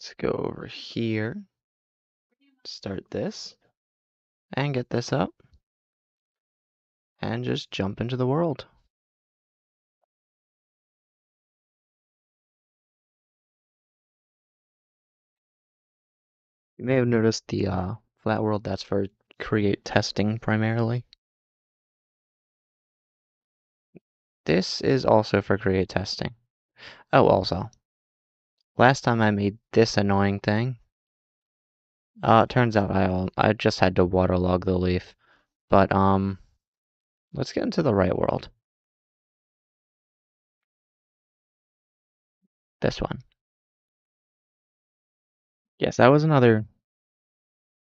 Let's go over here, start this, and get this up, and just jump into the world. You may have noticed the flat world, that's for create testing primarily. This is also for create testing. Oh, also, last time I made this annoying thing, it turns out I just had to waterlog the leaf. But let's get into the right world. This one. Yes, that was another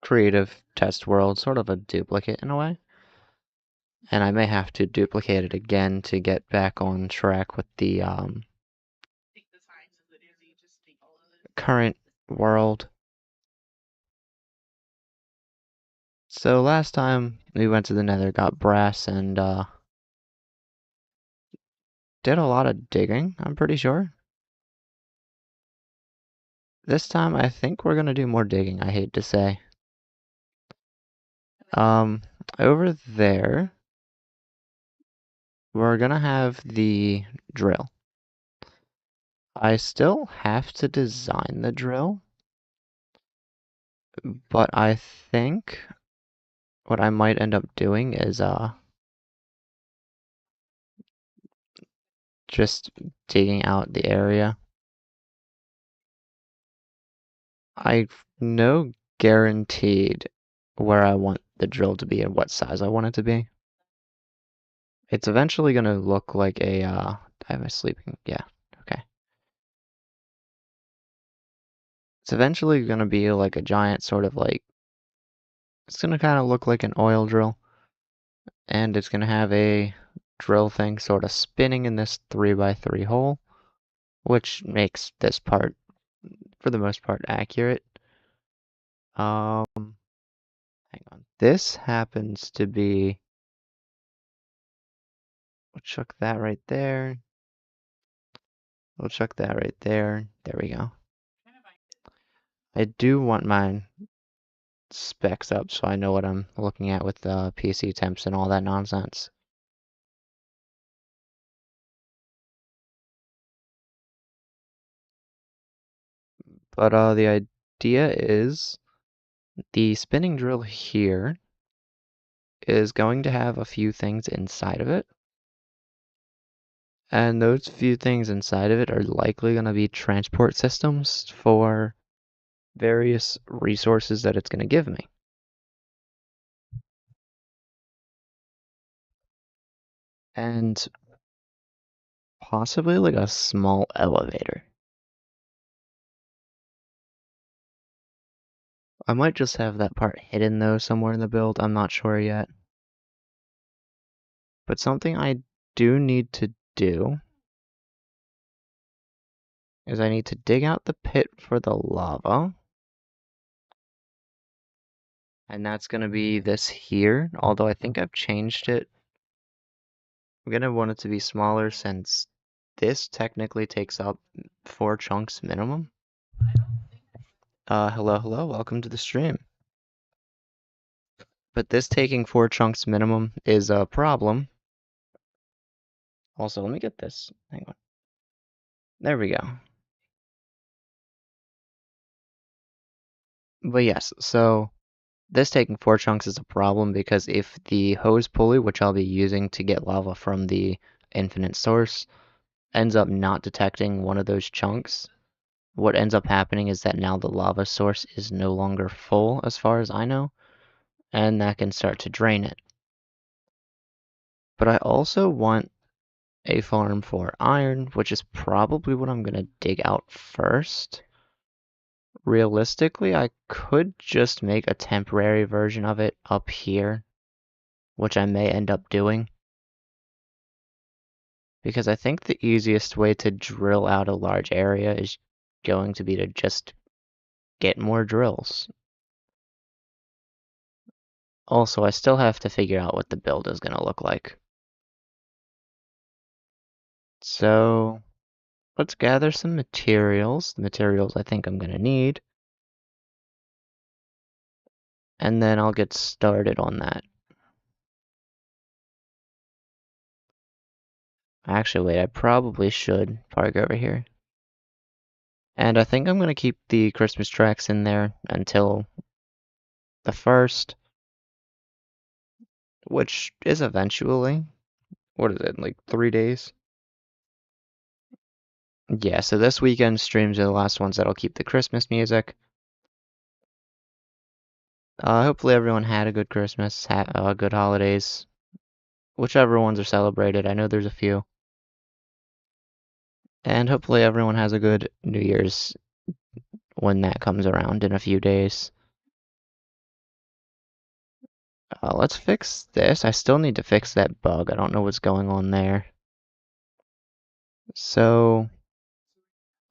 creative test world, sort of a duplicate in a way. And I may have to duplicate it again to get back on track with the current world. So last time we went to the Nether, got brass, and did a lot of digging, I'm pretty sure. This time I think we're gonna do more digging, I hate to say. Over there, we're gonna have the drill. I still have to design the drill, but I think what I might end up doing is just digging out the area. I know guaranteed where I want the drill to be and what size I want it to be. It's eventually gonna look like a am I sleeping? Yeah, okay. It's eventually gonna be like a giant sort of like, it's gonna kind of look like an oil drill, and it's gonna have a drill thing sort of spinning in this 3x3 hole, which makes this part, for the most part, accurate. Hang on. This happens to be, we'll chuck that right there. We'll chuck that right there. There we go. I do want my specs up so I know what I'm looking at with the PC temps and all that nonsense. But the idea is the spinning drill here is going to have a few things inside of it. And those few things inside of it are likely going to be transport systems for various resources that it's going to give me. And possibly like a small elevator. I might just have that part hidden though somewhere in the build, I'm not sure yet. But something I do need to do is I need to dig out the pit for the lava. And that's going to be this here, although I think I've changed it. I'm going to want it to be smaller since this technically takes up 4 chunks minimum. Hello, welcome to the stream. But this taking 4 chunks minimum is a problem. Also, let me get this. Hang on. There we go. But yes, so this taking 4 chunks is a problem because if the hose pulley, which I'll be using to get lava from the infinite source, ends up not detecting one of those chunks, what ends up happening is that now the lava source is no longer full as far as I know, and that can start to drain it. But I also want a farm for iron, which is probably what I'm going to dig out first. Realistically, I could just make a temporary version of it up here, which I may end up doing. Because I think the easiest way to drill out a large area is going to be to just get more drills. Also, I still have to figure out what the build is going to look like. So, let's gather some materials. The materials I think I'm gonna need. And then I'll get started on that. Actually, wait, I probably should park over here. And I think I'm going to keep the Christmas tracks in there until the 1st, which is eventually. What is it, like 3 days? Yeah, so this weekend streams are the last ones that'll keep the Christmas music. Hopefully everyone had a good Christmas, good holidays, whichever ones are celebrated. I know there's a few. And hopefully everyone has a good New Year's when that comes around in a few days. Let's fix this. I still need to fix that bug. I don't know what's going on there. So,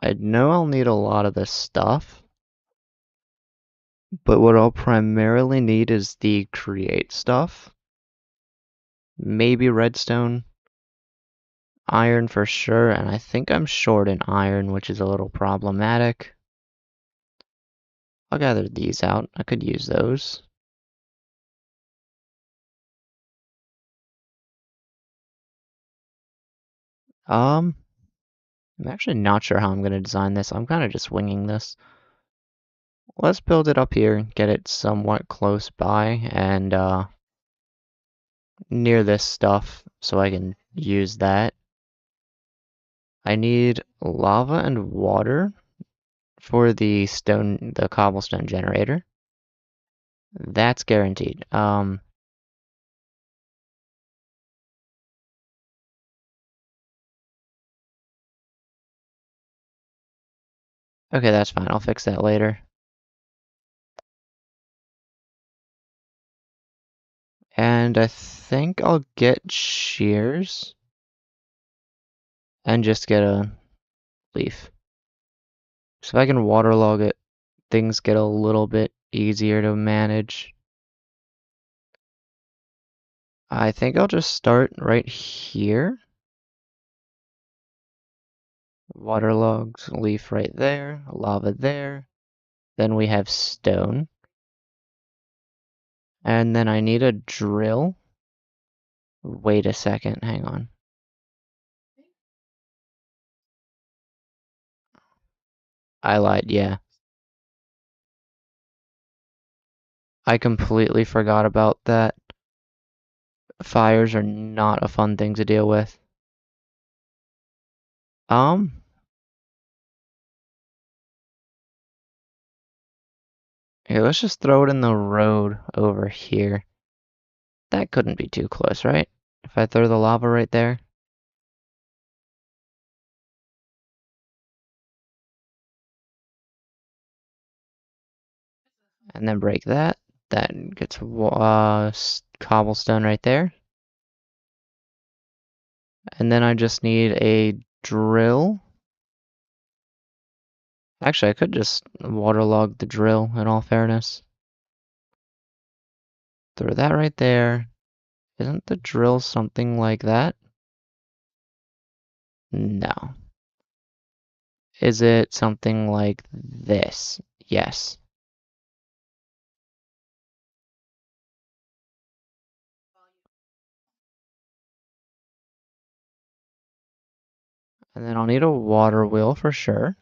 I know I'll need a lot of this stuff, but what I'll primarily need is the create stuff. Maybe redstone, iron for sure, and I think I'm short in iron, which is a little problematic. I'll gather these out. I could use those. I'm actually not sure how I'm going to design this. I'm kind of just winging this. Let's build it up here, get it somewhat close by, and near this stuff so I can use that. I need lava and water for the cobblestone generator. That's guaranteed. Okay, that's fine. I'll fix that later. And I think I'll get shears and just get a leaf. So if I can waterlog it, things get a little bit easier to manage. I think I'll just start right here. Waterlogged leaf right there, lava there. Then we have stone. And then I need a drill. Wait a second, hang on. I lied, yeah. I completely forgot about that. Fires are not a fun thing to deal with. Um, Here, let's just throw it in the road over here. That couldn't be too close, right? If I throw the lava right there. And then break that. That gets cobblestone right there. And then I just need a drill. Actually, I could just waterlog the drill in all fairness. Throw that right there. Isn't the drill something like that? No. Is it something like this? Yes. And then I'll need a water wheel for sure.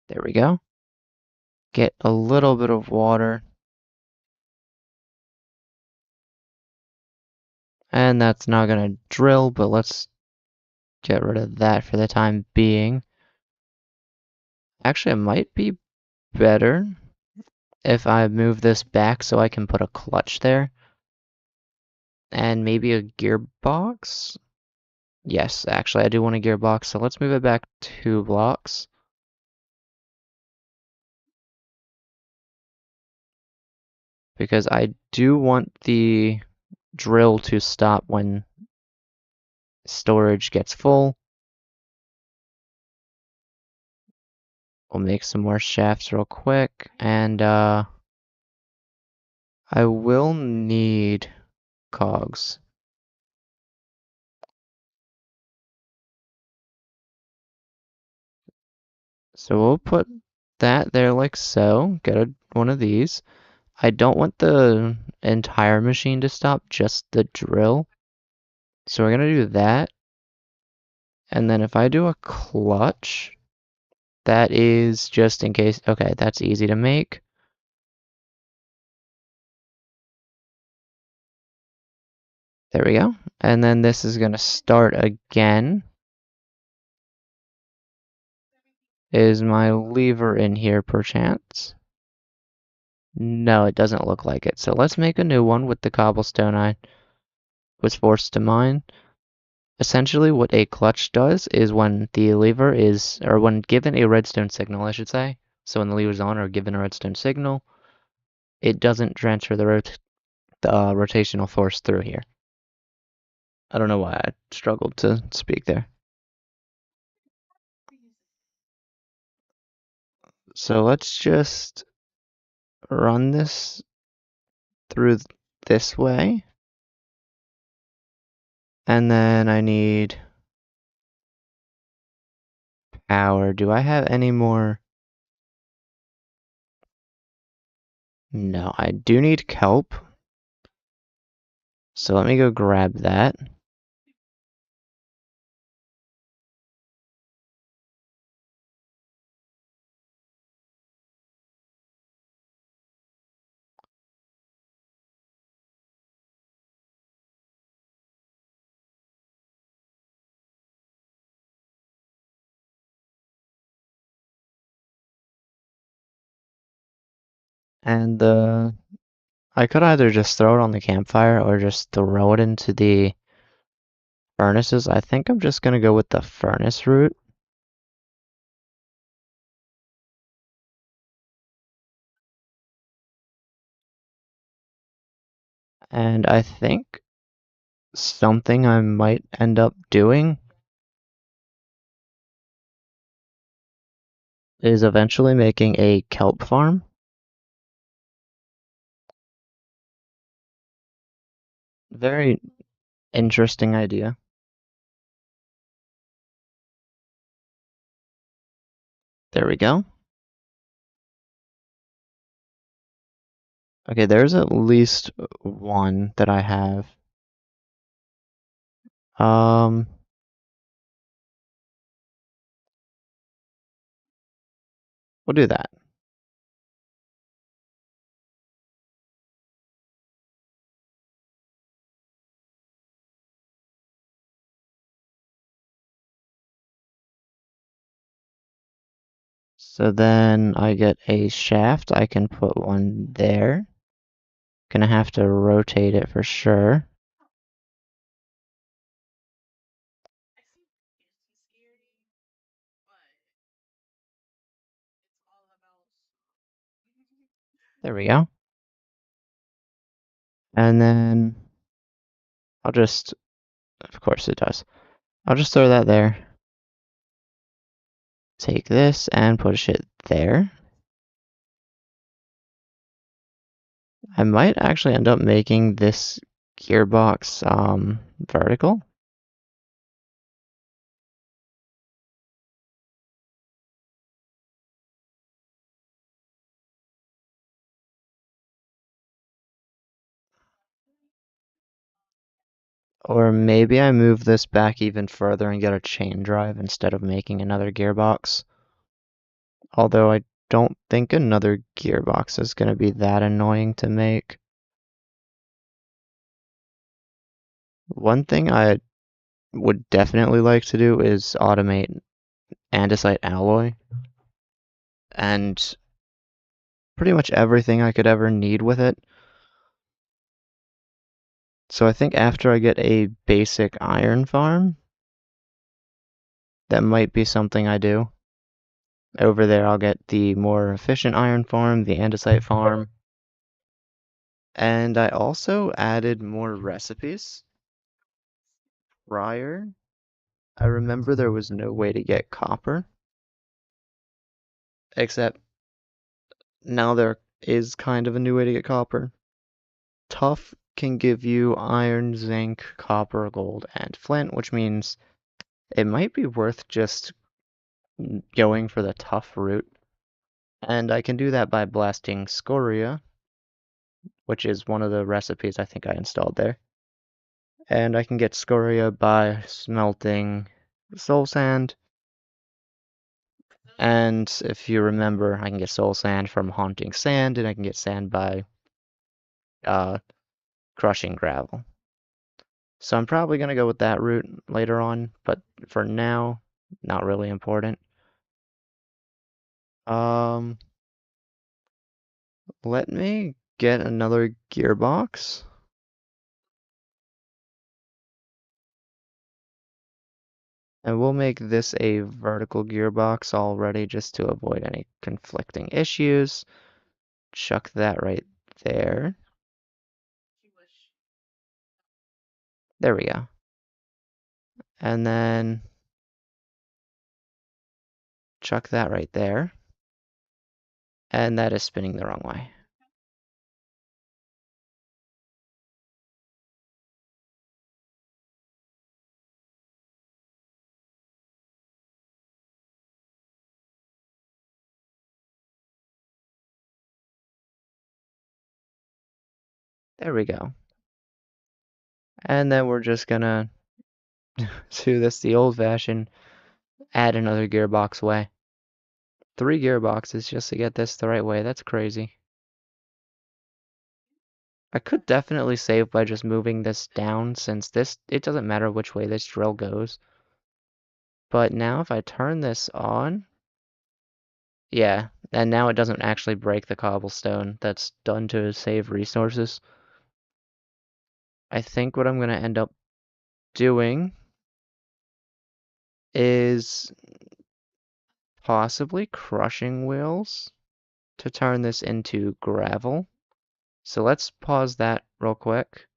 There we go. Get a little bit of water. And that's not gonna drill, but let's get rid of that for the time being. Actually, it might be better if I move this back so I can put a clutch there. And maybe a gearbox? Yes, actually, I do want a gearbox, so let's move it back 2 blocks. Because I do want the drill to stop when storage gets full. We'll make some more shafts real quick, and I will need cogs. So we'll put that there like so. Get one of these. I don't want the entire machine to stop, just the drill. So we're gonna do that. And then if I do a clutch, that is just in case. Okay, that's easy to make. There we go. And then this is gonna start again. Is my lever in here perchance? No, it doesn't look like it. So let's make a new one with the cobblestone I was forced to mine. Essentially, what a clutch does is when the lever is, or when given a redstone signal, I should say, so when the lever's on or given a redstone signal, it doesn't transfer the rotational force through here. I don't know why I struggled to speak there. So let's just run this through this way. And then I need power. Do I have any more? No, I do need kelp. So let me go grab that. And I could either just throw it on the campfire or just throw it into the furnaces. I think I'm just gonna go with the furnace route. And I think something I might end up doing is eventually making a kelp farm. Very interesting idea. There we go. Okay, there's at least one that I have. Um, we'll do that. So then I get a shaft. I can put one there. Gonna have to rotate it for sure. There we go. And then I'll just, of course it does. I'll just throw that there. Take this and push it there. I might actually end up making this gearbox vertical. Or maybe I move this back even further and get a chain drive instead of making another gearbox. Although I don't think another gearbox is going to be that annoying to make. One thing I would definitely like to do is automate andesite alloy. And pretty much everything I could ever need with it. So I think after I get a basic iron farm, that might be something I do. Over there I'll get the more efficient iron farm, the andesite farm. And I also added more recipes. Prior, I remember there was no way to get copper. except now there is kind of a new way to get copper. Tuff can give you iron, zinc, copper, gold, and flint, which means it might be worth just going for the Tuff route. And I can do that by blasting scoria, which is one of the recipes I think I installed there. And I can get scoria by smelting soul sand. And if you remember, I can get soul sand from haunting sand, and I can get sand by uh, crushing gravel. So I'm probably going to go with that route later on, but for now, not really important. Um, Let me get another gearbox. And we'll make this a vertical gearbox already just to avoid any conflicting issues. Chuck that right there. There we go. And then chuck that right there. And that is spinning the wrong way. There we go. And then we're just gonna do this the old-fashioned, add another gearbox way. 3 gearboxes just to get this the right way. That's crazy. I could definitely save by just moving this down since it doesn't matter which way this drill goes. But now if I turn this on, yeah, and now it doesn't actually break the cobblestone. That's done to save resources. I think what I'm going to end up doing is possibly crushing wheels to turn this into gravel. So let's pause that real quick.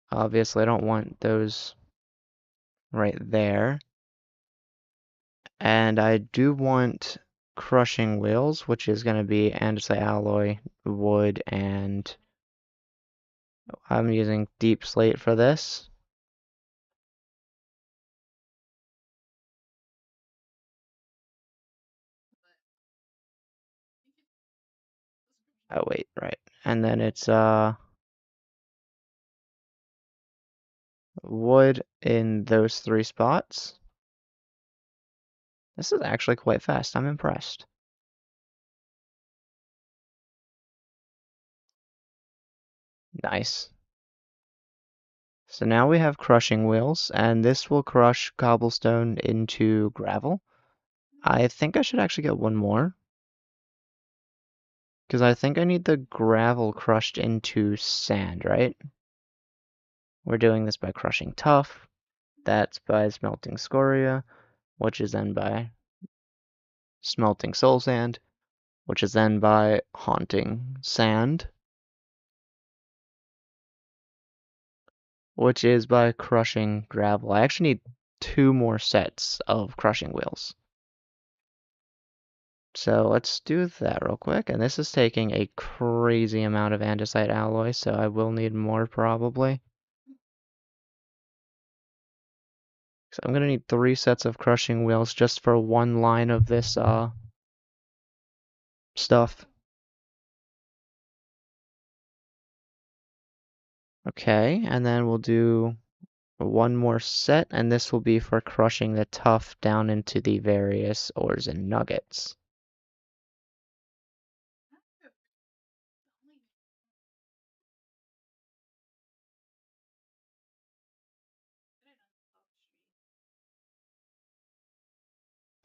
Obviously, I don't want those right there. And I do want crushing wheels, which is going to be andesite alloy, wood, and I'm using deep slate for this. Oh wait, right. And then it's wood in those 3 spots. This is actually quite fast. I'm impressed. Nice. So now we have crushing wheels, and this will crush cobblestone into gravel. I think I should actually get one more, because I think I need the gravel crushed into sand, right? We're doing this by crushing tuff. That's by smelting scoria, which is then by smelting soul sand, which is then by haunting sand, which is by crushing gravel. I actually need 2 more sets of crushing wheels. So let's do that real quick. And this is taking a crazy amount of andesite alloy, so I will need more probably. So I'm gonna need 3 sets of crushing wheels just for one line of this stuff. Okay, and then we'll do one more set, and this will be for crushing the tuff down into the various ores and nuggets.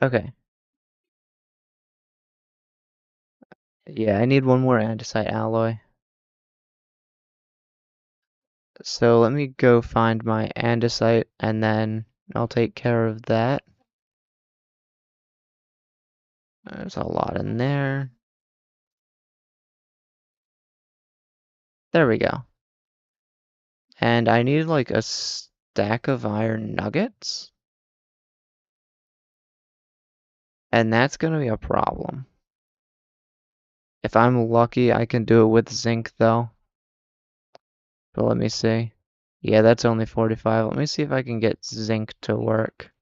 Okay. Yeah, I need one more andesite alloy. So let me go find my andesite and then I'll take care of that. There's a lot in there. There we go. And I need like a stack of iron nuggets. And that's gonna be a problem. If I'm lucky, I can do it with zinc though. But let me see. Yeah, that's only 45. Let me see if I can get zinc to work.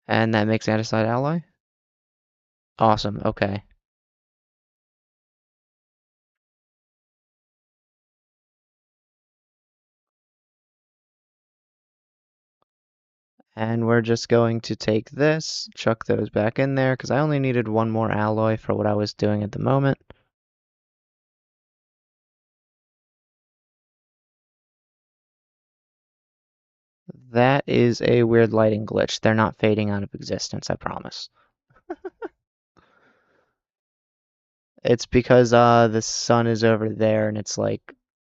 And that makes andesite alloy? Awesome, okay. And we're just going to take this, chuck those back in there, because I only needed one more alloy for what I was doing at the moment. That is a weird lighting glitch. They're not fading out of existence, I promise. It's because the sun is over there and it's like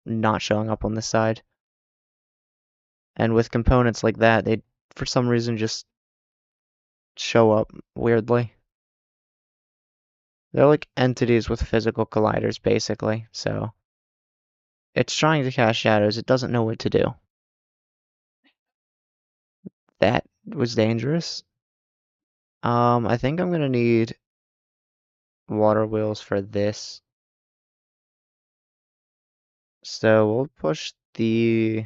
not showing up on this side. And with components like that, they for some reason just show up weirdly. They're like entities with physical colliders, basically. So it's trying to cast shadows. It doesn't know what to do. That was dangerous. I think I'm gonna need water wheels for this. So we'll push the.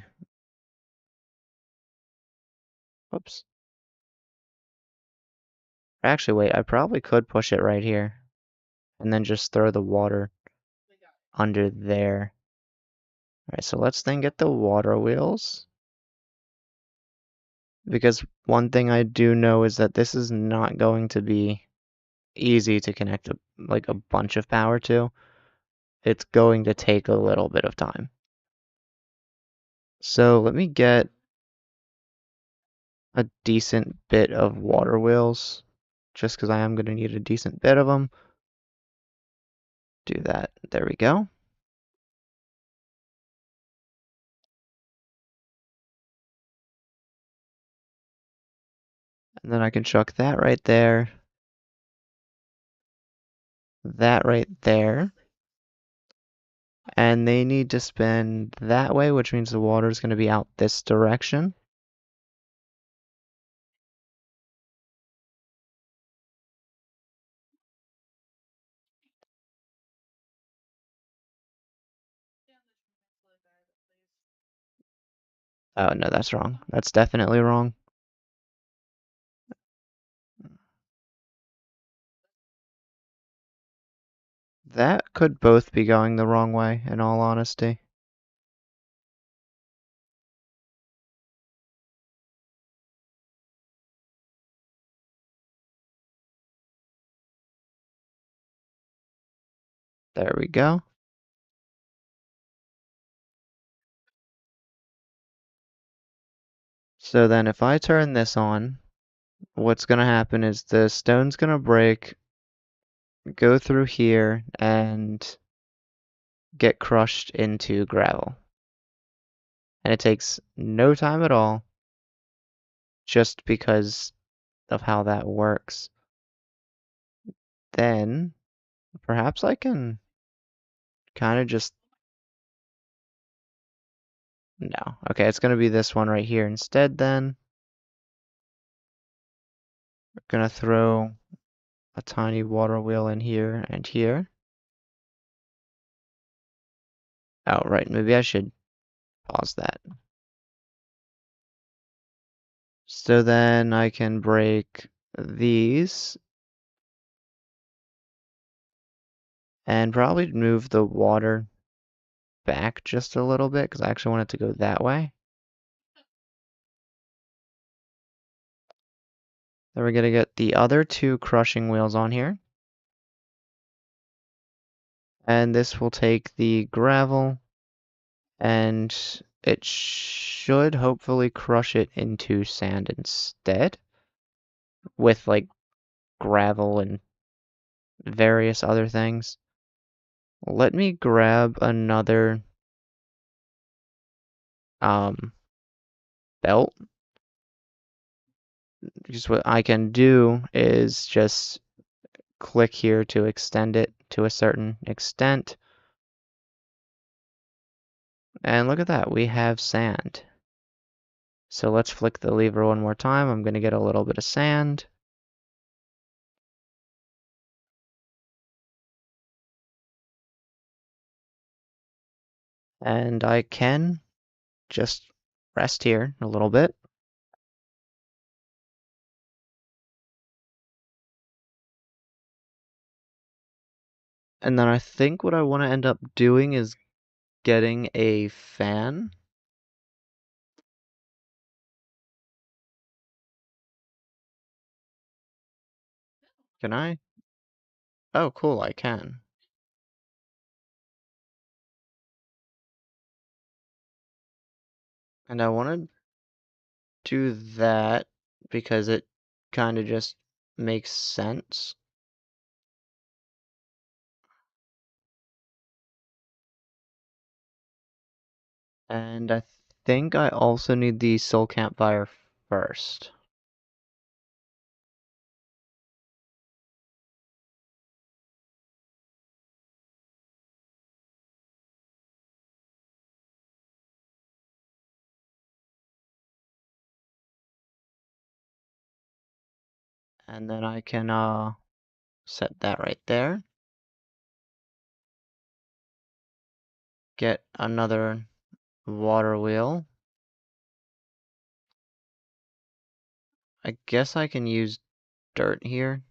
Whoops. Actually, wait, I probably could push it right here. And then just throw the water under there. Alright, so let's then get the water wheels. Because one thing I do know is that this is not going to be easy to connect like a bunch of power to. It's going to take a little bit of time. So let me get a decent bit of water wheels, just because I am going to need a decent bit of them. Do that. There we go. And then I can chuck that right there. That right there. And they need to spin that way, which means the water is going to be out this direction. Oh, no, that's wrong. That's definitely wrong. That could both be going the wrong way, in all honesty. There we go. So then if I turn this on, what's going to happen is the stone's going to break, go through here, and get crushed into gravel. And it takes no time at all, just because of how that works. Then, perhaps I can kind of just... No. Okay, it's going to be this one right here instead then. We're going to throw a tiny water wheel in here and here. Oh, right, maybe I should pause that. So then I can break these and probably move the water back just a little bit because I actually want it to go that way. Then we're going to get the other two crushing wheels on here. And this will take the gravel and it should hopefully crush it into sand instead with like gravel and various other things. Let me grab another belt. Because what I can do is just click here to extend it to a certain extent. And look at that, we have sand. So let's flick the lever one more time. I'm going to get a little bit of sand. And I can just rest here a little bit. And then I think what I want to end up doing is getting a fan. Can I? Oh, cool, I can. And I want to do that because it kind of just makes sense. And I think I also need the soul campfire first. And then I can set that right there. Get another water wheel. I guess I can use dirt here.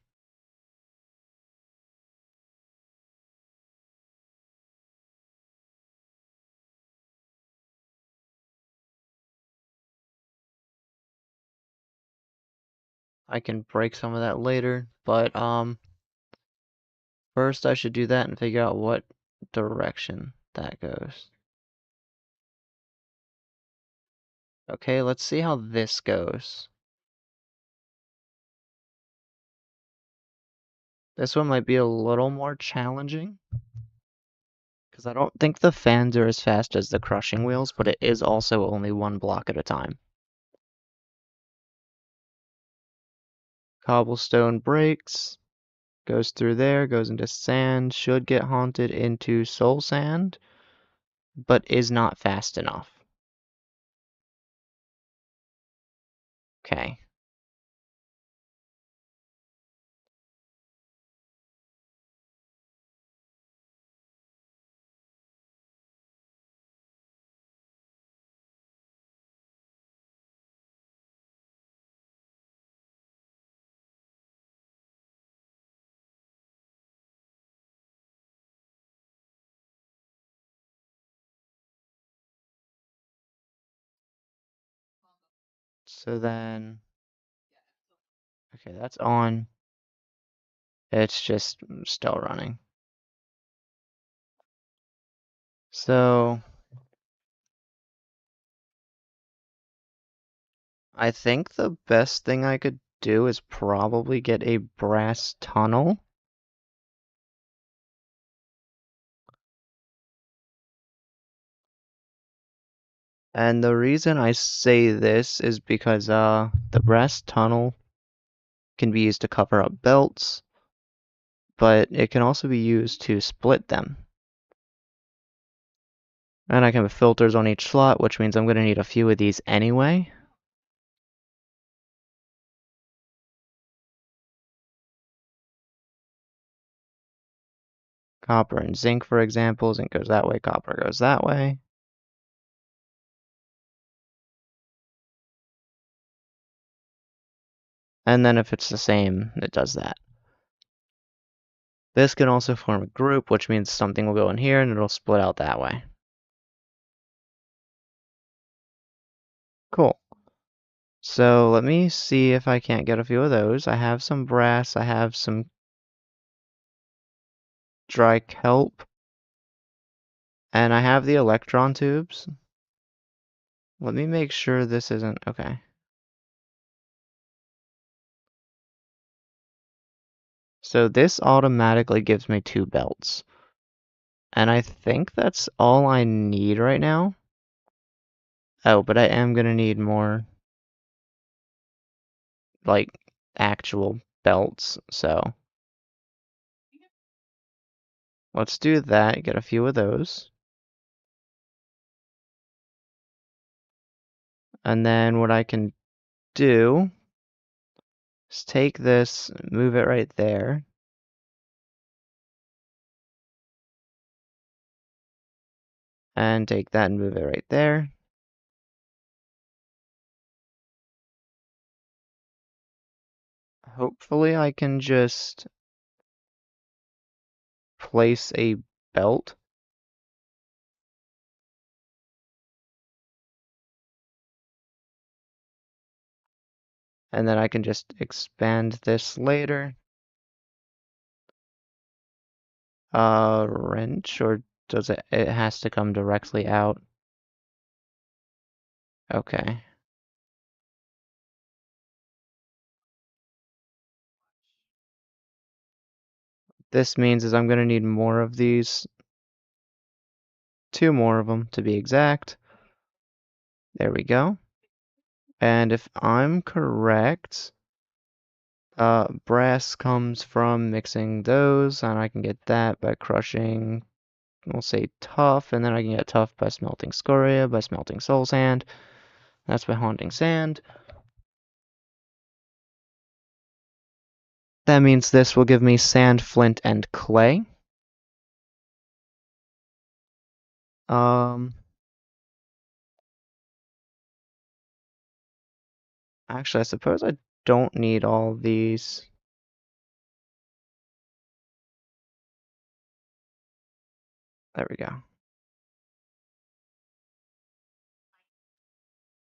I can break some of that later, but first I should do that and figure out what direction that goes. Okay, let's see how this goes. This one might be a little more challenging, because I don't think the fans are as fast as the crushing wheels, but it is also only one block at a time. Cobblestone breaks, goes through there, goes into sand, should get haunted into soul sand, but is not fast enough. Okay. So then, okay, that's on. It's just still running. So I think the best thing I could do is probably get a brass tunnel. And the reason I say this is because the brass tunnel can be used to cover up belts, but it can also be used to split them. And I can have filters on each slot, which means I'm going to need a few of these anyway. Copper and zinc, for example. Zinc goes that way, copper goes that way. And then if it's the same, it does that. This can also form a group, which means something will go in here and it'll split out that way. Cool. So let me see if I can't get a few of those. I have some brass, I have some dry kelp, and I have the electron tubes. Let me make sure this isn't okay. So this automatically gives me 2 belts. And I think that's all I need right now. Oh, but I am gonna need more, like, actual belts, so let's do that, get a few of those. And then what I can do is take this, move it right there. And take that and move it right there. Hopefully I can just place a belt. And then I can just expand this later. Wrench, or does it has to come directly out? Okay. This means is I'm gonna need more of these. 2 more of them to be exact. There we go. And if I'm correct, brass comes from mixing those, and I can get that by crushing, we'll say Tuff, and then I can get Tuff by smelting scoria, by smelting soul sand. That's by haunting sand. That means this will give me sand, flint, and clay. Um, Actually, I suppose I don't need all these. There we go.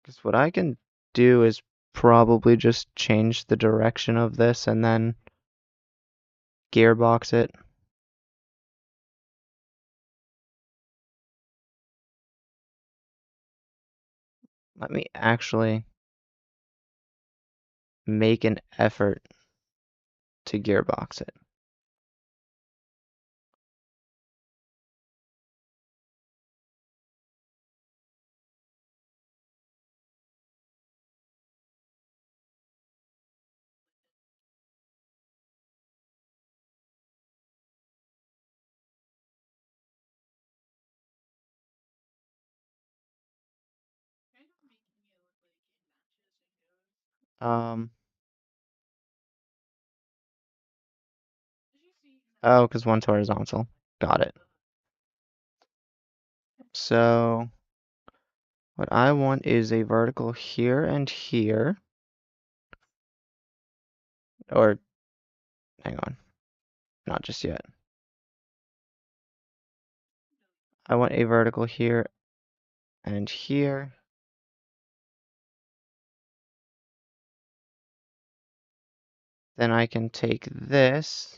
Because what I can do is probably just change the direction of this and then gearbox it. Let me actually make an effort to gearbox it. Um, oh, because one's horizontal. Got it. So what I want is a vertical here and here. Or, hang on, not just yet. I want a vertical here and here. Then I can take this.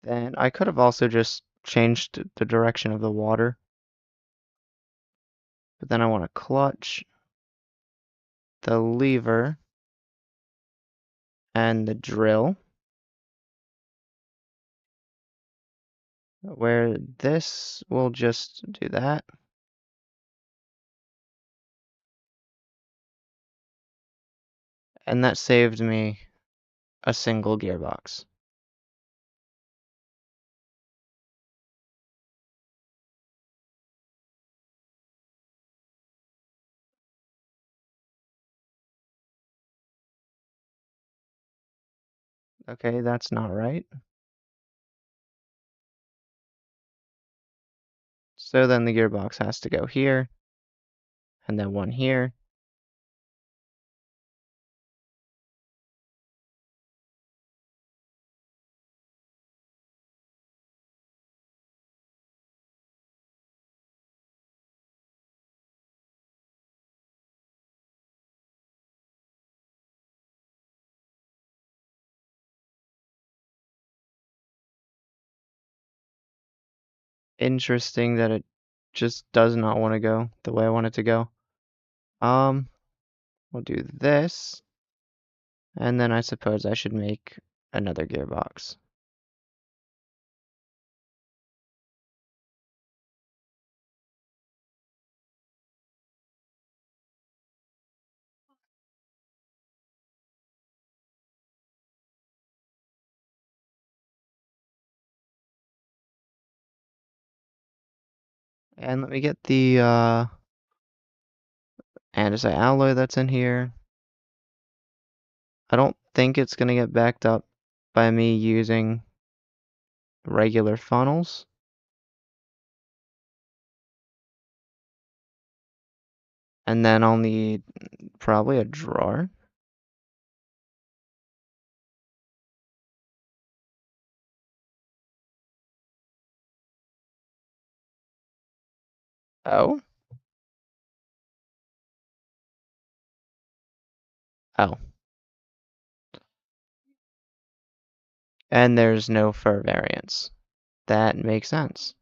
Then I could have also just changed the direction of the water. But then I want to clutch the lever and the drill, where this will just do that. And that saved me a single gearbox. Okay, that's not right. So then the gearbox has to go here, and then one here. Interesting that it just does not want to go the way I want it to go. Um, we'll do this, and then I suppose I should make another gearbox. And let me get the andesite alloy that's in here. I don't think it's gonna get backed up by me using regular funnels. And then I'll need probably a drawer. Oh? Oh. And there's no fur variance. That makes sense.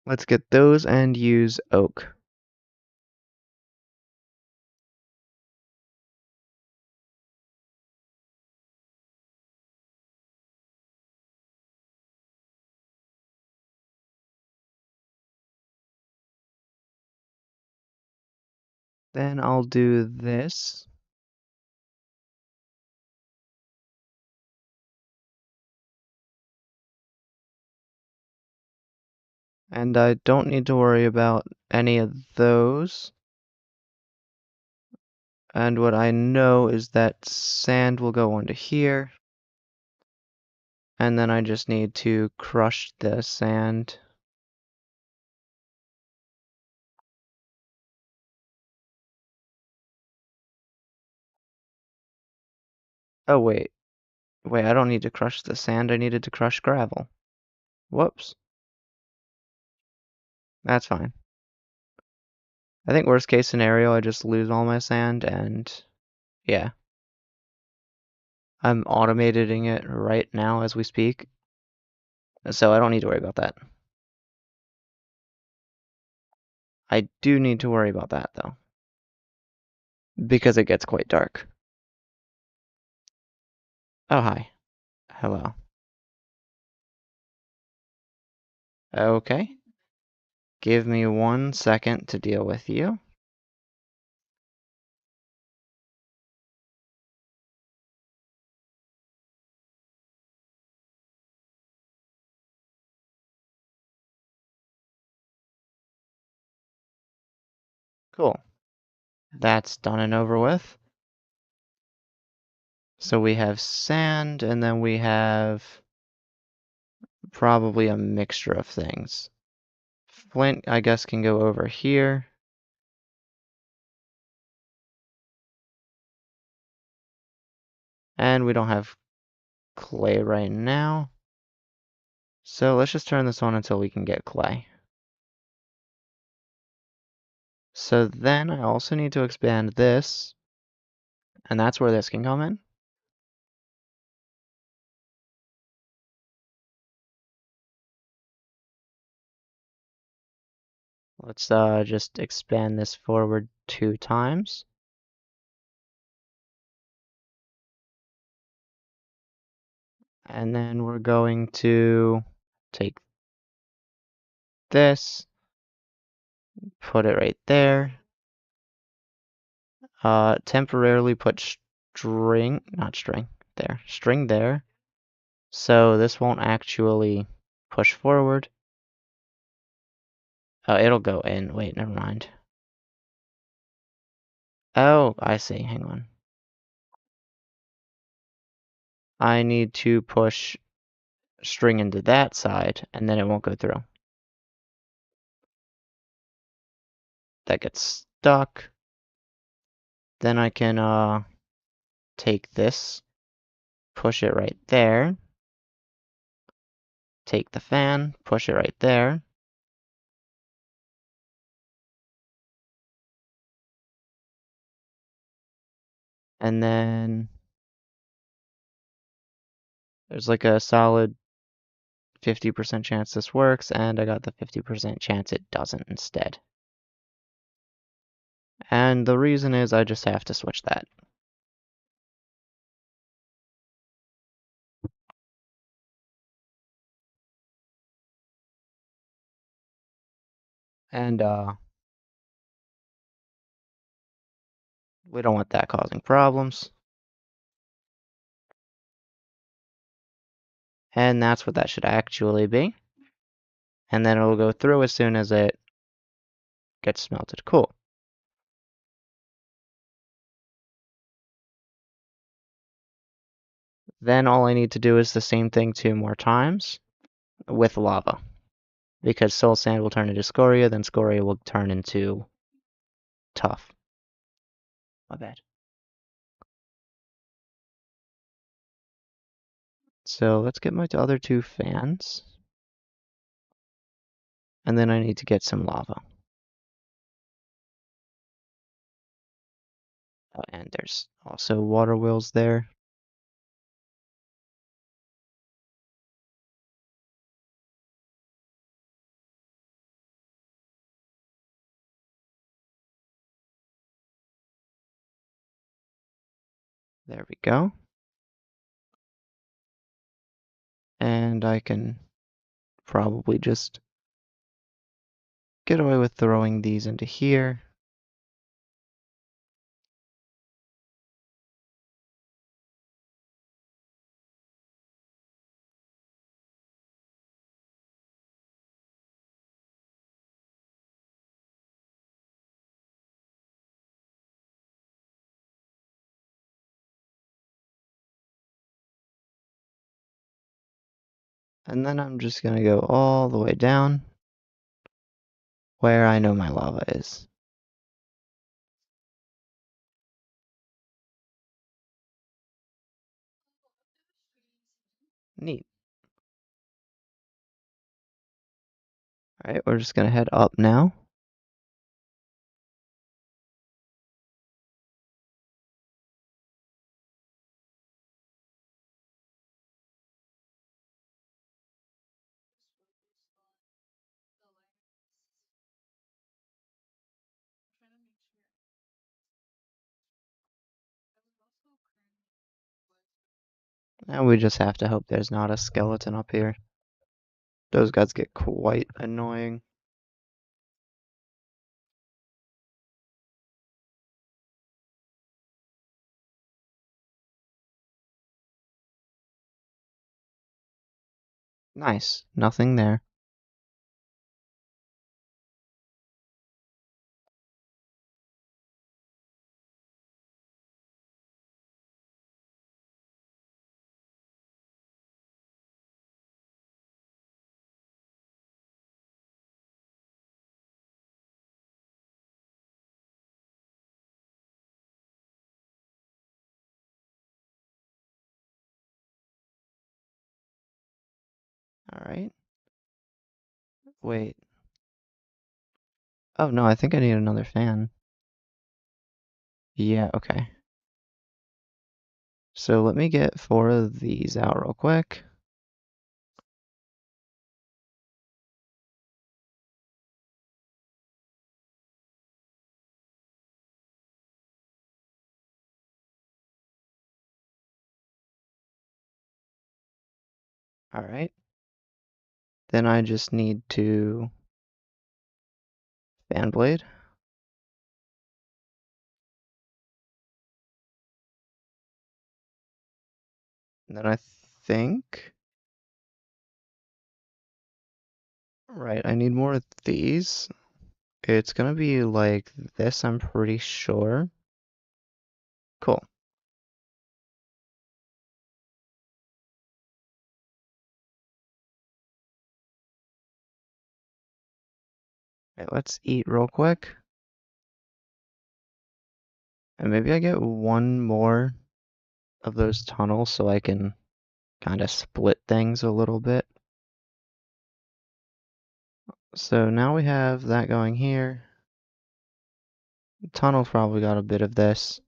Let's get those and use oak. Then I'll do this. And I don't need to worry about any of those. And what I know is that sand will go onto here. And then I just need to crush the sand. Oh, wait. Wait, I don't need to crush the sand. I needed to crush gravel. Whoops. That's fine. I think worst case scenario, I just lose all my sand and yeah. I'm automating it right now as we speak. So I don't need to worry about that. I do need to worry about that though. Because it gets quite dark. Oh, hi. Hello. Okay. Give me 1 second to deal with you. Cool. That's done and over with. So we have sand, and then we have probably a mixture of things. Flint, I guess, can go over here. And we don't have clay right now. So let's just turn this on until we can get clay. So then I also need to expand this, and that's where this can come in. Let's just expand this forward 2 times. And then we're going to take this, put it right there. Temporarily put string, not string, there, string there. So this won't actually push forward. Oh, it'll go in. Wait, never mind. Oh, I see. Hang on. I need to push string into that side, and then it won't go through. That gets stuck. Then I can take this, push it right there. Take the fan, push it right there. And then there's like a solid 50% chance this works, and I got the 50% chance it doesn't instead. And the reason is I just have to switch that. And we don't want that causing problems. And that's what that should actually be. And then it'll go through as soon as it gets smelted. Cool. Then all I need to do is the same thing 2 more times with lava. Because soul sand will turn into scoria, then scoria will turn into tuff. My bad. So let's get my other 2 fans. And then I need to get some lava. Oh, and there's also water wheels there. There we go. And I can probably just get away with throwing these into here. And then I'm just gonna go all the way down where I know my lava is. Neat. Alright, we're just gonna head up now. Now we just have to hope there's not a skeleton up here. Those guys get quite annoying. Nice. Nothing there. Alright. Wait. Oh no, I think I need another fan. Yeah, okay. So let me get 4 of these out real quick. Alright. Then I just need to fan blade. And then I think... Right, I need more of these. It's gonna be like this, I'm pretty sure. Cool. Right, let's eat real quick. And maybe I get 1 more of those tunnels so I can kind of split things a little bit. So now we have that going here. The tunnel probably got a bit of this.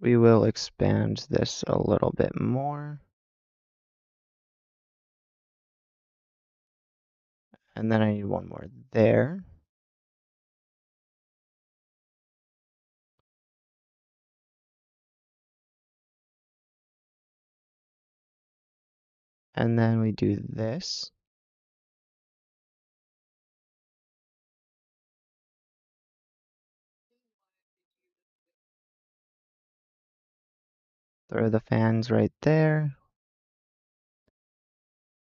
We will expand this a little bit more. And then I need 1 more there. And then we do this. Throw the fans right there.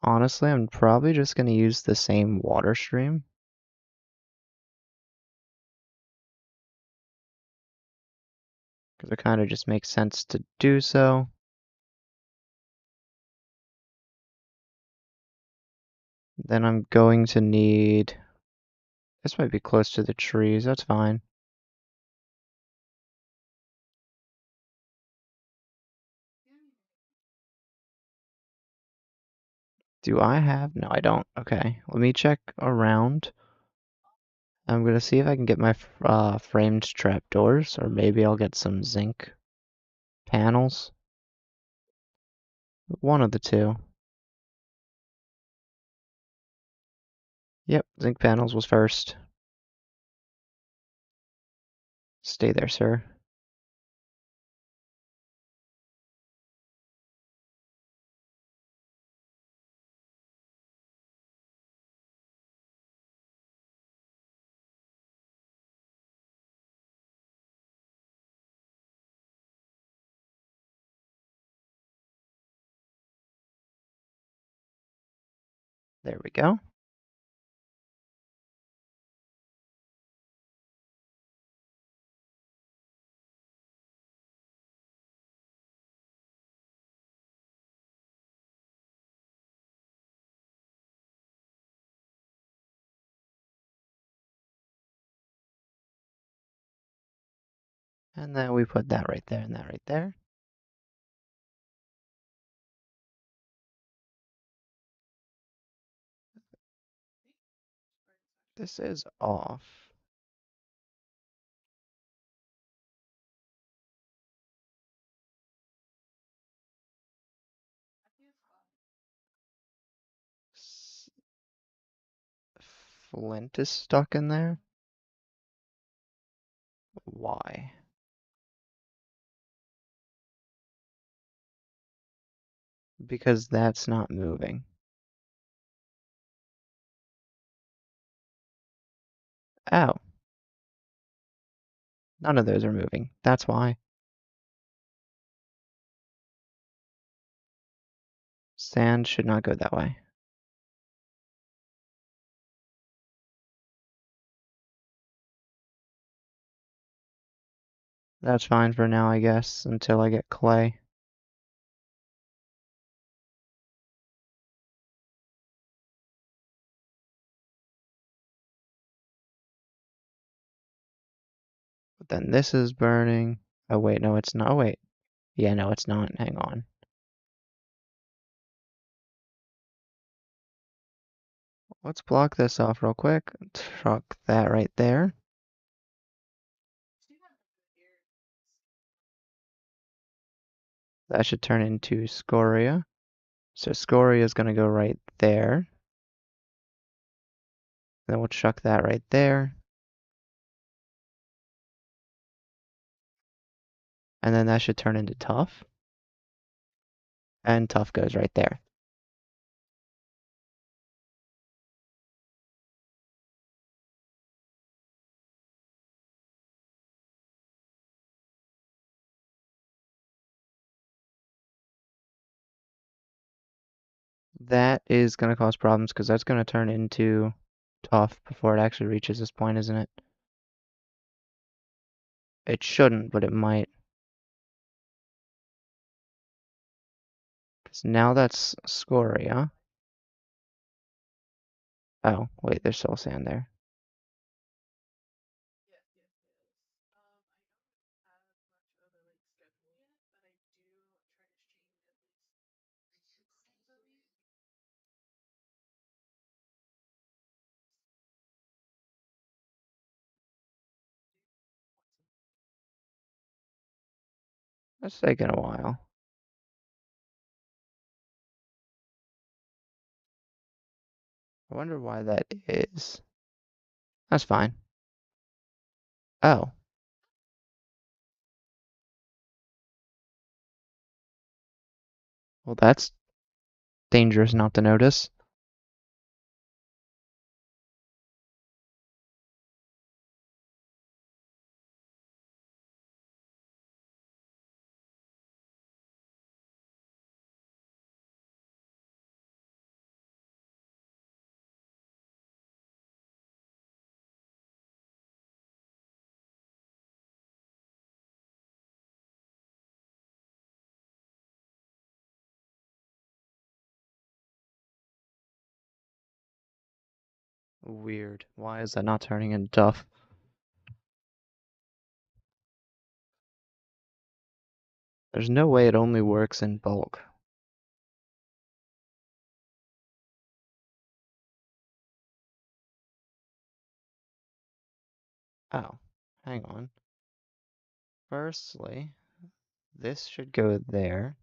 Honestly, I'm probably just going to use the same water stream. Because it kind of just makes sense to do so. Then I'm going to need... This might be close to the trees, that's fine. Do I have? No, I don't. Okay, let me check around. I'm gonna see if I can get my framed trapdoors, or maybe I'll get some zinc panels. One of the two. Yep, zinc panels was first. Stay there, sir. There we go. And then we put that right there and that right there. This is off. Flint is stuck in there? Why? Because that's not moving. Oh. None of those are moving. That's why. Sand should not go that way. That's fine for now, I guess, until I get clay. But then this is burning. Oh wait, no, it's not. Oh wait. Yeah, no, it's not. Hang on. Let's block this off real quick. Truck that right there. That should turn into scoria. So scoria is going to go right there. Then we'll chuck that right there. And then that should turn into Tuff. And Tuff goes right there. That is going to cause problems because that's going to turn into Tuff before it actually reaches this point, isn't it? It shouldn't, but it might. Because now that's scoria. Oh, wait, there's still sand there. That's taking a while. I wonder why that is. That's fine. Oh. Well, that's dangerous not to notice. Weird. Why is that not turning into Tuff? There's no way it only works in bulk. Oh, hang on. Firstly, this should go there.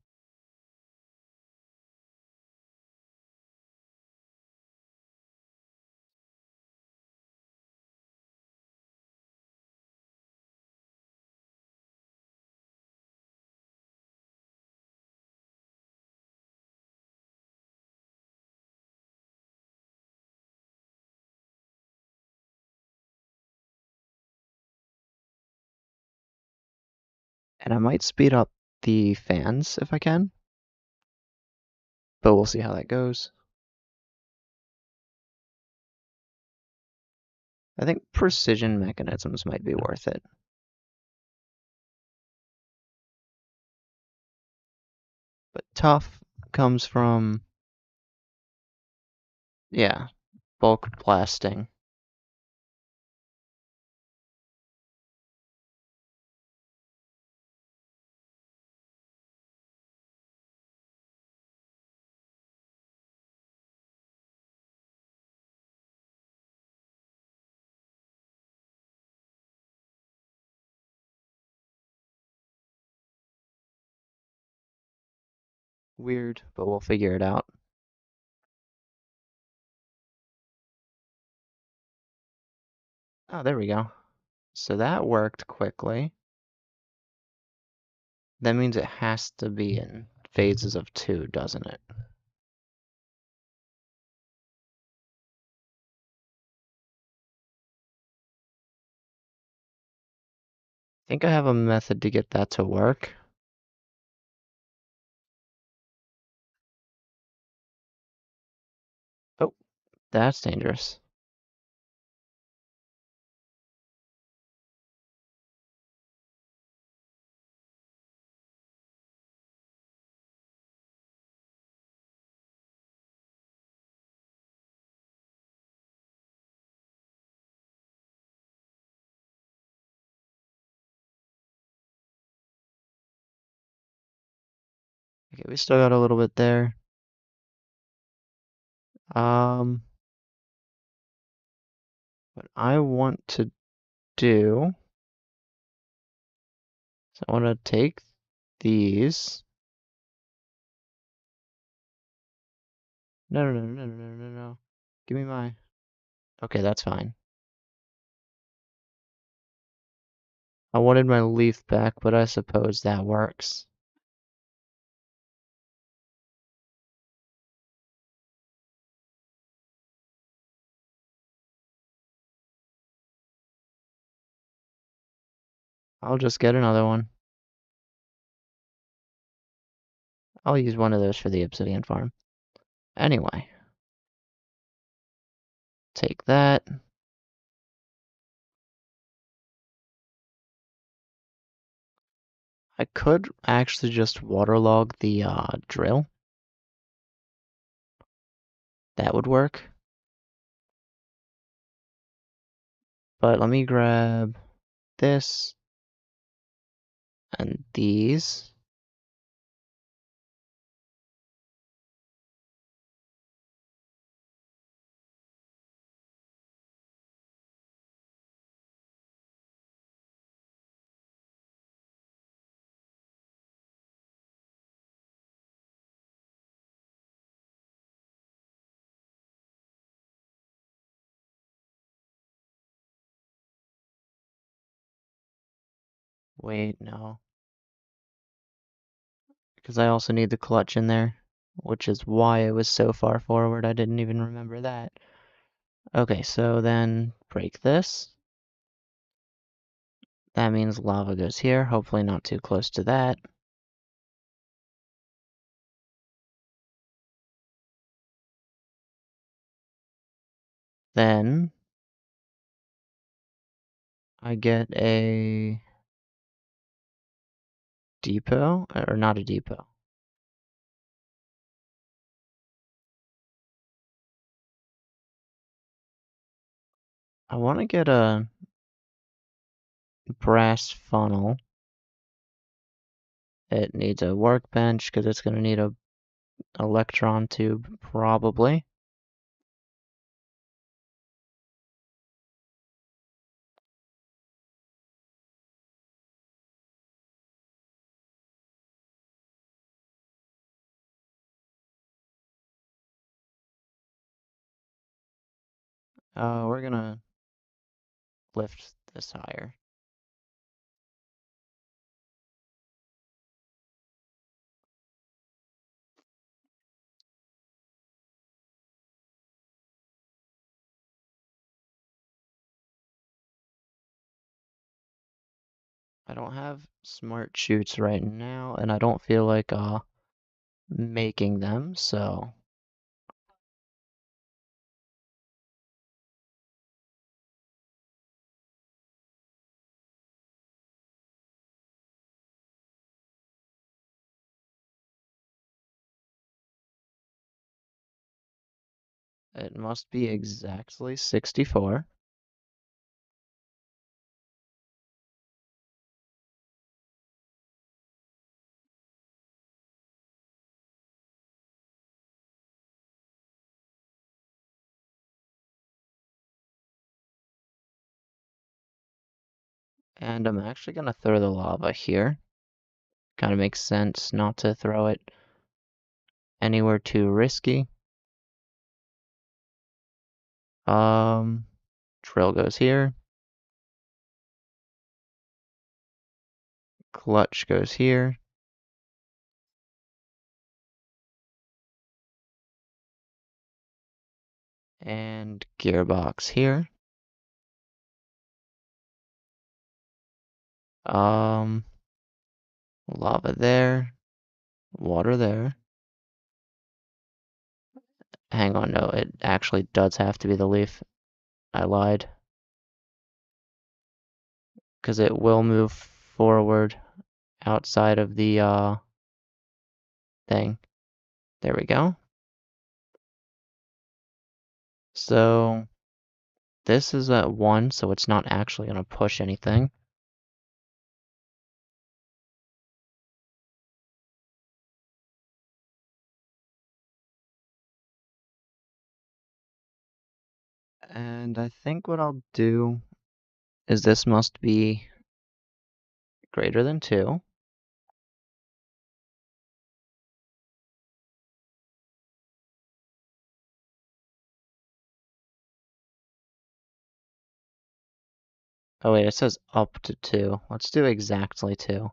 And I might speed up the fans if I can, but we'll see how that goes. I think precision mechanisms might be worth it. But Tuff comes from, yeah, bulk blasting. Weird, but we'll figure it out. Oh, there we go. So that worked quickly. That means it has to be in phases of 2, doesn't it? I think I have a method to get that to work. Oh, that's dangerous. Okay, we still got a little bit there. What I want to do is I want to take these. No, no, no, no, no, no, no, no. Give me my. Okay, that's fine. I wanted my leaf back, but I suppose that works. I'll just get another one. I'll use one of those for the obsidian farm. Anyway, take that. I could actually just waterlog the drill. That would work. But let me grab this and these. Wait, no. Because I also need the clutch in there. which is why it was so far forward. I didn't even remember that. Okay, so then break this. That means lava goes here, hopefully not too close to that. Then I get a depot, or not a depot. I want to get a brass funnel. It needs a workbench because it's going to need a electron tube probably. We're gonna lift this higher. I don't have smart chutes right now, and I don't feel like making them, so it must be exactly 64. And I'm actually gonna throw the lava here. Kind of makes sense not to throw it anywhere too risky. Um, Drill goes here. Clutch goes here. And gearbox here. Um, Lava there. Water there. Hang on, no, it actually does have to be the leaf. I lied. Because it will move forward outside of the thing. There we go. So this is at 1, so it's not actually going to push anything. And I think what I'll do is this must be greater than 2. Oh wait, it says up to 2. Let's do exactly 2.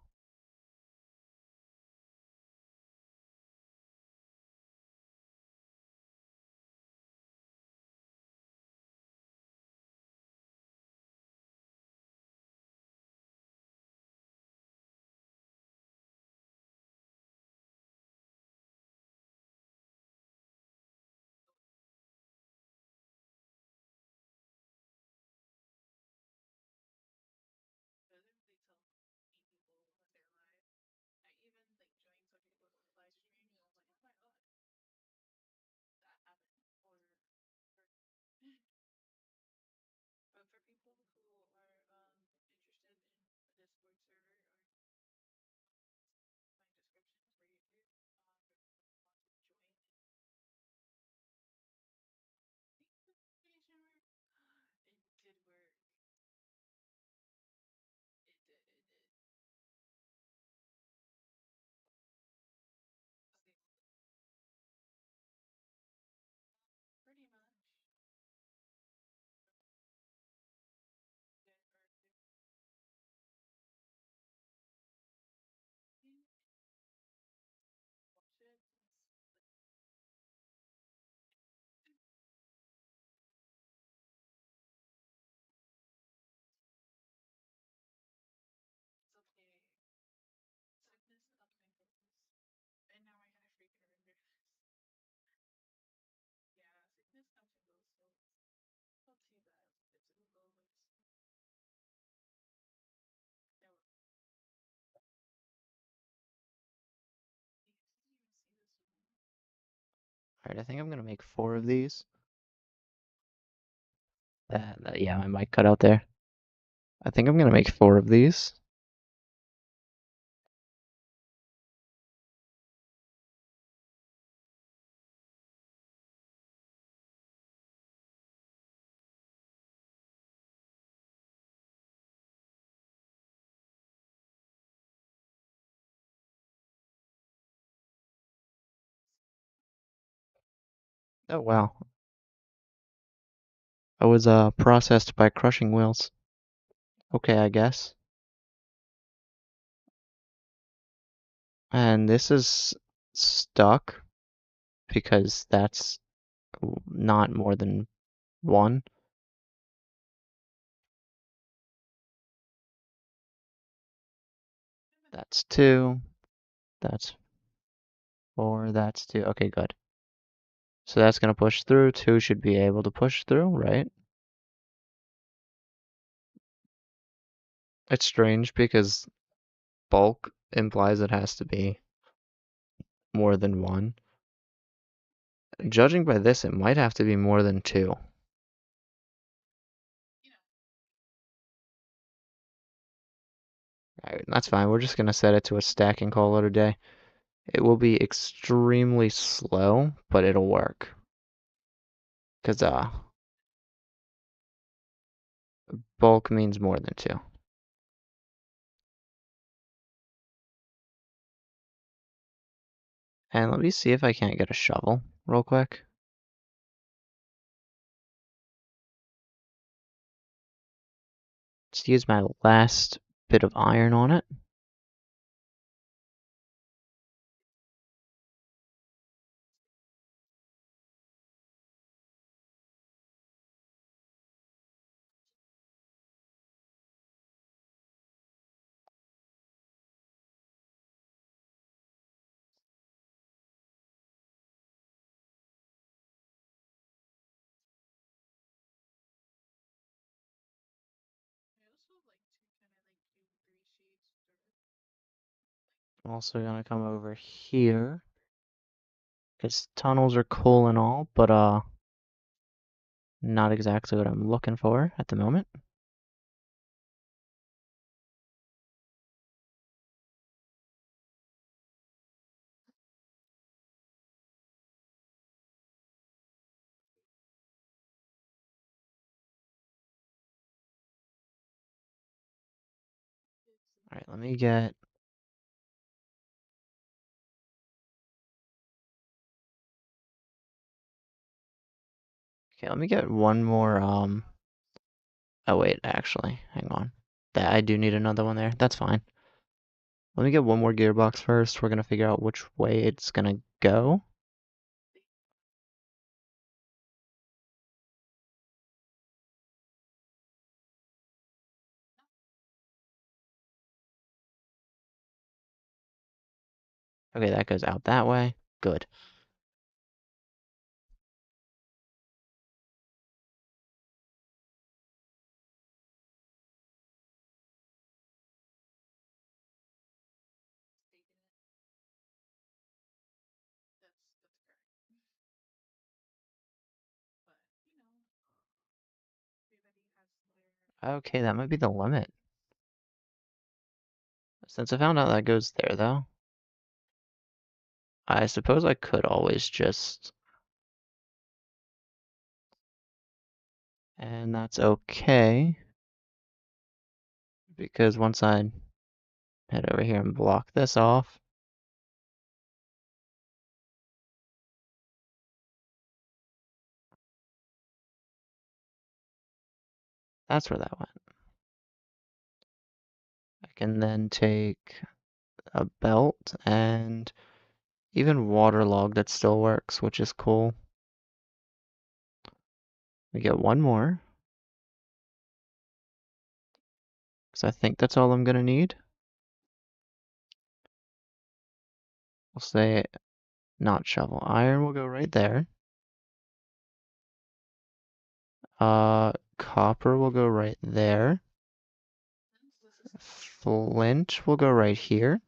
Alright, I think I'm gonna make 4 of these. Yeah, my mic cut out there. I think I'm gonna make 4 of these. Oh wow. I was processed by crushing wheels. Okay, I guess. And this is stuck because that's not more than 1. That's 2. That's 4. That's 2. Okay, good. So that's gonna push through. 2 should be able to push through, right? It's strange because bulk implies it has to be more than 1. Judging by this, it might have to be more than 2. Alright, that's fine. We're just gonna set it to a stack and call it a day. It will be extremely slow, but it'll work. Cause bulk means more than 2. And let me see if I can't get a shovel real quick. Just use my last bit of iron on it. I'm also gonna come over here. Because tunnels are cool and all, but not exactly what I'm looking for at the moment. Alright, let me get... Okay, let me get one more, Oh wait, actually, hang on. That I do need another one there. That's fine. Let me get one more gearbox first. We're gonna figure out which way it's gonna go. Okay, that goes out that way. Good. Okay, that might be the limit. Since I found out that goes there, though, I suppose I could always just... And that's okay, because once I head over here and block this off, that's where that went. I can then take a belt and even waterlogged it still works, which is cool. We get one more, because I think that's all I'm gonna need. We'll say not shovel. Iron will go right there. Copper will go right there. Flint will go right here.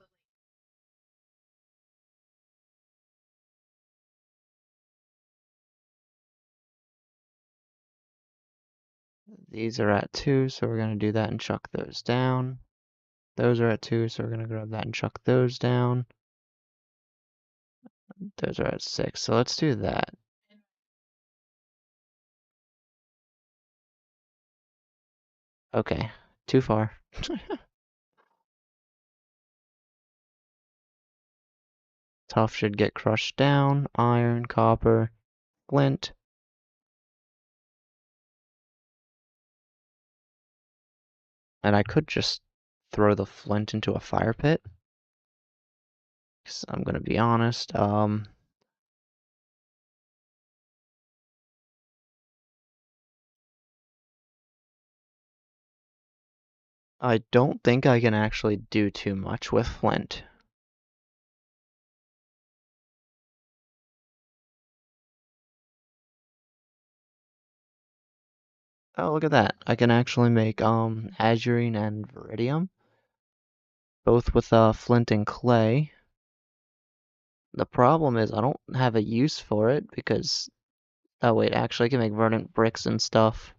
These are at 2, so we're going to do that and chuck those down. Those are at 2, so we're going to grab that and chuck those down. Those are at 6, so let's do that. Okay, too far. Tuff should get crushed down. Iron, copper, flint. And I could just throw the flint into a fire pit. 'Cause I'm gonna be honest. I don't think I can actually do too much with flint. Oh, look at that. I can actually make azurine and viridium, both with flint and clay. The problem is I don't have a use for it because oh wait, actually I can make verdant bricks and stuff.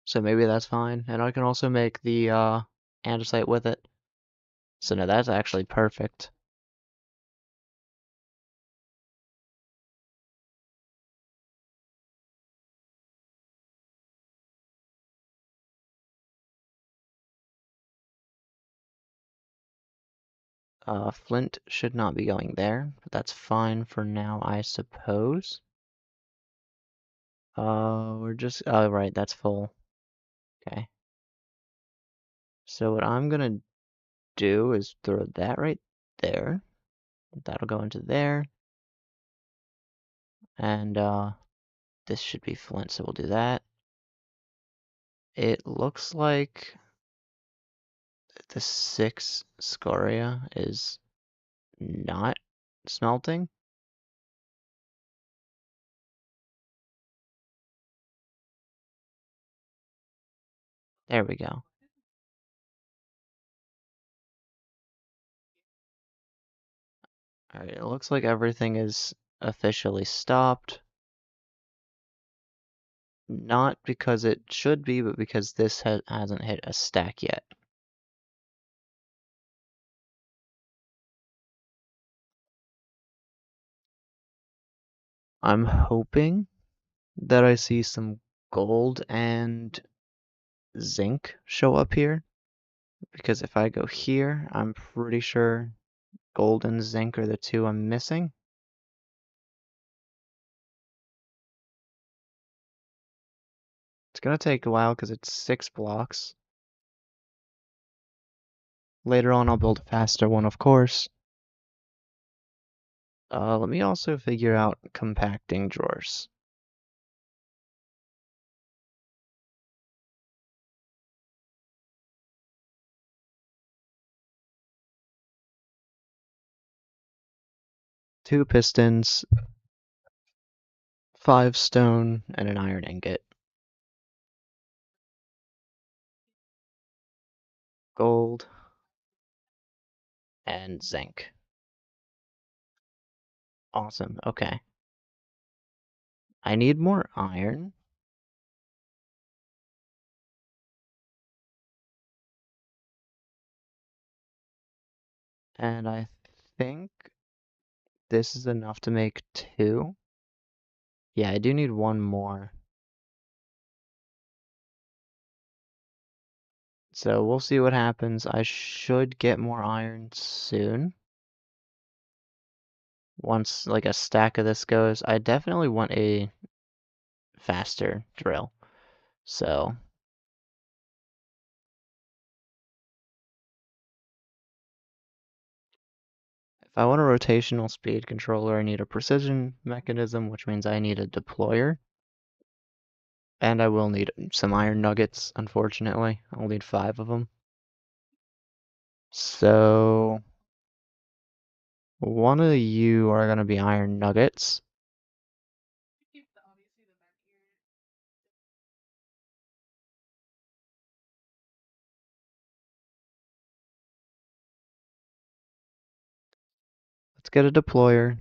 So maybe that's fine. And I can also make the andesite with it. So no, that's actually perfect. Flint should not be going there, but that's fine for now, I suppose. We're just, oh, right, that's full. Okay. So what I'm gonna do is throw that right there. That'll go into there. And, this should be flint, so we'll do that. It looks like the 6 scoria is not smelting. There we go. Alright, it looks like everything is officially stopped. Not because it should be, but because this hasn't hit a stack yet. I'm hoping that I see some gold and zinc show up here. Because if I go here, I'm pretty sure gold and zinc are the two I'm missing. It's gonna take a while because it's 6 blocks. Later on, I'll build a faster one, of course. Let me also figure out compacting drawers. Two pistons, 5 stone, and an iron ingot. Gold and zinc. Awesome, okay. I need more iron. And I think this is enough to make 2. Yeah, I do need one more. So we'll see what happens. I should get more iron soon. Once like a stack of this goes, I definitely want a faster drill. So if I want a rotational speed controller, I need a precision mechanism, which means I need a deployer. And I will need some iron nuggets, unfortunately. I'll need 5 of them. So one of you are going to be iron nuggets. Let's get a deployer.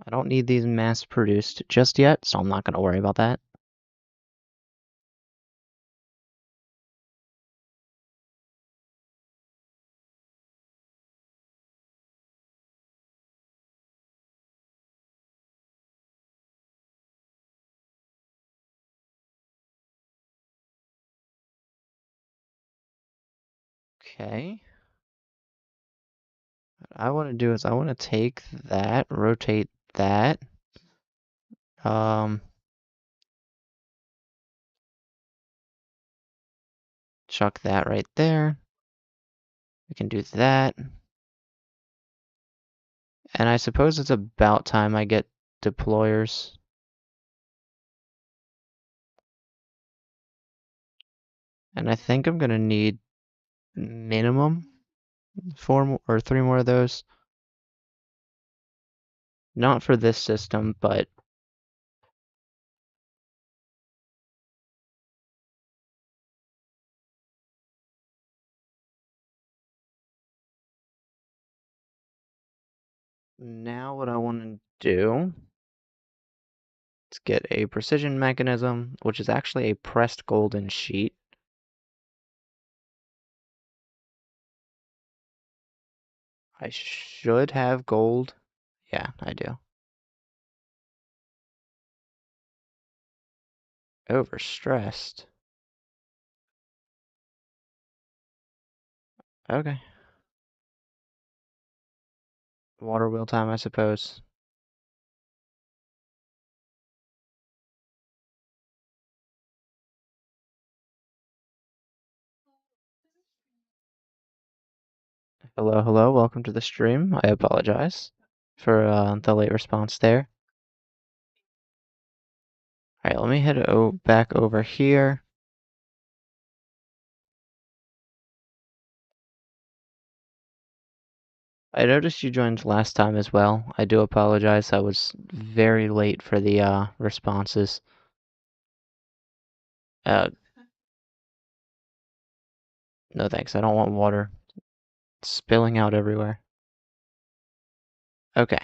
I don't need these mass produced just yet, so I'm not going to worry about that. Okay. What I want to do is I want to take that, rotate that. Um, Chuck that right there. We can do that. And I suppose it's about time I get deployers. And I think I'm gonna need minimum 3 more of those. Not for this system, but now what I want to do is get a precision mechanism, which is actually a pressed golden sheet. I should have gold. Yeah, I do. Overstressed. Okay. Water wheel time, I suppose. Hello, hello, welcome to the stream. I apologize for the late response there. Alright, let me head back over here. I noticed you joined last time as well. I do apologize. I was very late for the responses. Uh, no thanks. I don't want water spilling out everywhere. Okay.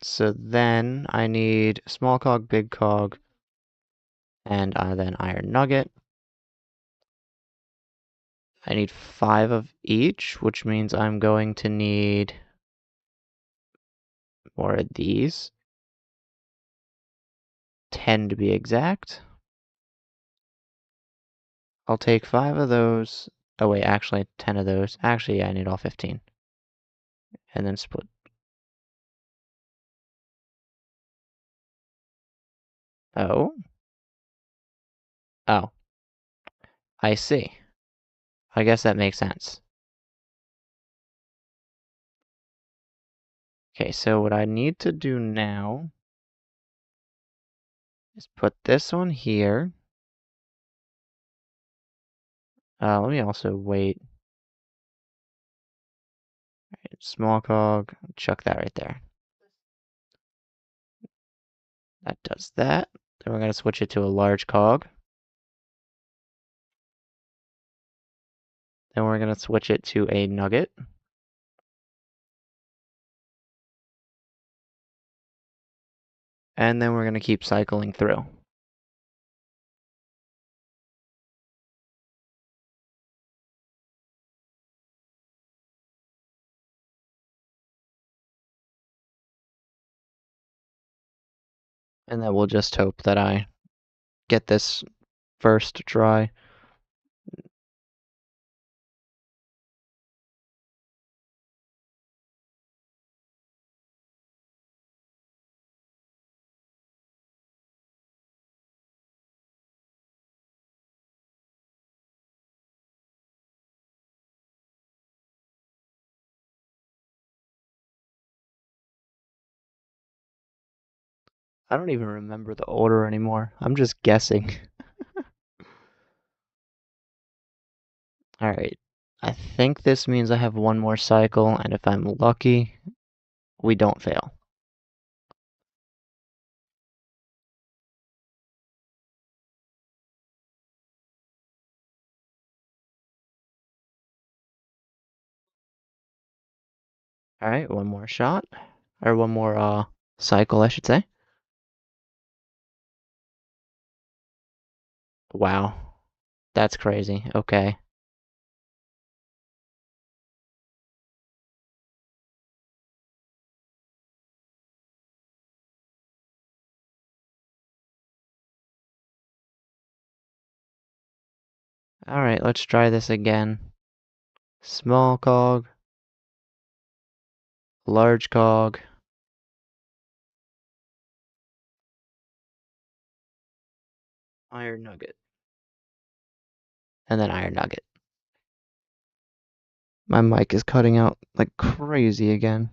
So then I need small cog, big cog, and then iron nugget. I need 5 of each, which means I'm going to need more of these. 10 to be exact. I'll take 5 of those. Oh wait, actually 10 of those. Actually, yeah, I need all 15. And then split. Oh. Oh. I see. I guess that makes sense. Okay, so what I need to do now is put this one here. Let me also wait. Right, small cog, chuck that right there. That does that. Then we're going to switch it to a large cog. Then we're going to switch it to a nugget. And then we're going to keep cycling through. And then we'll just hope that I get this first try. I don't even remember the order anymore. I'm just guessing. Alright. I think this means I have one more cycle, and if I'm lucky, we don't fail. Alright, one more shot. Or one more Cycle, I should say. Wow. That's crazy. Okay. Alright, let's try this again. Small cog, large cog, iron nugget, and then iron nugget. My mic is cutting out like crazy again.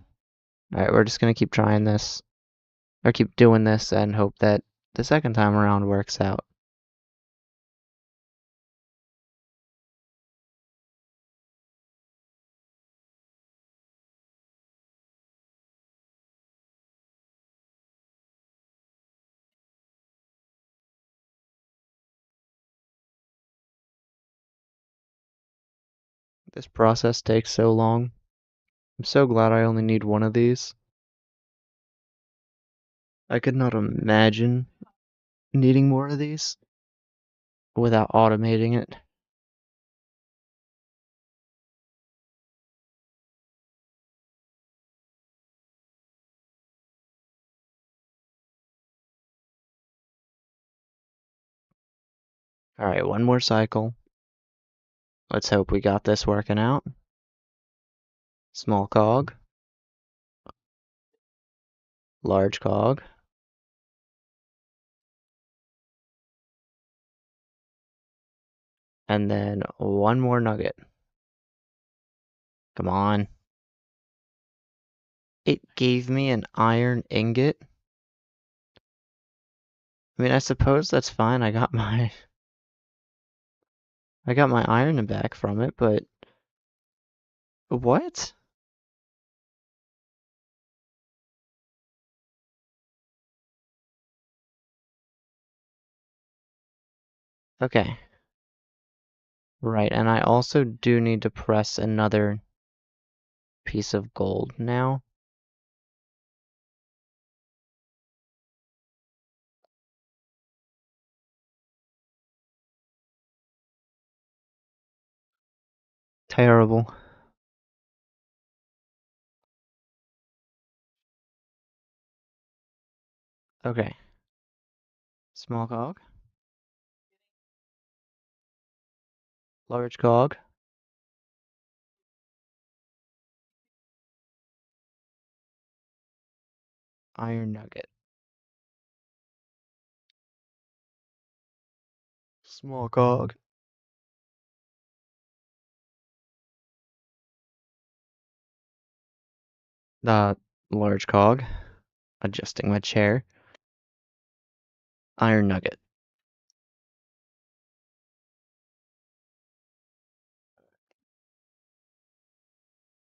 Alright, we're just gonna keep trying this, or keep doing this, and hope that the second time around works out. This process takes so long. I'm so glad I only need one of these. I could not imagine needing more of these without automating it. Alright, one more cycle. Let's hope we got this working out. Small cog, large cog, and then one more nugget. Come on. It gave me an iron ingot. I mean, I suppose that's fine. I got my iron back from it, but what? Okay. Right, and I also do need to press another piece of gold now. Terrible. Okay. Small cog, large cog, iron nugget. Small cog. Large cog. Adjusting my chair. Iron nugget.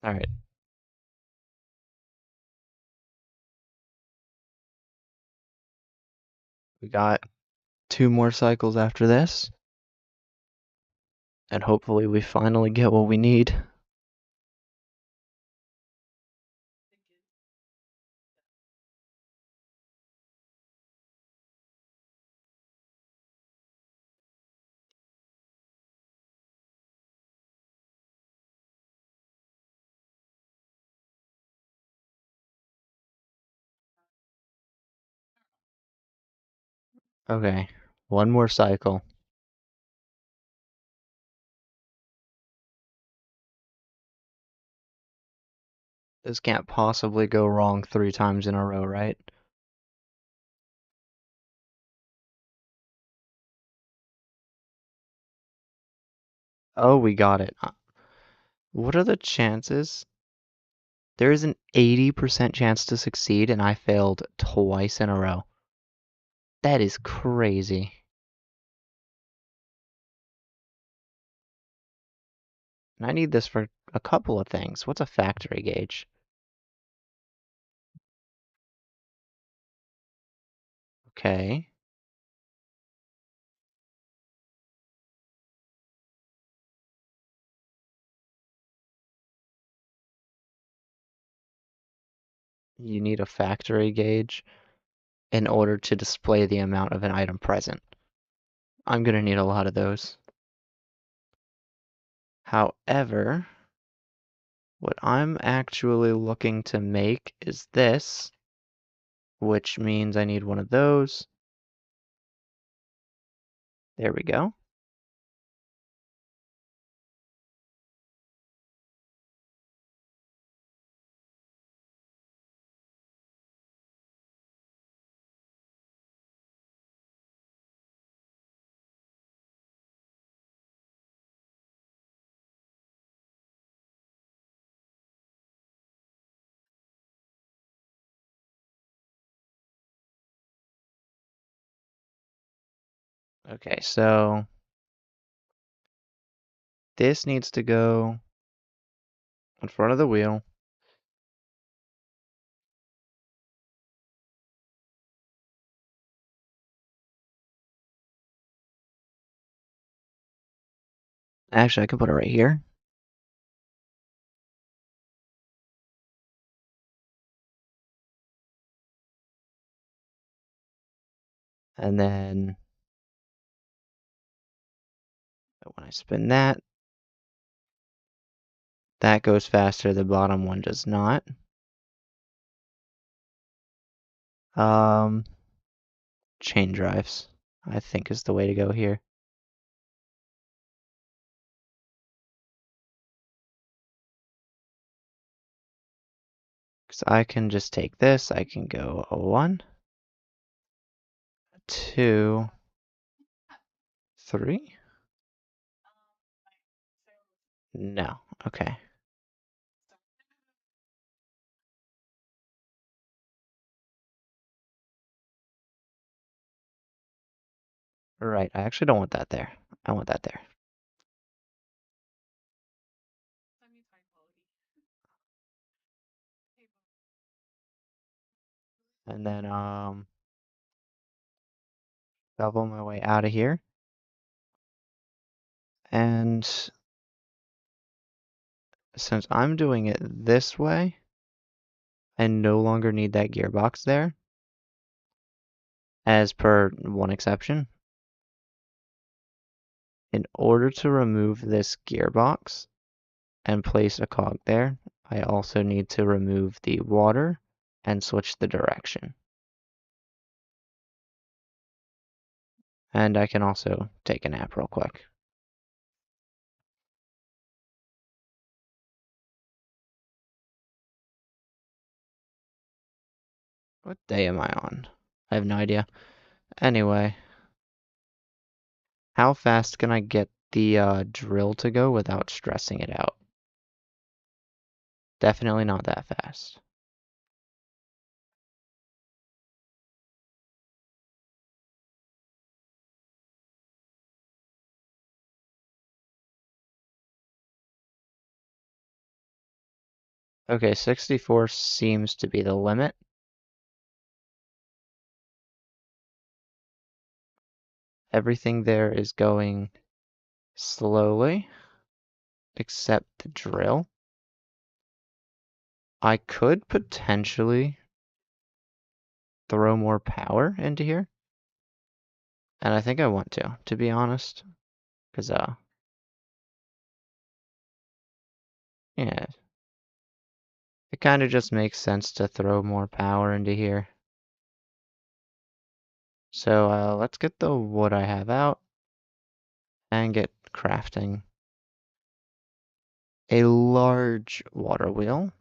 Alright. We got 2 more cycles after this. And hopefully we finally get what we need. Okay. One more cycle. This can't possibly go wrong 3 times in a row, right? Oh, we got it. What are the chances? There is an 80% chance to succeed, and I failed twice in a row. That is crazy. And I need this for a couple of things. What's a factory gauge? Okay. you need a factory gauge in order to display the amount of an item present. I'm gonna need a lot of those. However, what I'm actually looking to make is this, which means I need one of those. There we go. Okay, so this needs to go in front of the wheel. Actually, I can put it right here. And then when I spin that, that goes faster, the bottom one does not. Um, chain drives, I think is the way to go here. Because I can just take this, I can go a 1, 2, 3. No, okay. Right, I actually don't want that there. I want that there. And then bevel my way out of here. And since I'm doing it this way, I no longer need that gearbox there, as per one exception. In order to remove this gearbox and place a cog there, I also need to remove the water and switch the direction. And I can also take a nap real quick. What day am I on? I have no idea. Anyway, how fast can I get the drill to go without stressing it out? Definitely not that fast. Okay, 64 seems to be the limit. Everything there is going slowly, except the drill. I could potentially throw more power into here. And I think I want to be honest. Because, yeah, it kind of just makes sense to throw more power into here. So, let's get the wood I have out and get crafting a large water wheel.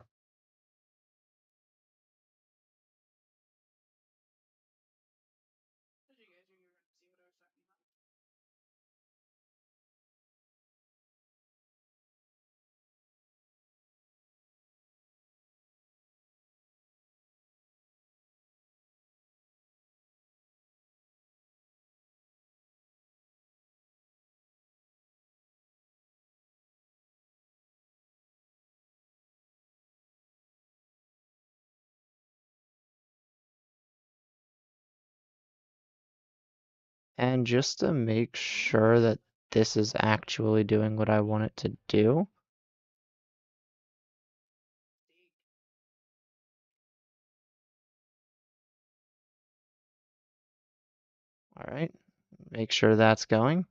And just to make sure that this is actually doing what I want it to do, All right, make sure that's going.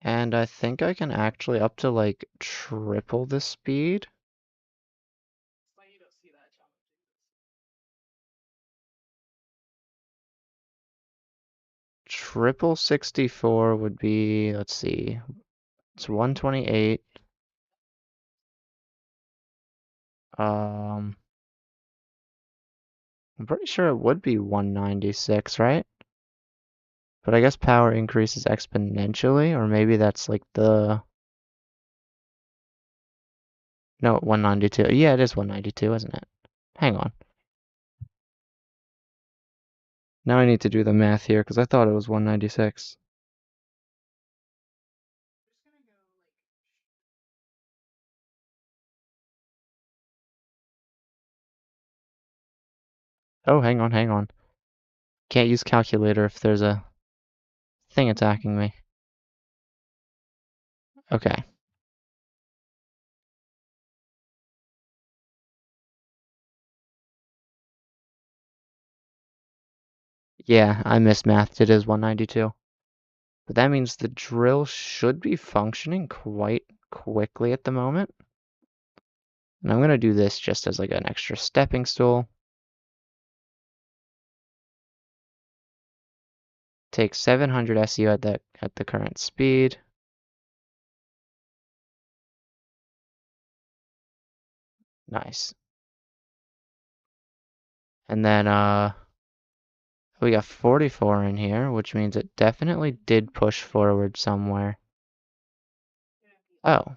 And I think I can actually up to like triple the speed. Triple 64 would be, let's see, it's 128. Um, I'm pretty sure it would be 196, right? But I guess power increases exponentially, or maybe that's like the, no, 192. Yeah, it is 192, isn't it? Hang on. Now I need to do the math here because I thought it was 196. Oh, hang on, hang on. Can't use calculator if there's a thing attacking me. Okay. Yeah, I mismathed. It is 192. But that means the drill should be functioning quite quickly at the moment. And I'm going to do this just as like an extra stepping stool. Take 700 SU at the current speed. Nice. And then we got 44 in here, which means it definitely did push forward somewhere. Oh,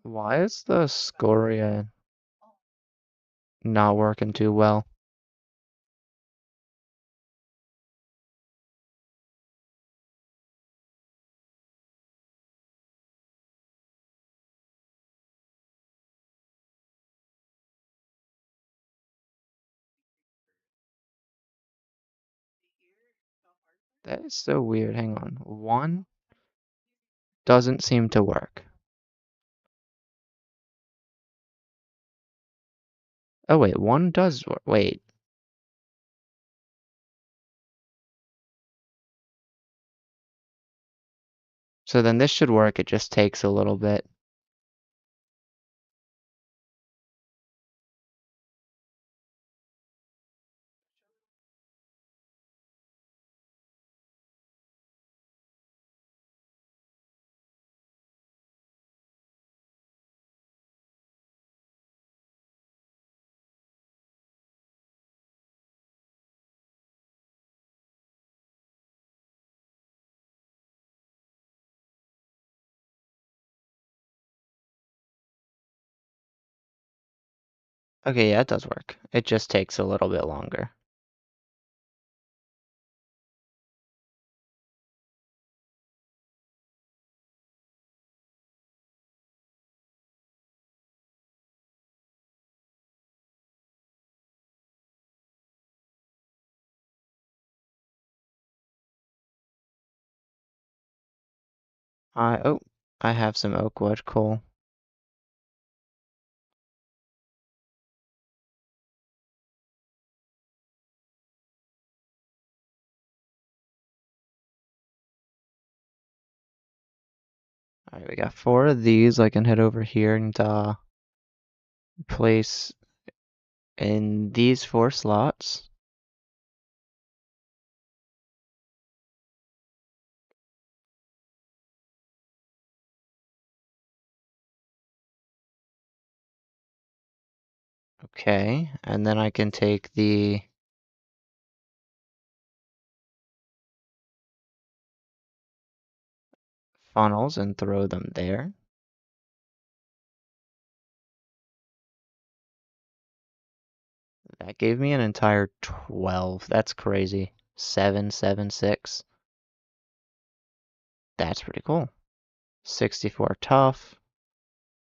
why is the scoria not working too well? That is so weird. Hang on. One doesn't seem to work. Oh wait, one does work. Wait. So then this should work. It just takes a little bit. Okay, yeah, it does work. It just takes a little bit longer. Oh, I have some oak wood. Cool. All right, we got 4 of these. I can head over here and place in these 4 slots. Okay, and then I can take the funnels and throw them there. That gave me an entire 12. That's crazy. 7, 7, 6. That's pretty cool. 64 Tuff.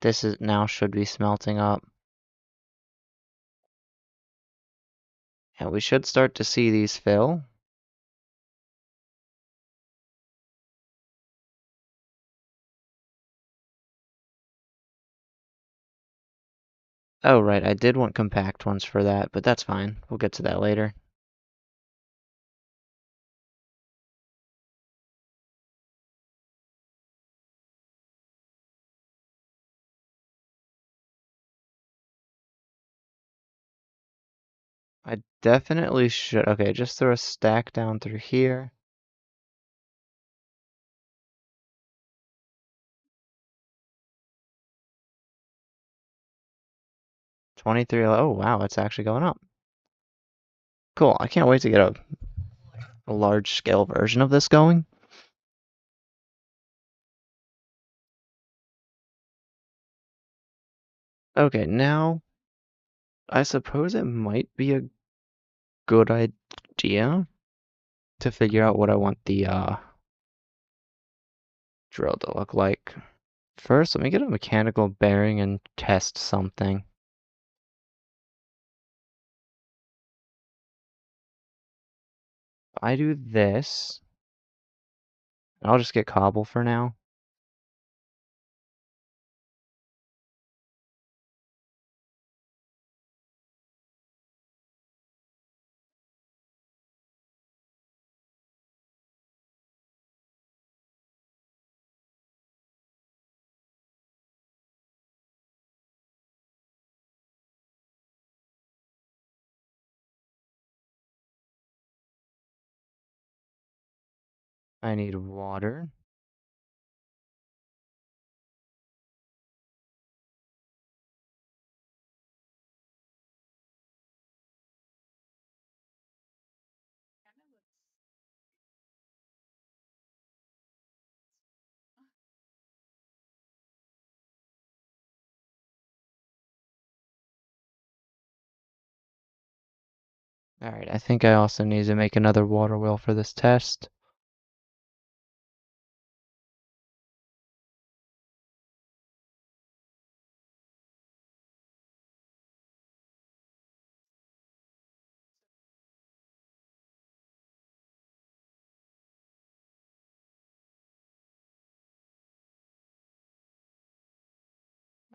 This is now should be smelting up. And we should start to see these fill. Oh, right, I did want compact ones for that, but that's fine. We'll get to that later. I definitely should. Okay, just throw a stack down through here. $23. Oh, wow, it's actually going up. Cool. I can't wait to get a large scale version of this going. Okay, now I suppose it might be a good idea to figure out what I want the drill to look like. First, let me get a mechanical bearing and test something. If I do this, I'll just get cobble for now. I need water. Alright, I think I also need to make another water wheel for this test.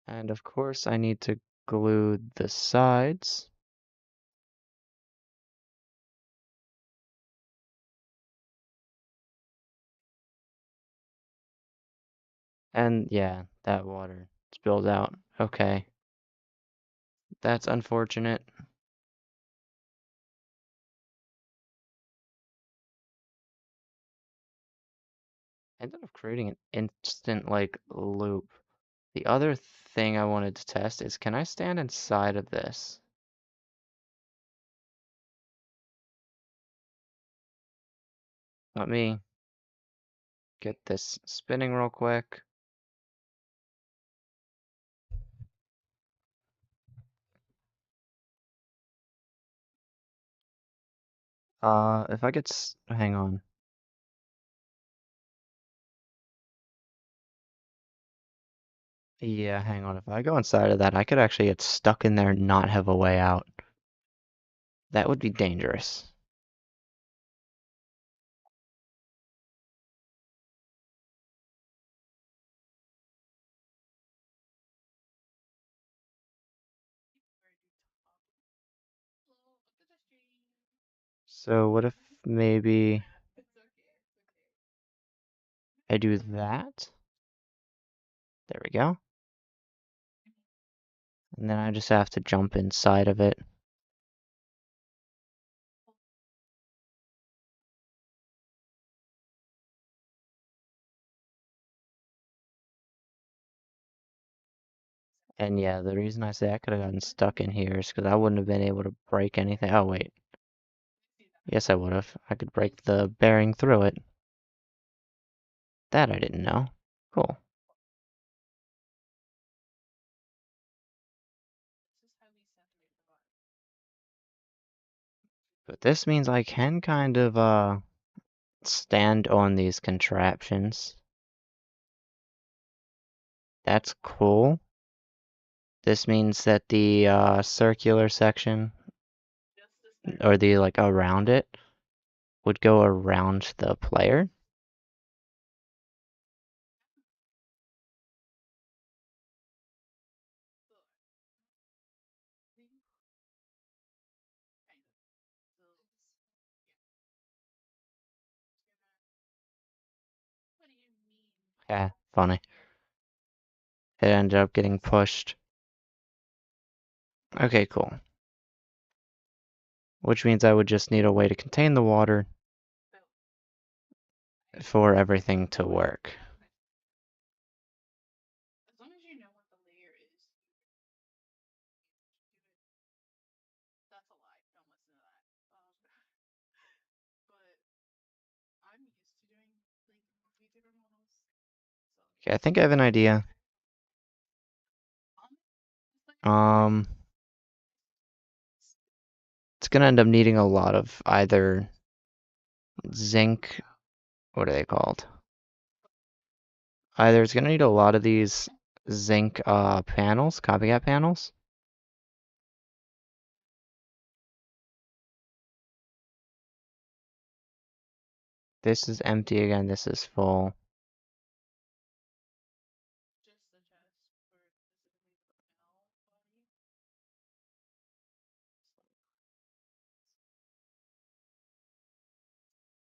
And of course, I need to glue the sides. And yeah, that water spilled out. Okay, that's unfortunate. I ended up creating an instant like loop. The other thing I wanted to test is can I stand inside of this? Let me get this spinning real quick. If I get, hang on. Yeah, hang on. If I go inside of that, I could actually get stuck in there and not have a way out. That would be dangerous. So what if maybe I do that? There we go. And then I just have to jump inside of it. And yeah, the reason I say I could have gotten stuck in here is because I wouldn't have been able to break anything. Oh, wait. Yes, I would have. I could break the bearing through it. That I didn't know. Cool. But this means I can kind of, stand on these contraptions. That's cool. This means that the circular section, or the like around it, would go around the player. Yeah, funny. It ended up getting pushed. Okay, cool. Which means I would just need a way to contain the water for everything to work. Okay, I think I have an idea. Um, it's gonna end up needing a lot of either zinc, what are they called? Either it's gonna need a lot of these zinc panels, copycat panels. This is empty again, this is full.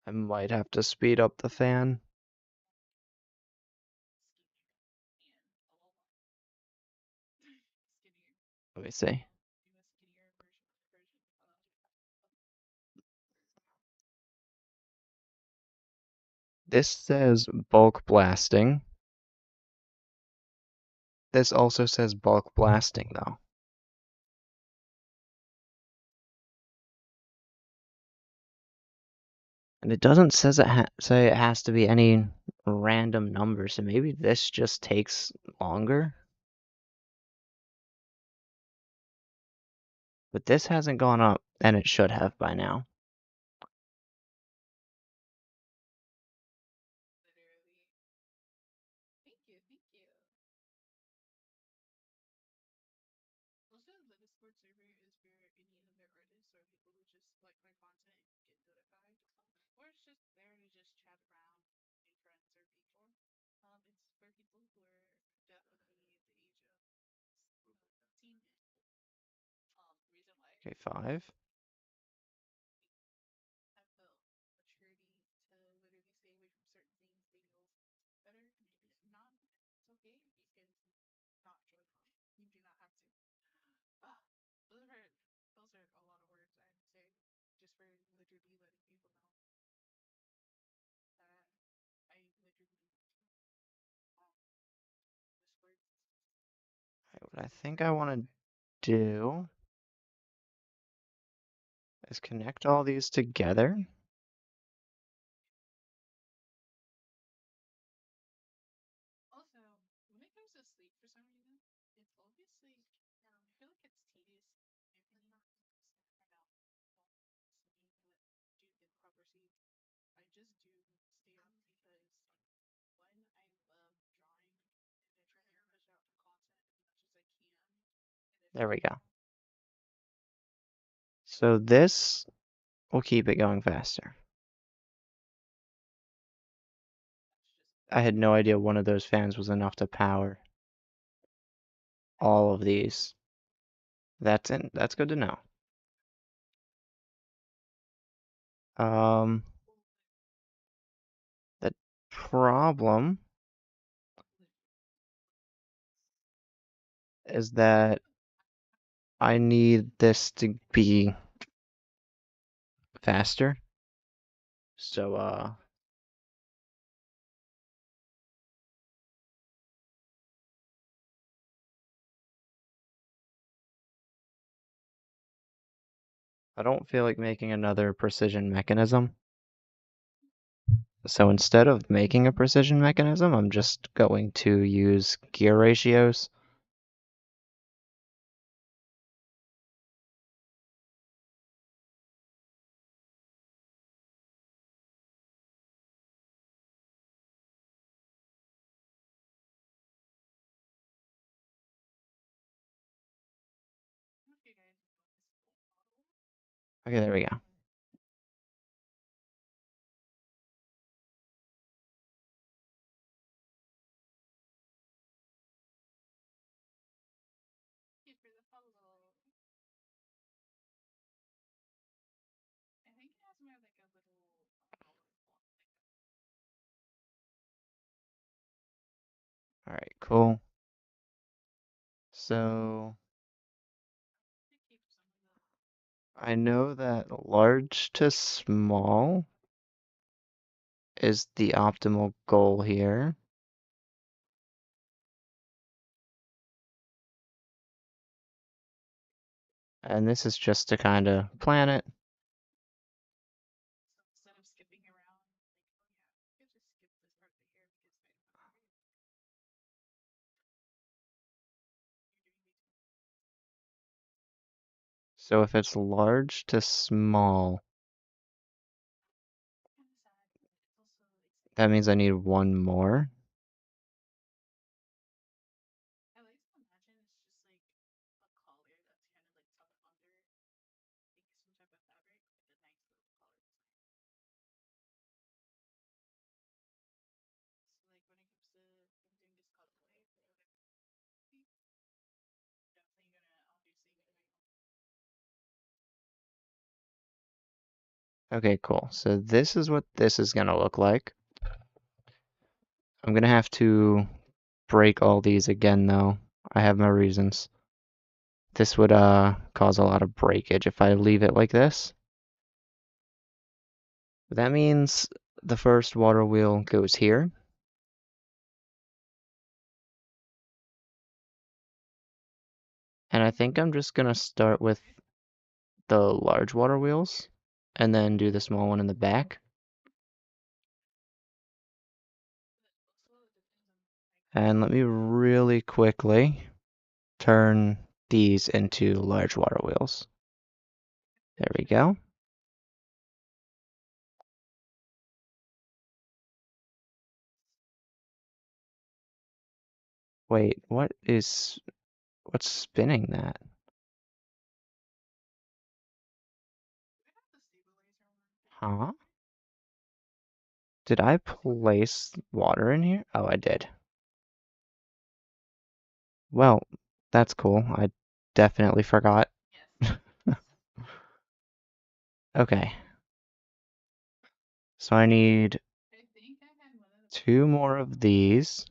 I might have to speed up the fan. Let me see. This says bulk blasting. This also says bulk blasting though. And it doesn't say it has to be any random number, so maybe this just takes longer. But this hasn't gone up, and it should have by now. Okay, 5. What I think I want to do is connect all these together. There we go. So this will keep it going faster. I had no idea one of those fans was enough to power all of these. That's good to know. Um, the problem is that I need this to be faster. So, I don't feel like making another precision mechanism. So instead of making a precision mechanism, I'm just going to use gear ratios. Okay, there we go. All right, cool. So I know that large to small is the optimal goal here. And this is just to kind of plan it. So if it's large to small, that means I need one more. Okay, cool. So this is what this is gonna look like. I'm gonna have to break all these again though. I have my reasons. This would cause a lot of breakage if I leave it like this. That means the first water wheel goes here. And I think I'm just gonna start with the large water wheels and then do the small one in the back. And let me really quickly turn these into large water wheels. There we go. Wait, what's spinning that? Huh? Did I place water in here? Oh, I did. Well, that's cool. I definitely forgot. Okay. So I need two more of these.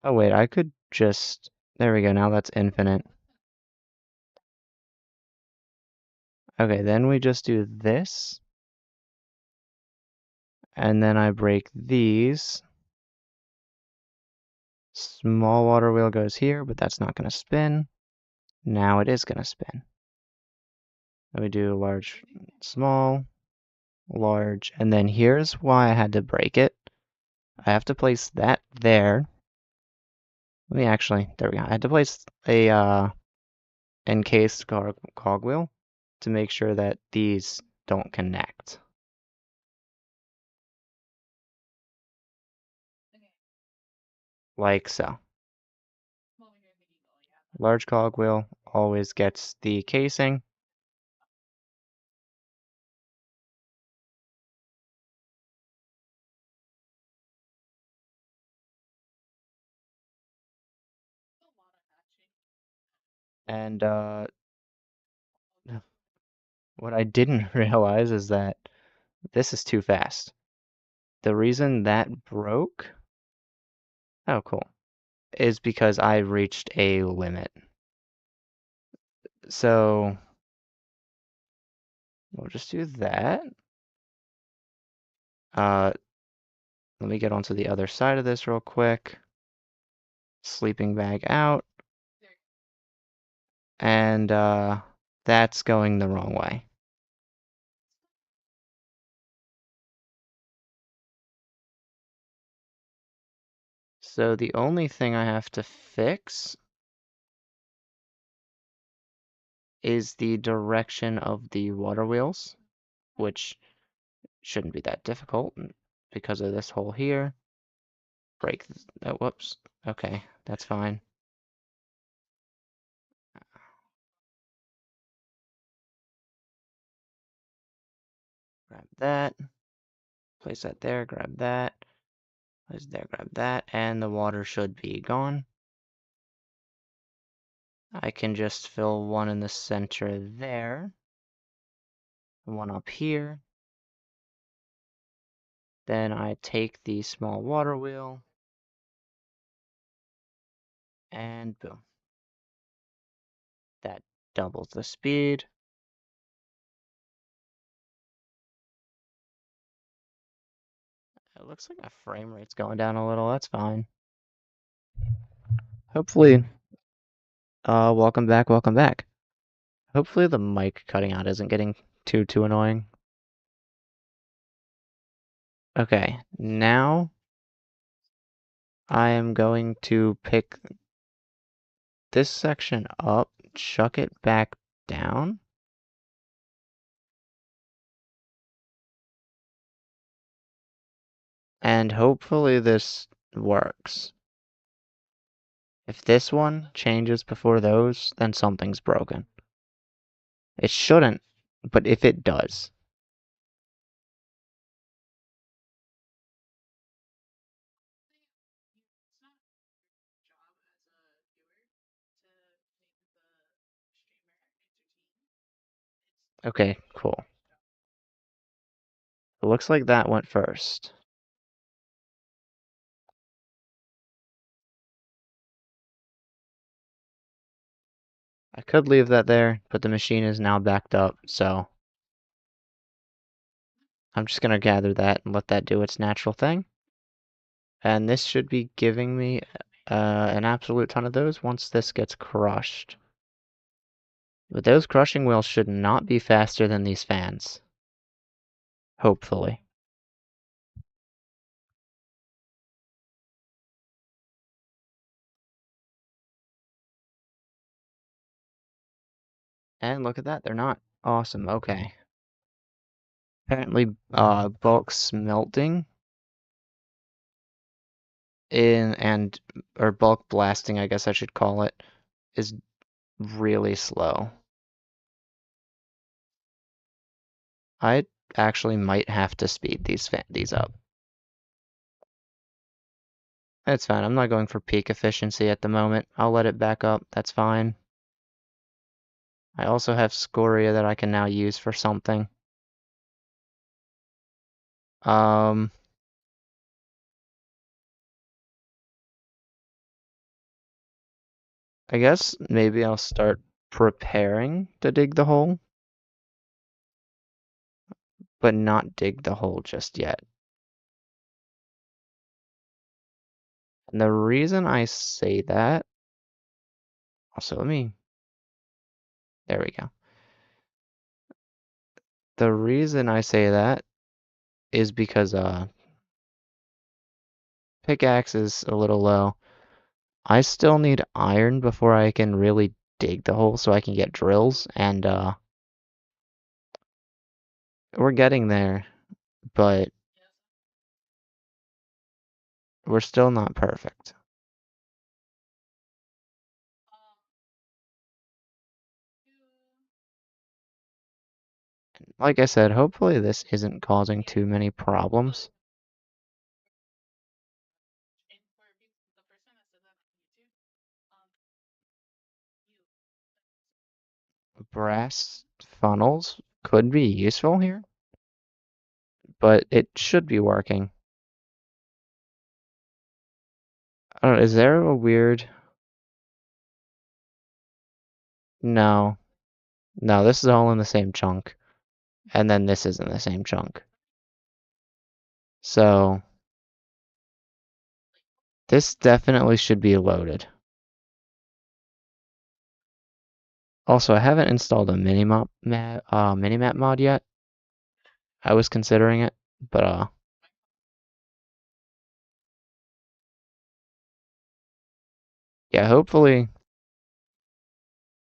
Oh wait, I could just, there we go, now that's infinite. Okay, then we just do this, and then I break these. Small water wheel goes here, but that's not gonna spin. Now it is gonna spin. Then we do large, small, large, and then here's why I had to break it. I have to place that there. Let me actually, there we go. I had to place a encased cogwheel to make sure that these don't connect. Like so. Large cogwheel always gets the casing. And what I didn't realize is that this is too fast. The reason that broke, oh cool, is because I reached a limit. So we'll just do that. Uh, Let me get onto the other side of this real quick. Sleeping bag out. And that's going the wrong way. So the only thing I have to fix is the direction of the water wheels. which shouldn't be that difficult because of this hole here. Break, oh, whoops. Okay, that's fine. Grab that, place that there, grab that, place there, grab that, and the water should be gone. I can just fill one in the center there, one up here. Then I take the small water wheel, and boom. That doubles the speed. It looks like my frame rate's going down a little, that's fine. Hopefully, welcome back, welcome back. Hopefully the mic cutting out isn't getting too annoying. Okay, now I am going to pick this section up, chuck it back down. And hopefully this works. If this one changes before those, then something's broken. It shouldn't, but if it does. Okay, cool. It looks like that went first. I could leave that there, but the machine is now backed up, so I'm just going to gather that and let that do its natural thing. And this should be giving me an absolute ton of those once this gets crushed. But those crushing wheels should not be faster than these fans. Hopefully. And look at that, they're not. Awesome, okay. Apparently, bulk smelting or bulk blasting, I guess I should call it, is really slow. I actually might have to speed these up. That's fine. I'm not going for peak efficiency at the moment. I'll let it back up. That's fine. I also have scoria that I can now use for something. I guess maybe I'll start preparing to dig the hole, but not dig the hole just yet. And the reason I say that, also there we go. The reason I say that is because pickaxe is a little low. I still need iron before I can really dig the hole so I can get drills, and we're getting there, but we're still not perfect. Like I said, hopefully this isn't causing too many problems. Brass funnels could be useful here, but it should be working. I don't know, is there a weird... No. No, this is all in the same chunk. And then this is in the same chunk. So this definitely should be loaded. Also, I haven't installed a minimap mod yet. I was considering it, but yeah, hopefully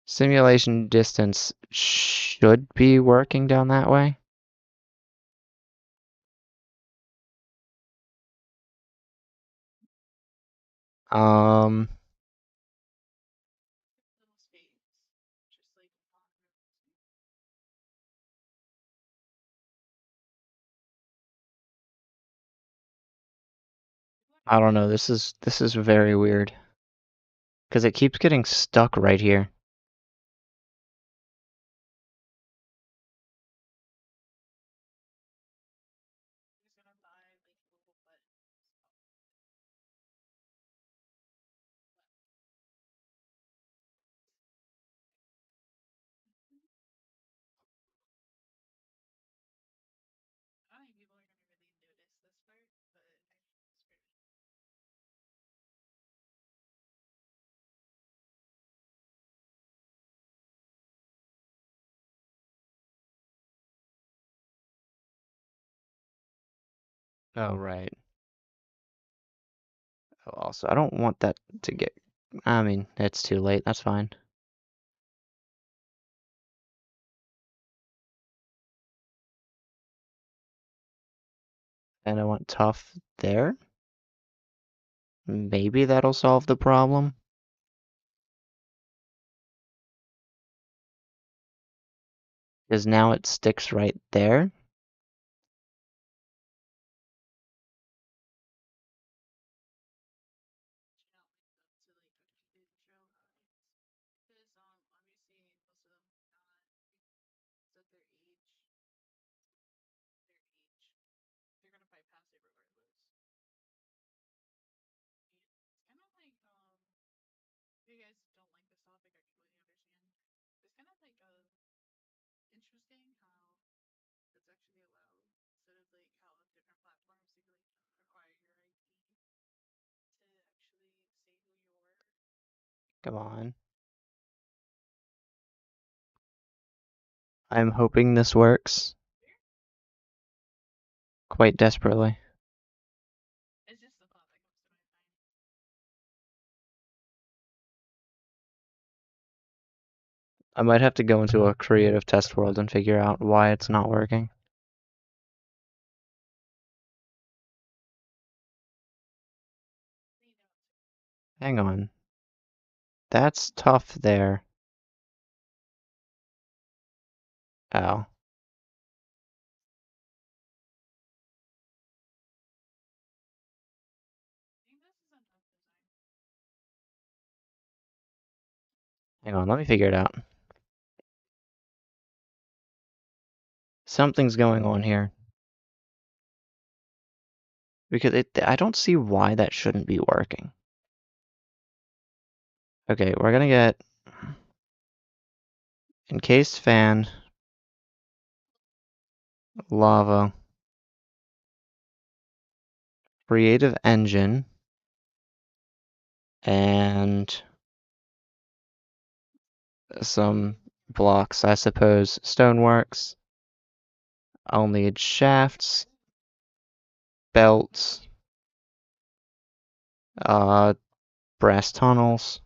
simulation distance should be working down that way. Um, I don't know. This is very weird because it keeps getting stuck right here. Oh, right. Oh, also, I don't want that to get. I mean, it's too late. That's fine. And I want Tuff there. Maybe that'll solve the problem. Because now it sticks right there. Come on. I'm hoping this works quite desperately. I might have to go into a creative test world and figure out why it's not working. Hang on. That's tough there. Oh. Hang on, let me figure it out. Something's going on here. Because I don't see why that shouldn't be working. Okay, we're gonna get encased fan, lava, creative engine, and some blocks, I suppose. Stoneworks. I'll need shafts, belts, uh, brass tunnels,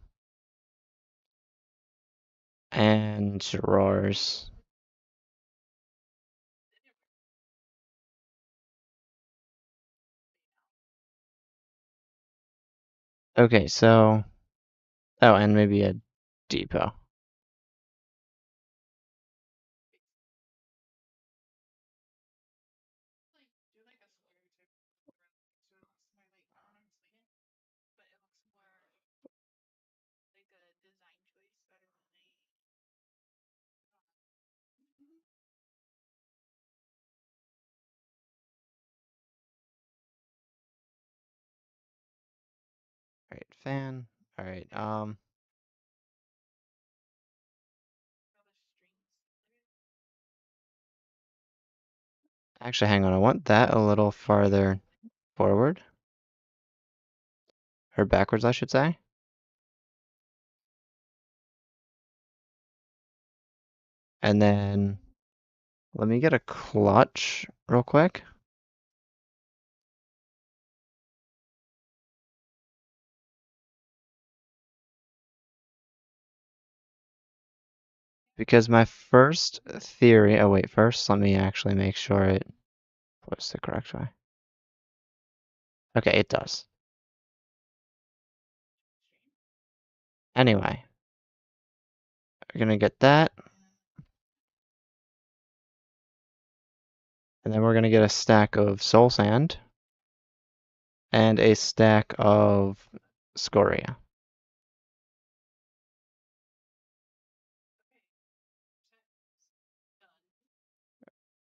and drawers. Okay, so oh, and maybe a depot. All right, fan. All right. Actually, hang on. I want that a little farther forward or backwards, I should say. And then let me get a clutch real quick. Because my first theory, oh wait, first let me actually make sure it was the correct way. Okay, it does. Anyway, we're gonna get that. And then we're gonna get a stack of soul sand and a stack of scoria.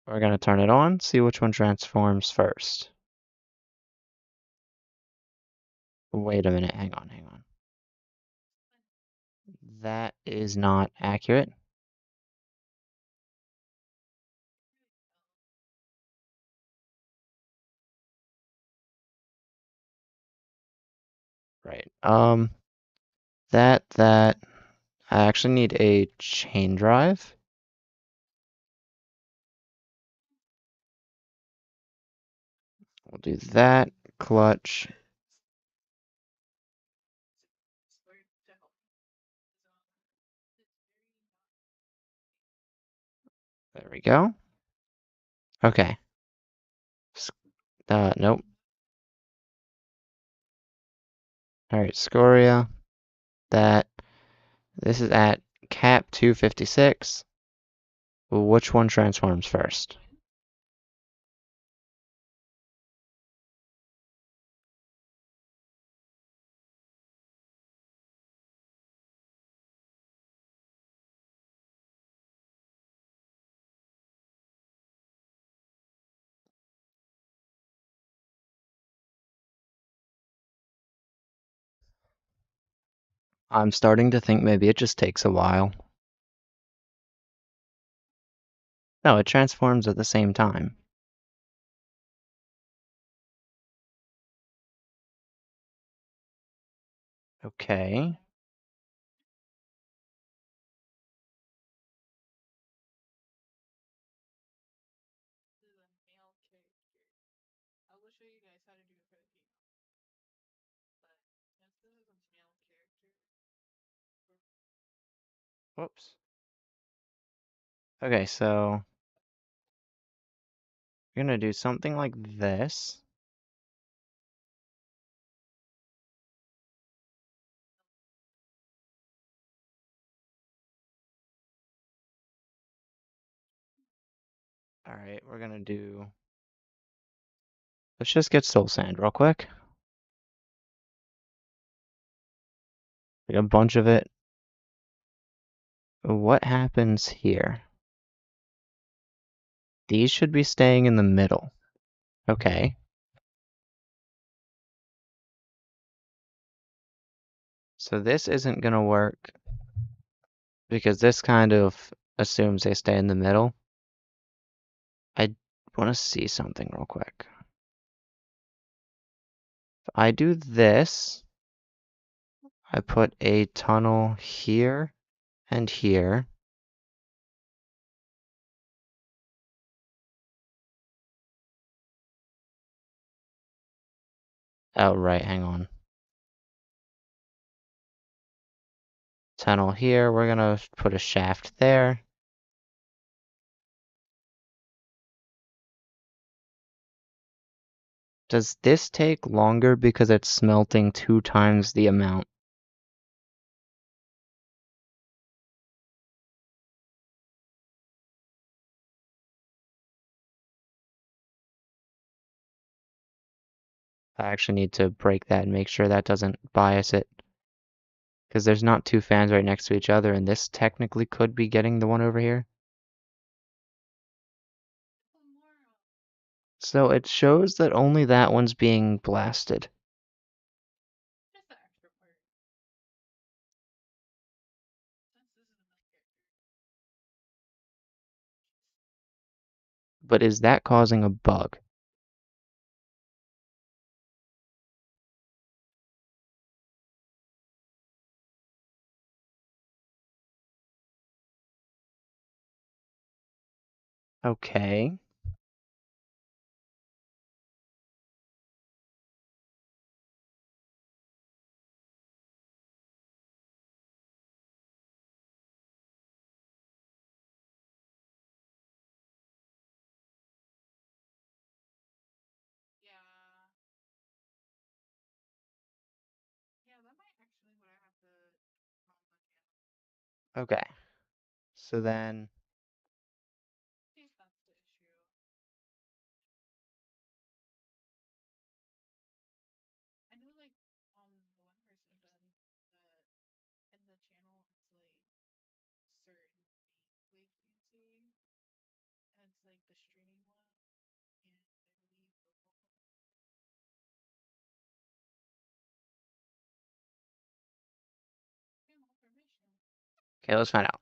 We're gonna turn it on, see which one transforms first. Wait a minute, hang on, hang on. That is not accurate. Right. That I actually need a chain drive. We'll do that, clutch. There we go. Okay. Nope. All right, scoria. This is at cap 256. Which one transforms first? I'm starting to think maybe it just takes a while. No, it transforms at the same time. Okay. Whoops. Okay, so we're gonna do something like this. All right, we're gonna do. Let's just get soul sand real quick. Like a bunch of it. What happens here? These should be staying in the middle. Okay. So this isn't gonna work because this kind of assumes they stay in the middle. I want to see something real quick. If I do this, I put a tunnel here and here. Oh, right, hang on. Tunnel here, we're gonna put a shaft there. Does this take longer because it's smelting 2 times the amount? I actually need to break that and make sure that doesn't bias it. Because there's not 2 fans right next to each other, and this technically could be getting the one over here. So it shows that only that one's being blasted. But is that causing a bug? Okay. Okay. So then okay, let's find out.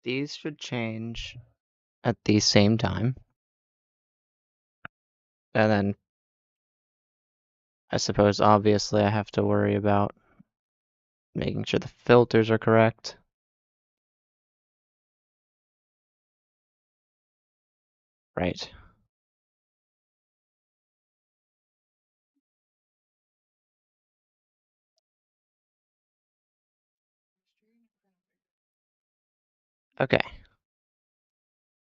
These should change at the same time. And then I suppose obviously I have to worry about making sure the filters are correct. Right. Okay.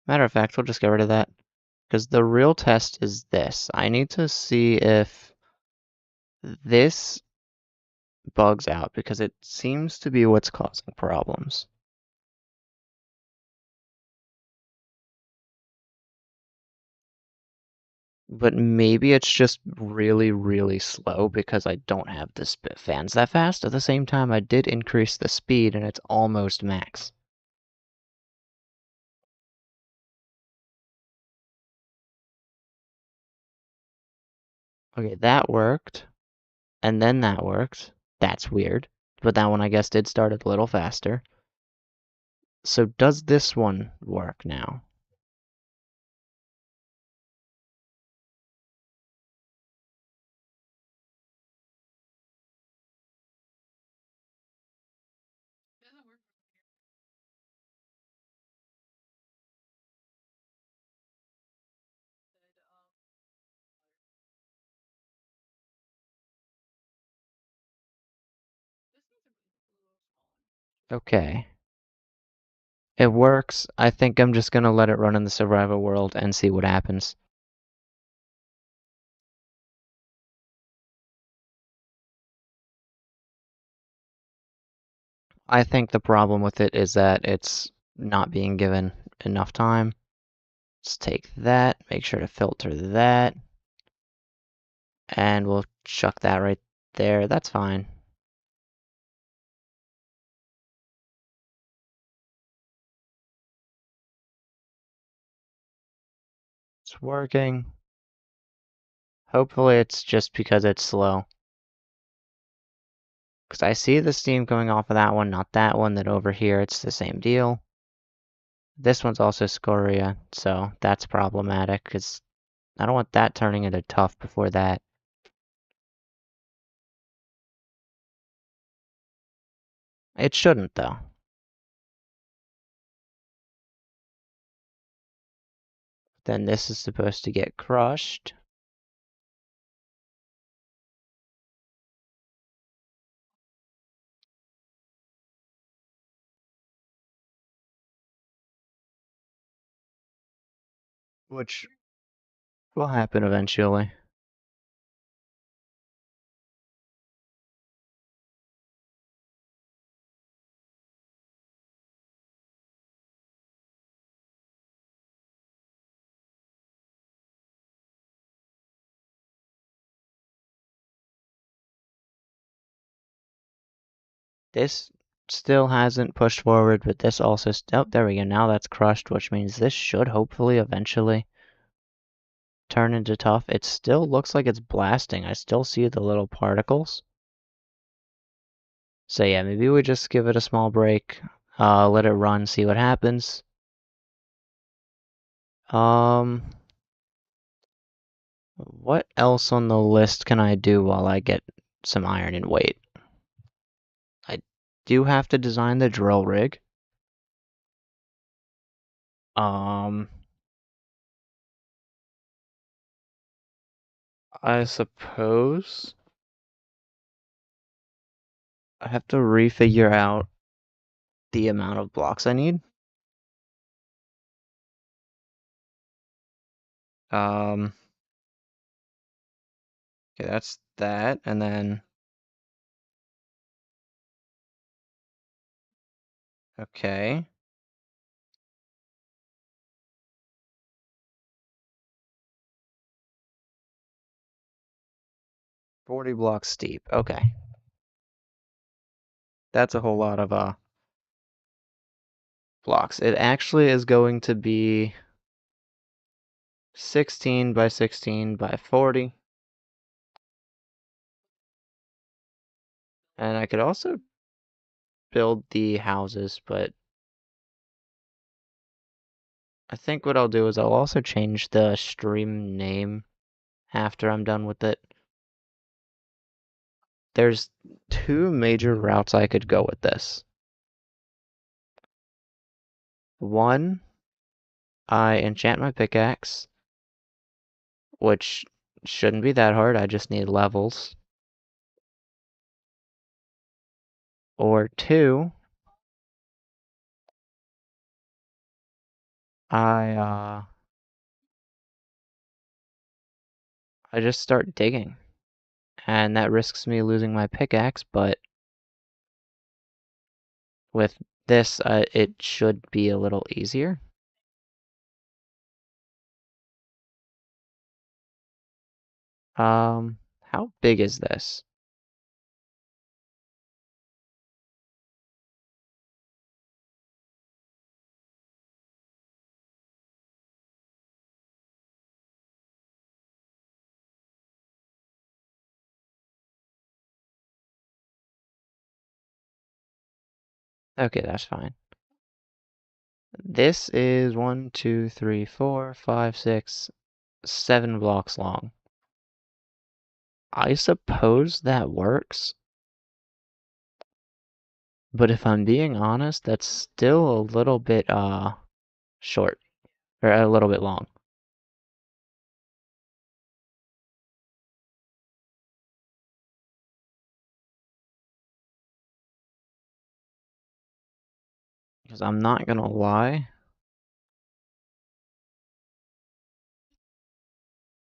Matter of fact, we'll just get rid of that. Because the real test is this. I need to see if this bugs out because it seems to be what's causing problems. But maybe it's just really, really slow because I don't have the fans that fast. At the same time, I did increase the speed and it's almost max. Okay, that worked. And then that worked. That's weird. But that one, I guess, did start a little faster. So does this one work now? Okay. It works. I think I'm just gonna let it run in the survival world and see what happens. I think the problem with it is that it's not being given enough time. Let's take that, make sure to filter that, and we'll chuck that right there. That's fine. It's working. Hopefully it's just because it's slow. Because I see the steam coming off of that one, not that one, then over here it's the same deal. This one's also scoria, so that's problematic, because I don't want that turning into Tuff before that. It shouldn't, though. Then this is supposed to get crushed. Which will happen eventually. This still hasn't pushed forward, but this also... oh, there we go. Now that's crushed, which means this should hopefully eventually turn into Tuff. It still looks like it's blasting. I still see the little particles. So yeah, maybe we just give it a small break, let it run, see what happens. What else on the list can I do while I get some iron and weight? I do have to design the drill rig. Um, I suppose I have to refigure out the amount of blocks I need. Okay, that's that, and then okay. 40 blocks steep. Okay. That's a whole lot of blocks. It actually is going to be 16 by 16 by 40. And I could also build the houses, but I think what I'll do is I'll also change the stream name after I'm done with it. There's two major routes I could go with this. One, I enchant my pickaxe, which shouldn't be that hard, I just need levels. Or two, I I just start digging. And that risks me losing my pickaxe, but with this, it should be a little easier. How big is this? Okay, that's fine. This is 1, 2, 3, 4, 5, 6, 7 blocks long. I suppose that works, but if I'm being honest, that's still a little bit short, or a little bit long. Because I'm not gonna lie,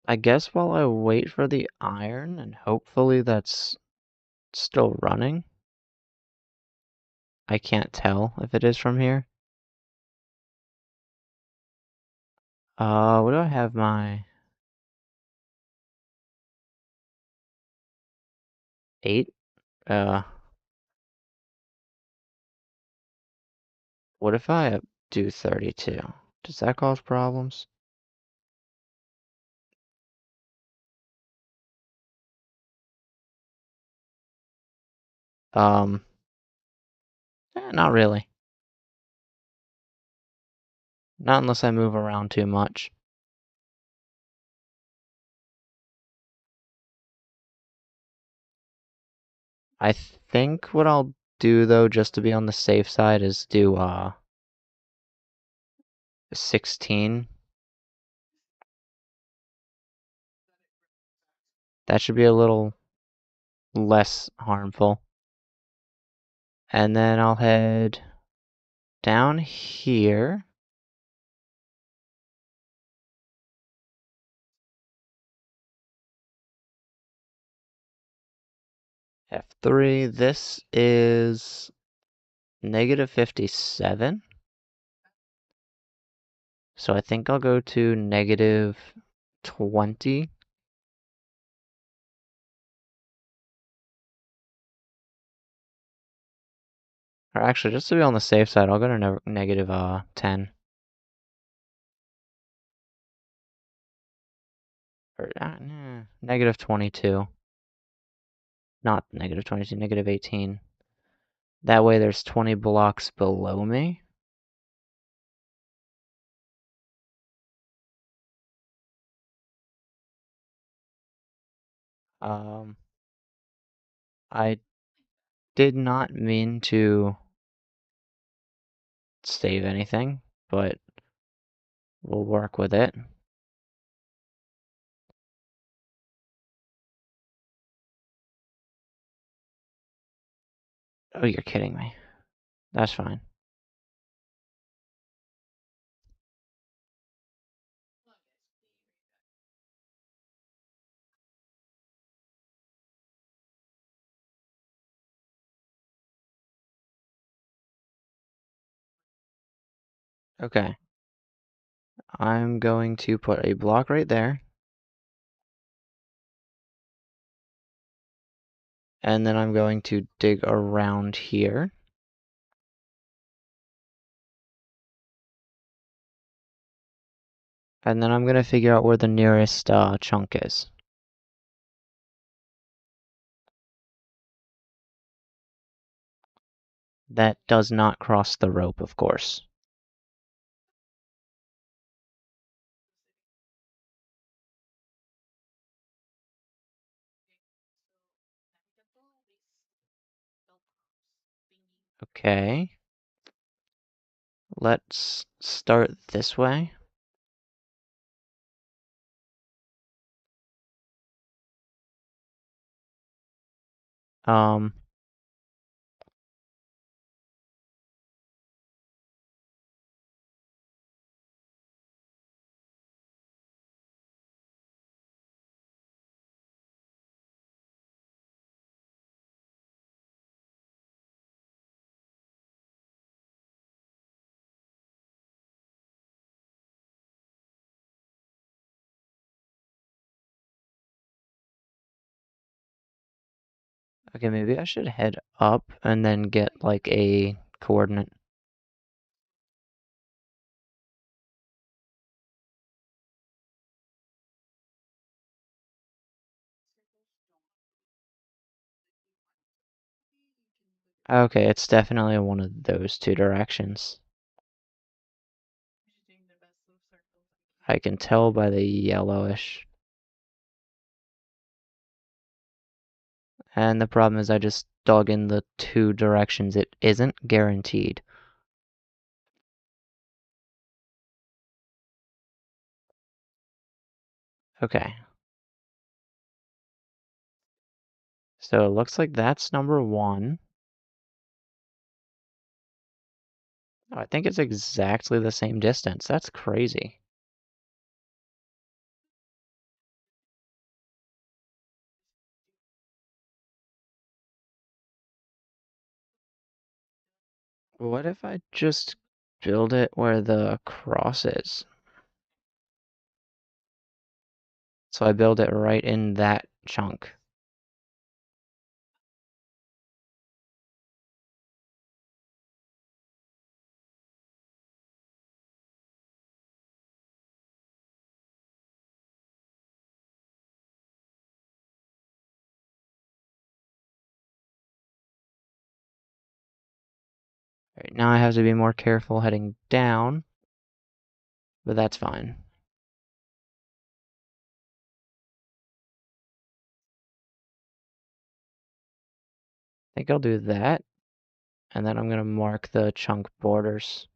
I guess while I wait for the iron, and hopefully that's still running. I can't tell if it is from here. What do I have my 8? Uh, what if I do 32? Does that cause problems? Um, not really. Not unless I move around too much. I think what I'll do though, just to be on the safe side, is do 16. That should be a little less harmful. And then I'll head down here. F3. This is negative 57. So I think I'll go to negative 20. Or actually, just to be on the safe side, I'll go to negative 10. Or negative 22. Not negative 22, negative 18. That way there's 20 blocks below me. Um, I did not mean to save anything, but we'll work with it. Oh, you're kidding me. That's fine. Okay. I'm going to put a block right there. And then I'm going to dig around here. And then I'm going to figure out where the nearest chunk is. That does not cross the rope, of course. Okay. Let's start this way. Um, okay, maybe I should head up and then get like a coordinate. Okay, it's definitely one of those two directions. I can tell by the yellowish. And the problem is I just dug in the two directions. It isn't guaranteed. Okay. So it looks like that's number one. Oh, I think it's exactly the same distance. That's crazy. What if I just build it where the cross is? So I build it right in that chunk. Right, now I have to be more careful heading down, but that's fine. I think I'll do that, and then I'm going to mark the chunk borders.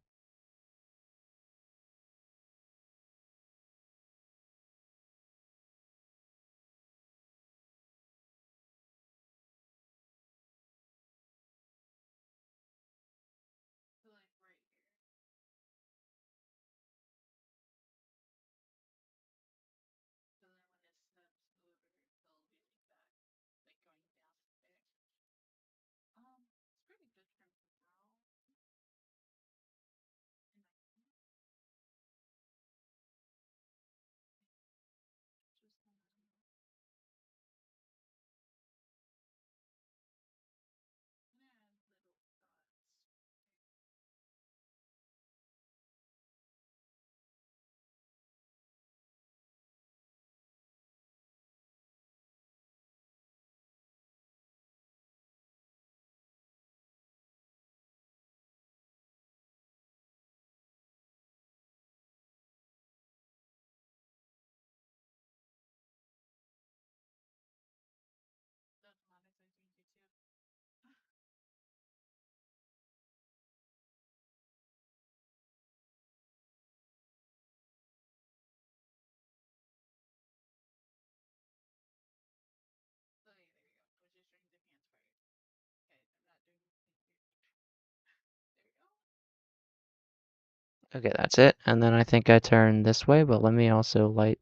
Okay, that's it. And then I think I turn this way, but let me also light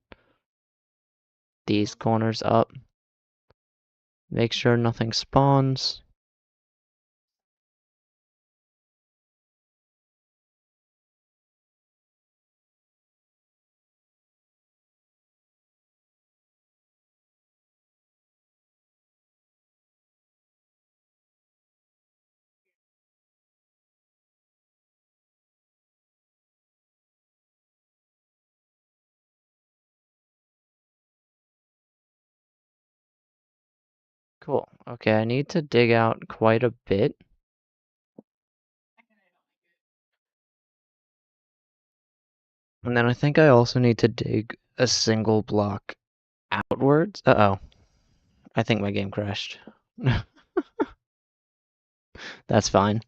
these corners up. Make sure nothing spawns. Cool. Okay, I need to dig out quite a bit. And then I think I also need to dig a single block outwards. Uh-oh. I think my game crashed. That's fine.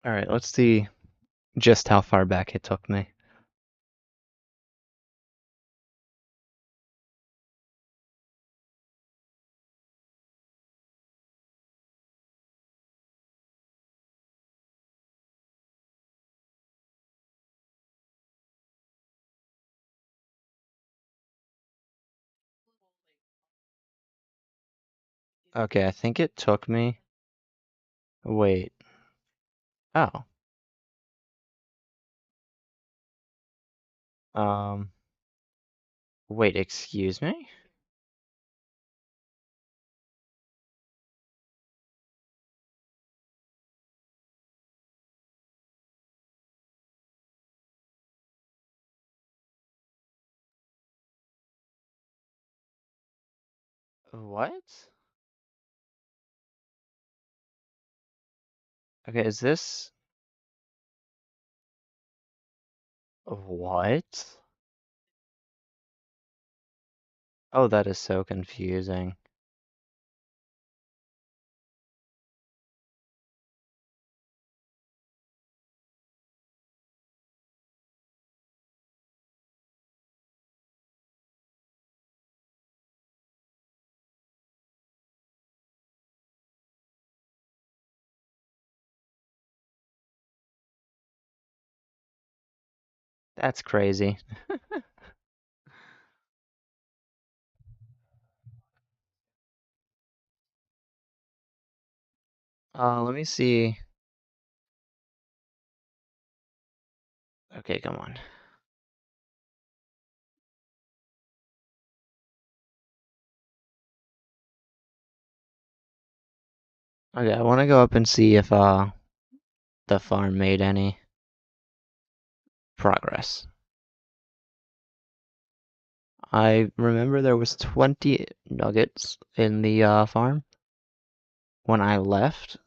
Alright, let's see just how far back it took me. Okay, I think it took me... Wait. Oh. Um... Wait, excuse me? What? Okay, is this... What? Oh, that is so confusing. That's crazy. Let me see. Okay, come on. Okay, I want to go up and see if the farm made any progress. I remember there was 20 nuggets in the farm when I left.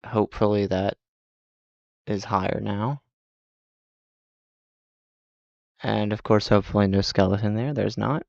Hopefully that is higher now. And of course, hopefully no skeleton there. There's not.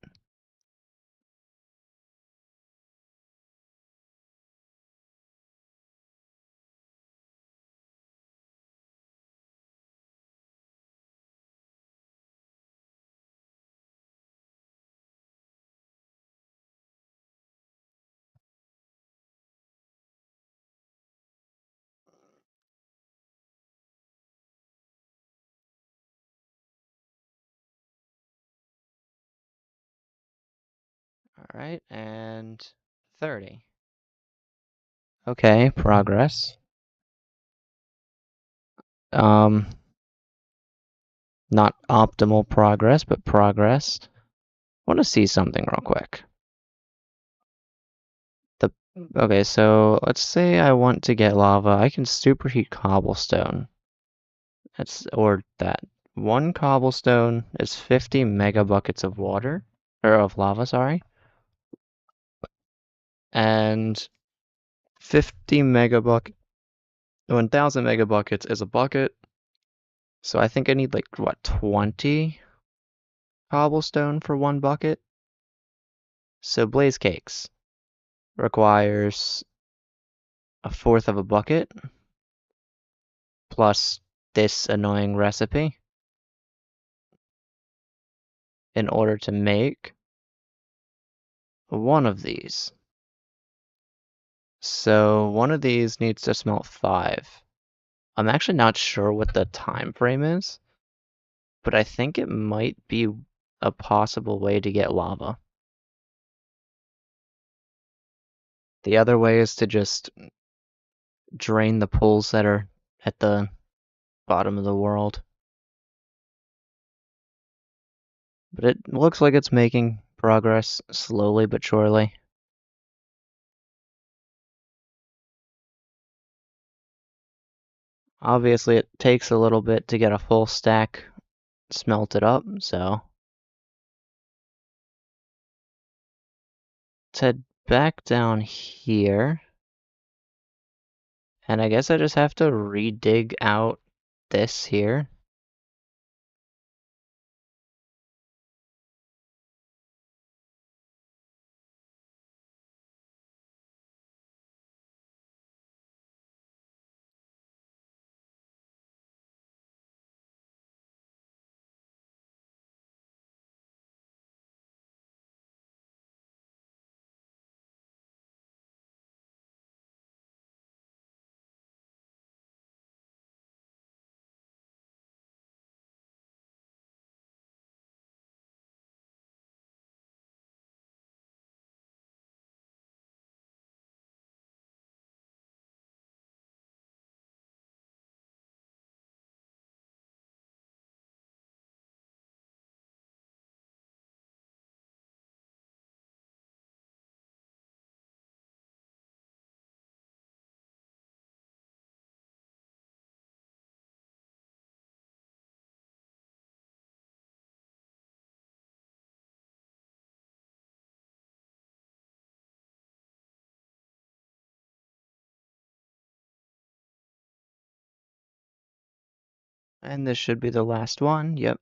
All right, and 30. Okay, progress. Um, Not optimal progress, but progress. Want to see something real quick. The Okay, so let's say I want to get lava. I can superheat cobblestone. Or that. One cobblestone is 50 mega buckets of water, or of lava, sorry. And 50 megabuck 1000 megabuckets is a bucket. So I think I need like what, 20 cobblestone for one bucket? So blaze cakes requires a fourth of a bucket plus this annoying recipe in order to make one of these. So one of these needs to smelt 5. I'm actually not sure what the time frame is, but I think it might be a possible way to get lava. The other way is to just drain the pools that are at the bottom of the world. But it looks like it's making progress slowly but surely. Obviously, it takes a little bit to get a full stack smelted up, so let's head back down here. And I guess I just have to re-dig out this here. And this should be the last one, yep.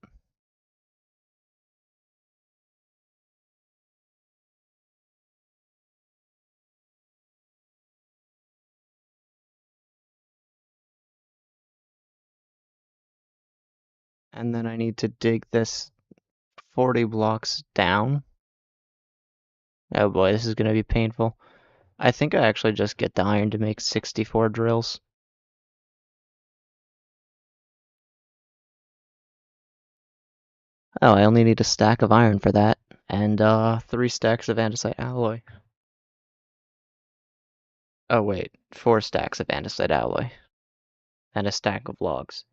And then I need to dig this 40 blocks down. Oh boy, this is gonna be painful. I think I actually just get the iron to make 64 drills. Oh, I only need a stack of iron for that, and 3 stacks of andesite alloy. Oh wait, 4 stacks of andesite alloy, and a stack of logs.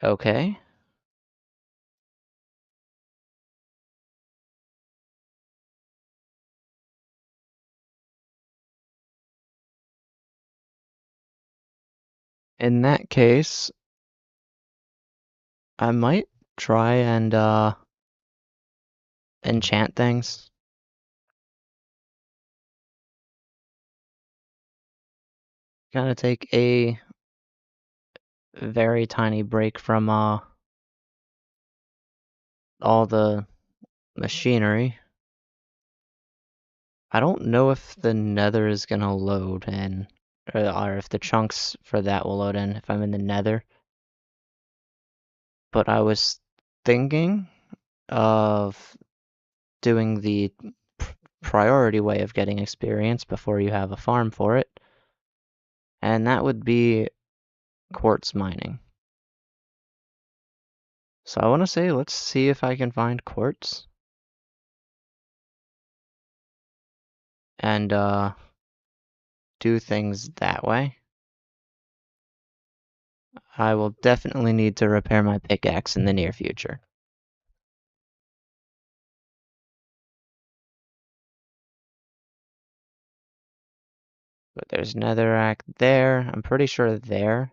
Okay. In that case, I might try and enchant things. Gonna take a very tiny break from all the machinery. I don't know if the nether is gonna load in, or if the chunks for that will load in if I'm in the nether. But I was thinking of doing the priority way of getting experience before you have a farm for it, and that would be quartz mining. So I want to say, let's see if I can find quartz and do things that way. I will definitely need to repair my pickaxe in the near future. But there's netherrack there. I'm pretty sure there.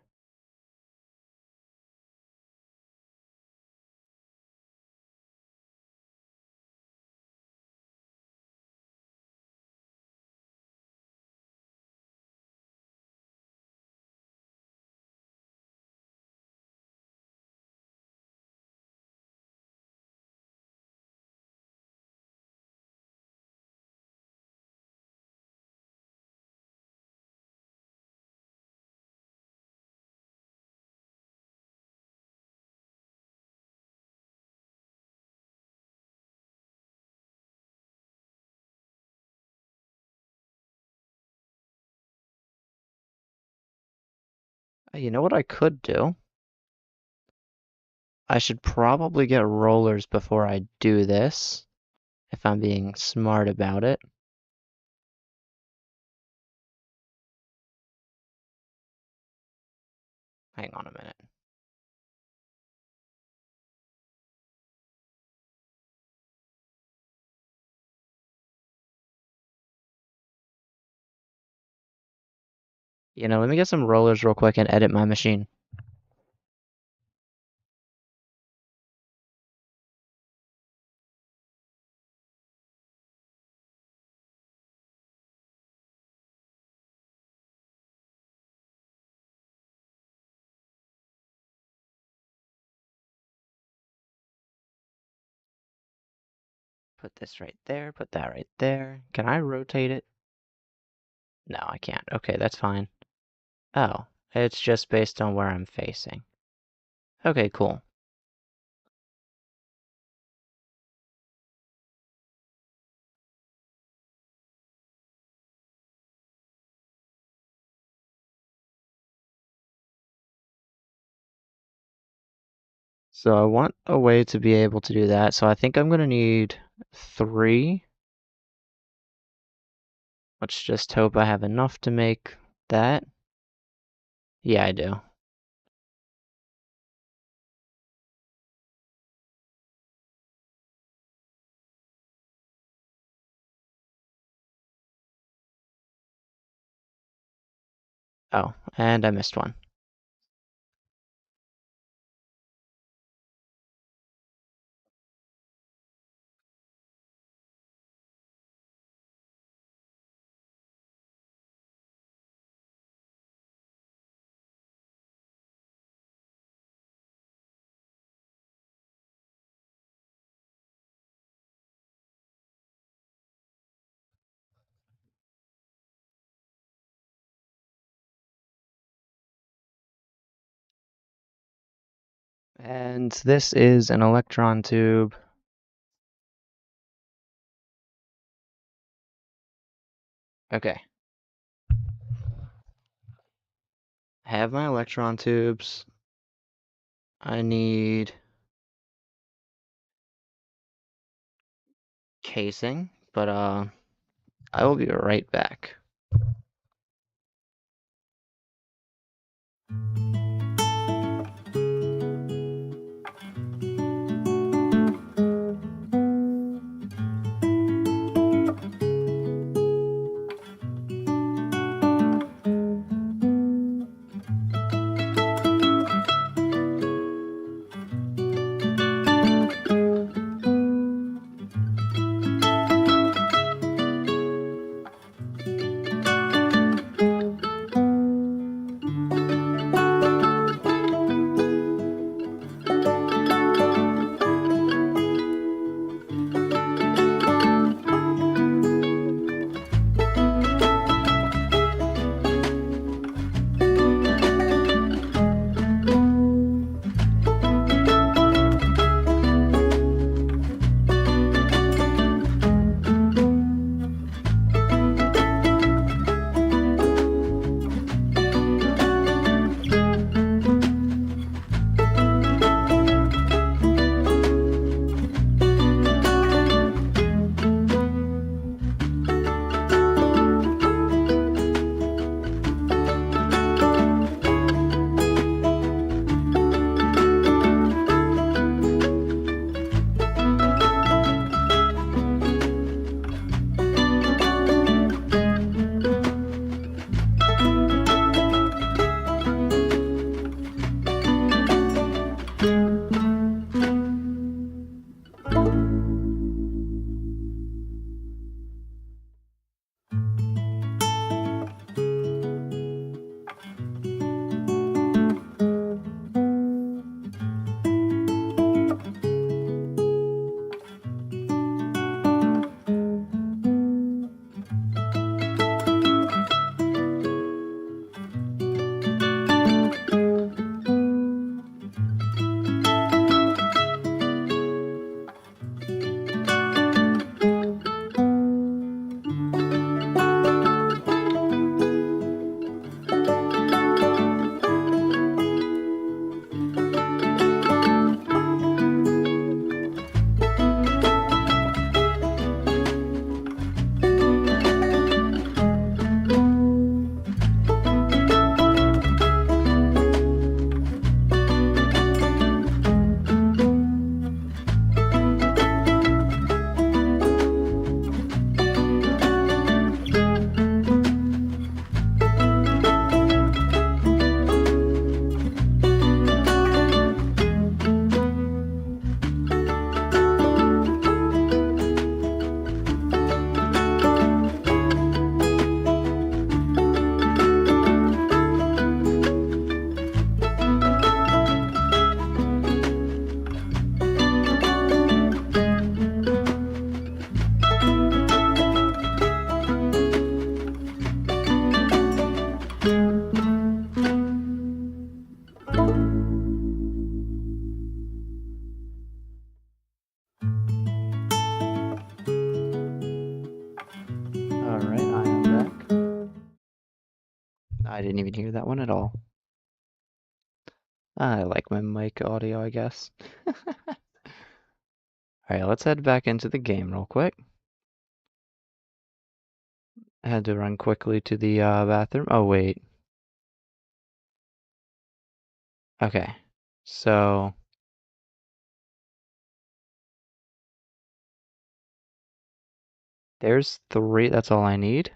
You know what I could do? I should probably get rollers before I do this, if I'm being smart about it. Hang on a minute. Let me get some rollers real quick and edit my machine. Put this right there, put that right there. Can I rotate it? No, I can't. Okay, that's fine. Oh, it's just based on where I'm facing. Okay, cool. So I want a way to be able to do that. So I think I'm gonna need 3. Let's just hope I have enough to make that. Yeah, I do. Oh, and I missed one. And this is an electron tube. Okay. I have my electron tubes. I need casing, but I will be right back. didn't even hear that one at all. I like my mic audio, I guess. Alright, let's head back into the game real quick. I had to run quickly to the bathroom. Oh, wait. Okay, so there's 3. That's all I need.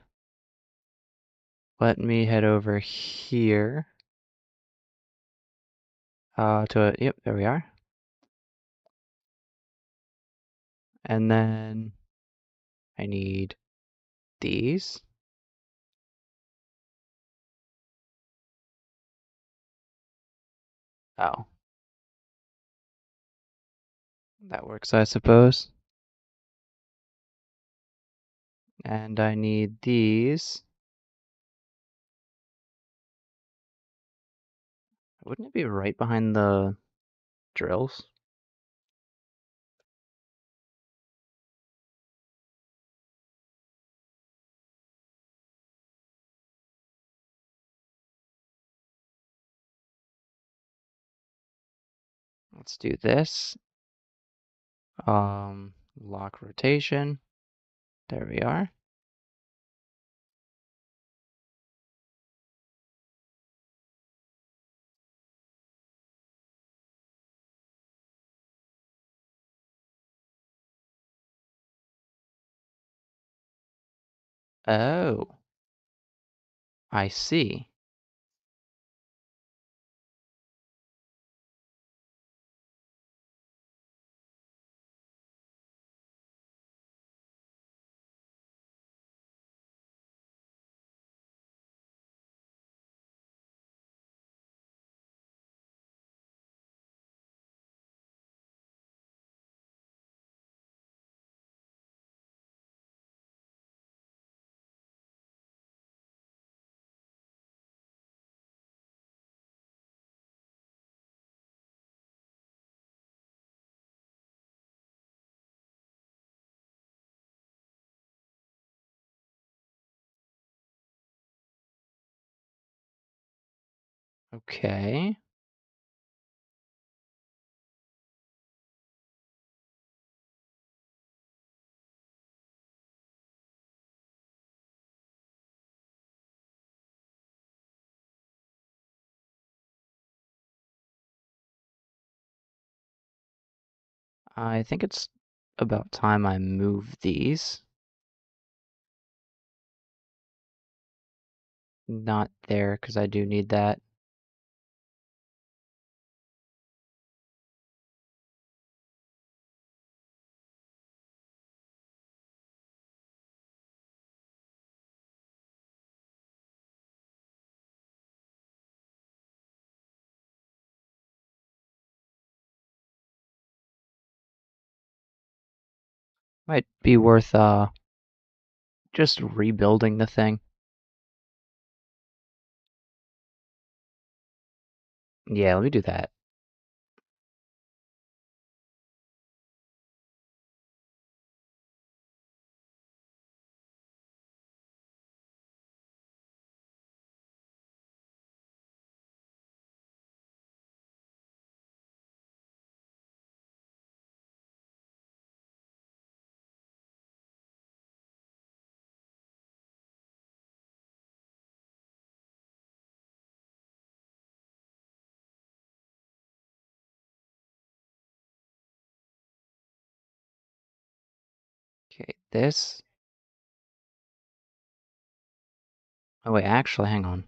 Let me head over here. Yep, there we are. And then I need these. Oh, that works, I suppose. And I need these. Wouldn't it be right behind the drills? Let's do this. Lock rotation. There we are. Oh, I see. Okay. I think it's about time I move these. Not there, because I do need that. Might be worth just rebuilding the thing. Yeah, let me do that. Okay, this. Oh wait, actually, hang on.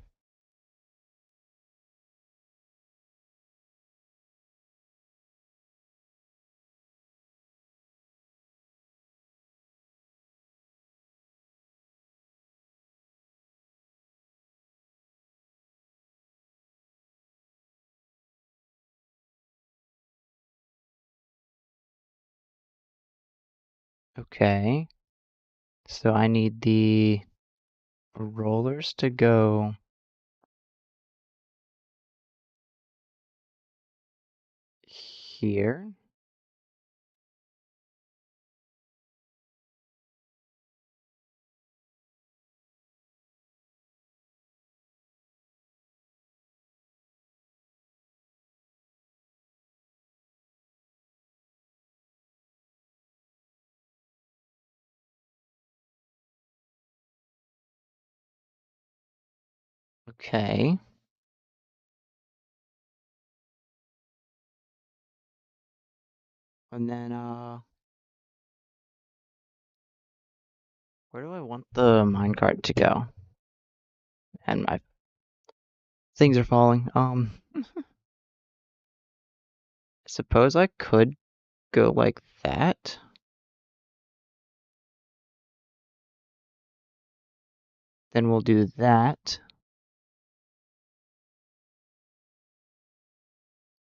Okay, so I need the rollers to go here. Okay. And then, where do I want the minecart to go? And my things are falling. I suppose I could go like that. Then we'll do that.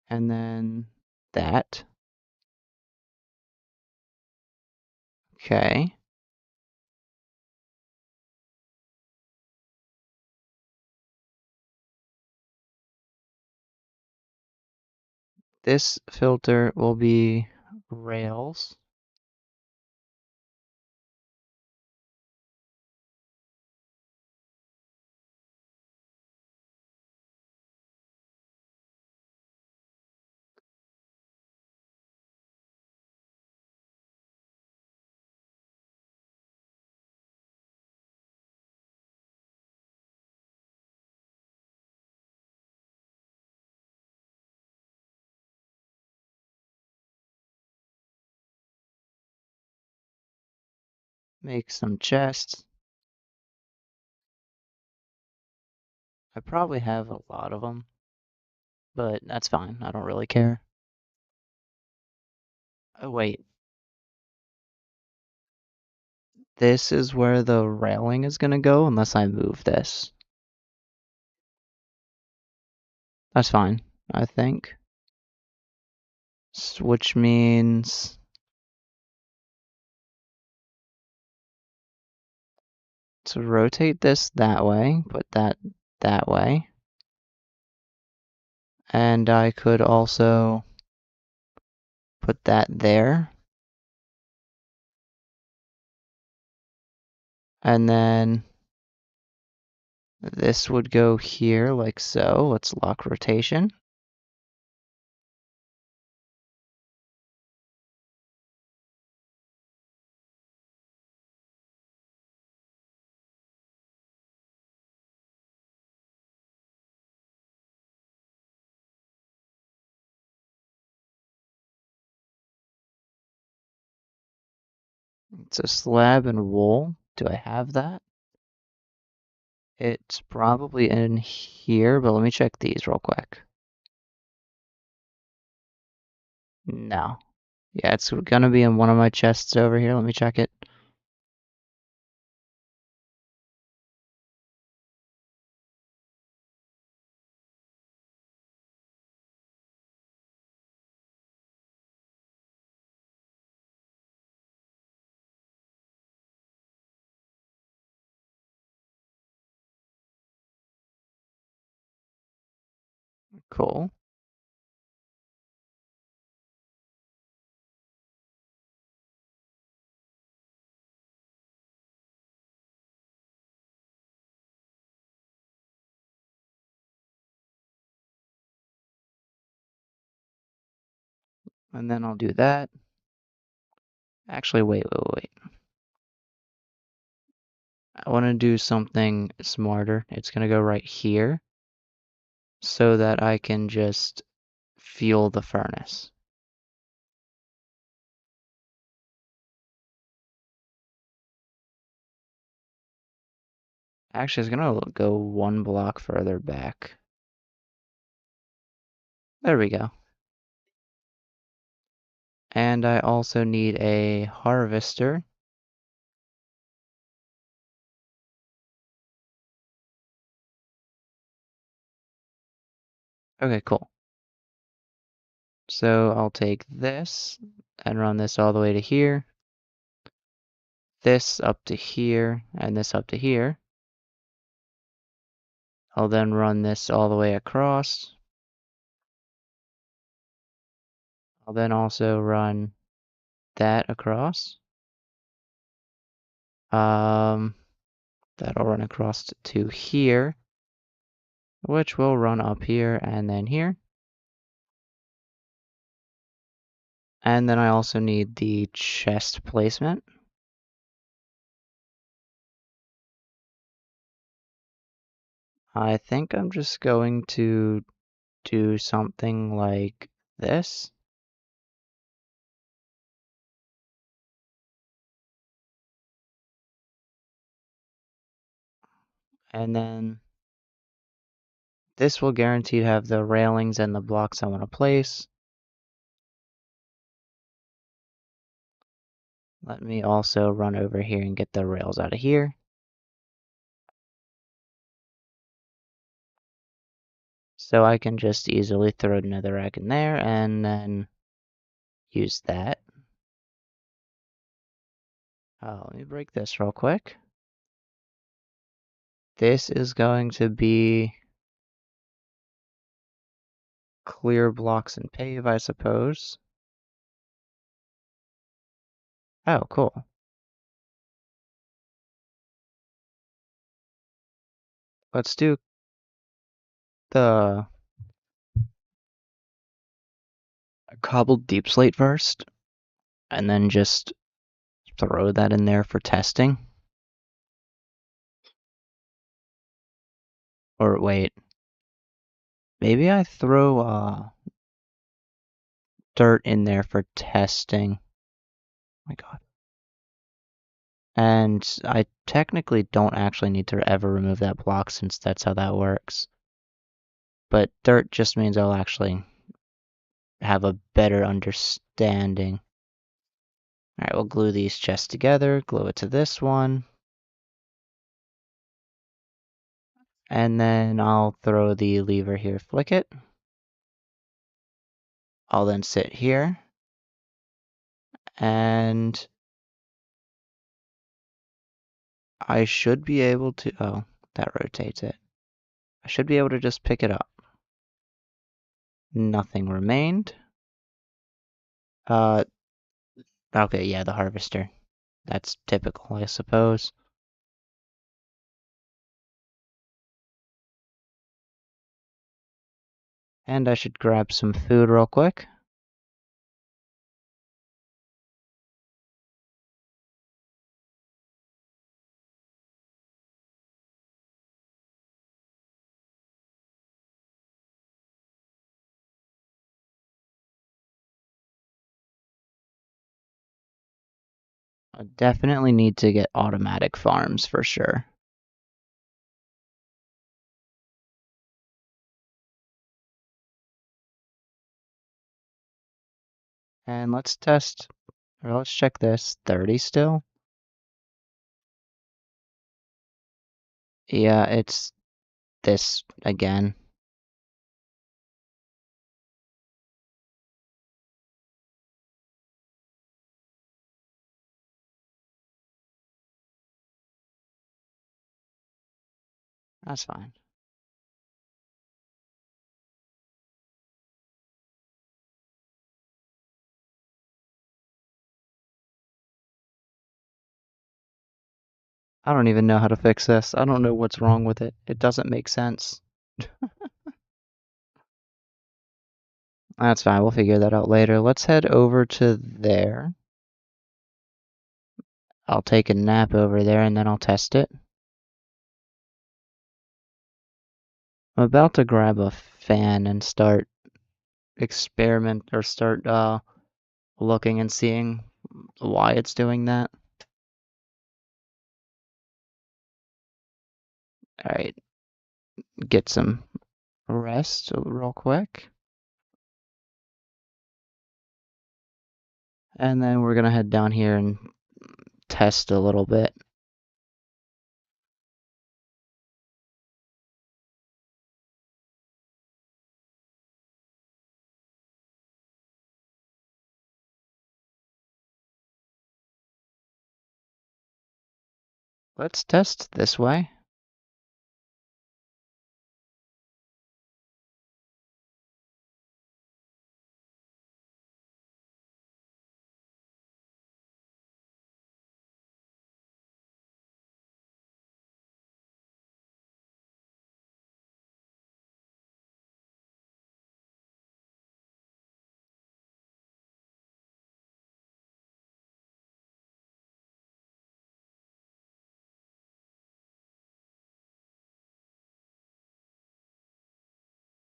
And then that. Okay. This filter will be rails. Make some chests. I probably have a lot of them, but that's fine. I don't really care. Oh, wait. This is where the railing is gonna go unless I move this. That's fine, I think. Which means to rotate this that way, put that that way. And I could also put that there. And then this would go here like so. Let's lock rotation. It's a slab and wool. Do I have that? It's probably in here, but let me check these real quick. No. Yeah, it's gonna be in one of my chests over here. Let me check it. Cool. And then I'll do that. Actually, wait. I want to do something smarter. It's gonna go right here so that I can just fuel the furnace. Actually, it's gonna go one block further back. There we go. And I also need a harvester. Okay, cool. So I'll take this and run this all the way to here. This up to here, and this up to here. I'll then run this all the way across. I'll then also run that across. That'll run across to here, which will run up here and then here. And then I also need the chest placement. I think I'm just going to do something like this. And then this will guarantee to have the railings and the blocks I want to place. Let me also run over here and get the rails out of here. So I can just easily throw another rack in there and then use that. Let me break this real quick. This is going to be clear blocks and pave, I suppose. Oh, cool. Let's do the cobbled deep slate first, and then just throw that in there for testing. Or wait, maybe I throw dirt in there for testing. Oh my god. And I technically don't actually need to ever remove that block since that's how that works. But dirt just means I'll actually have a better understanding. Alright, we'll glue these chests together, glue it to this one. And then I'll throw the lever here, flick it. I'll then sit here. And I should be able to, oh, that rotates it. I should be able to just pick it up. Nothing remained. Okay, yeah, the harvester. That's typical, I suppose. And I should grab some food real quick. I definitely need to get automatic farms for sure. And let's test, or let's check this. 30 still? Yeah, it's this again. That's fine. I don't even know how to fix this. I don't know what's wrong with it. It doesn't make sense. That's fine. We'll figure that out later. Let's head over to there. I'll take a nap over there and then I'll test it. I'm about to grab a fan and start start looking and seeing why it's doing that. Alright, get some rest real quick. And then we're gonna head down here and test a little bit. Let's test this way.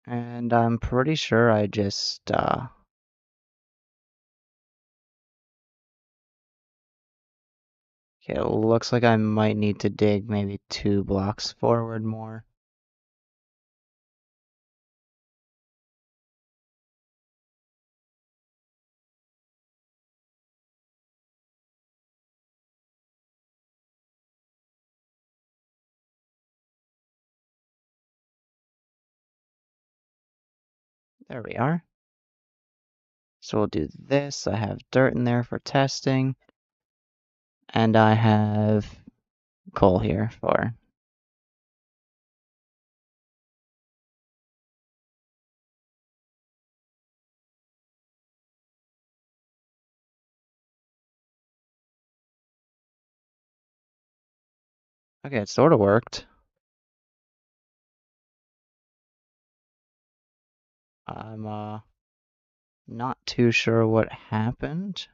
And I'm pretty sure I just, okay, it looks like I might need to dig maybe 2 blocks forward more. There we are. So we'll do this. I have dirt in there for testing. And I have coal here for... Okay, it sort of worked. I'm not too sure what happened.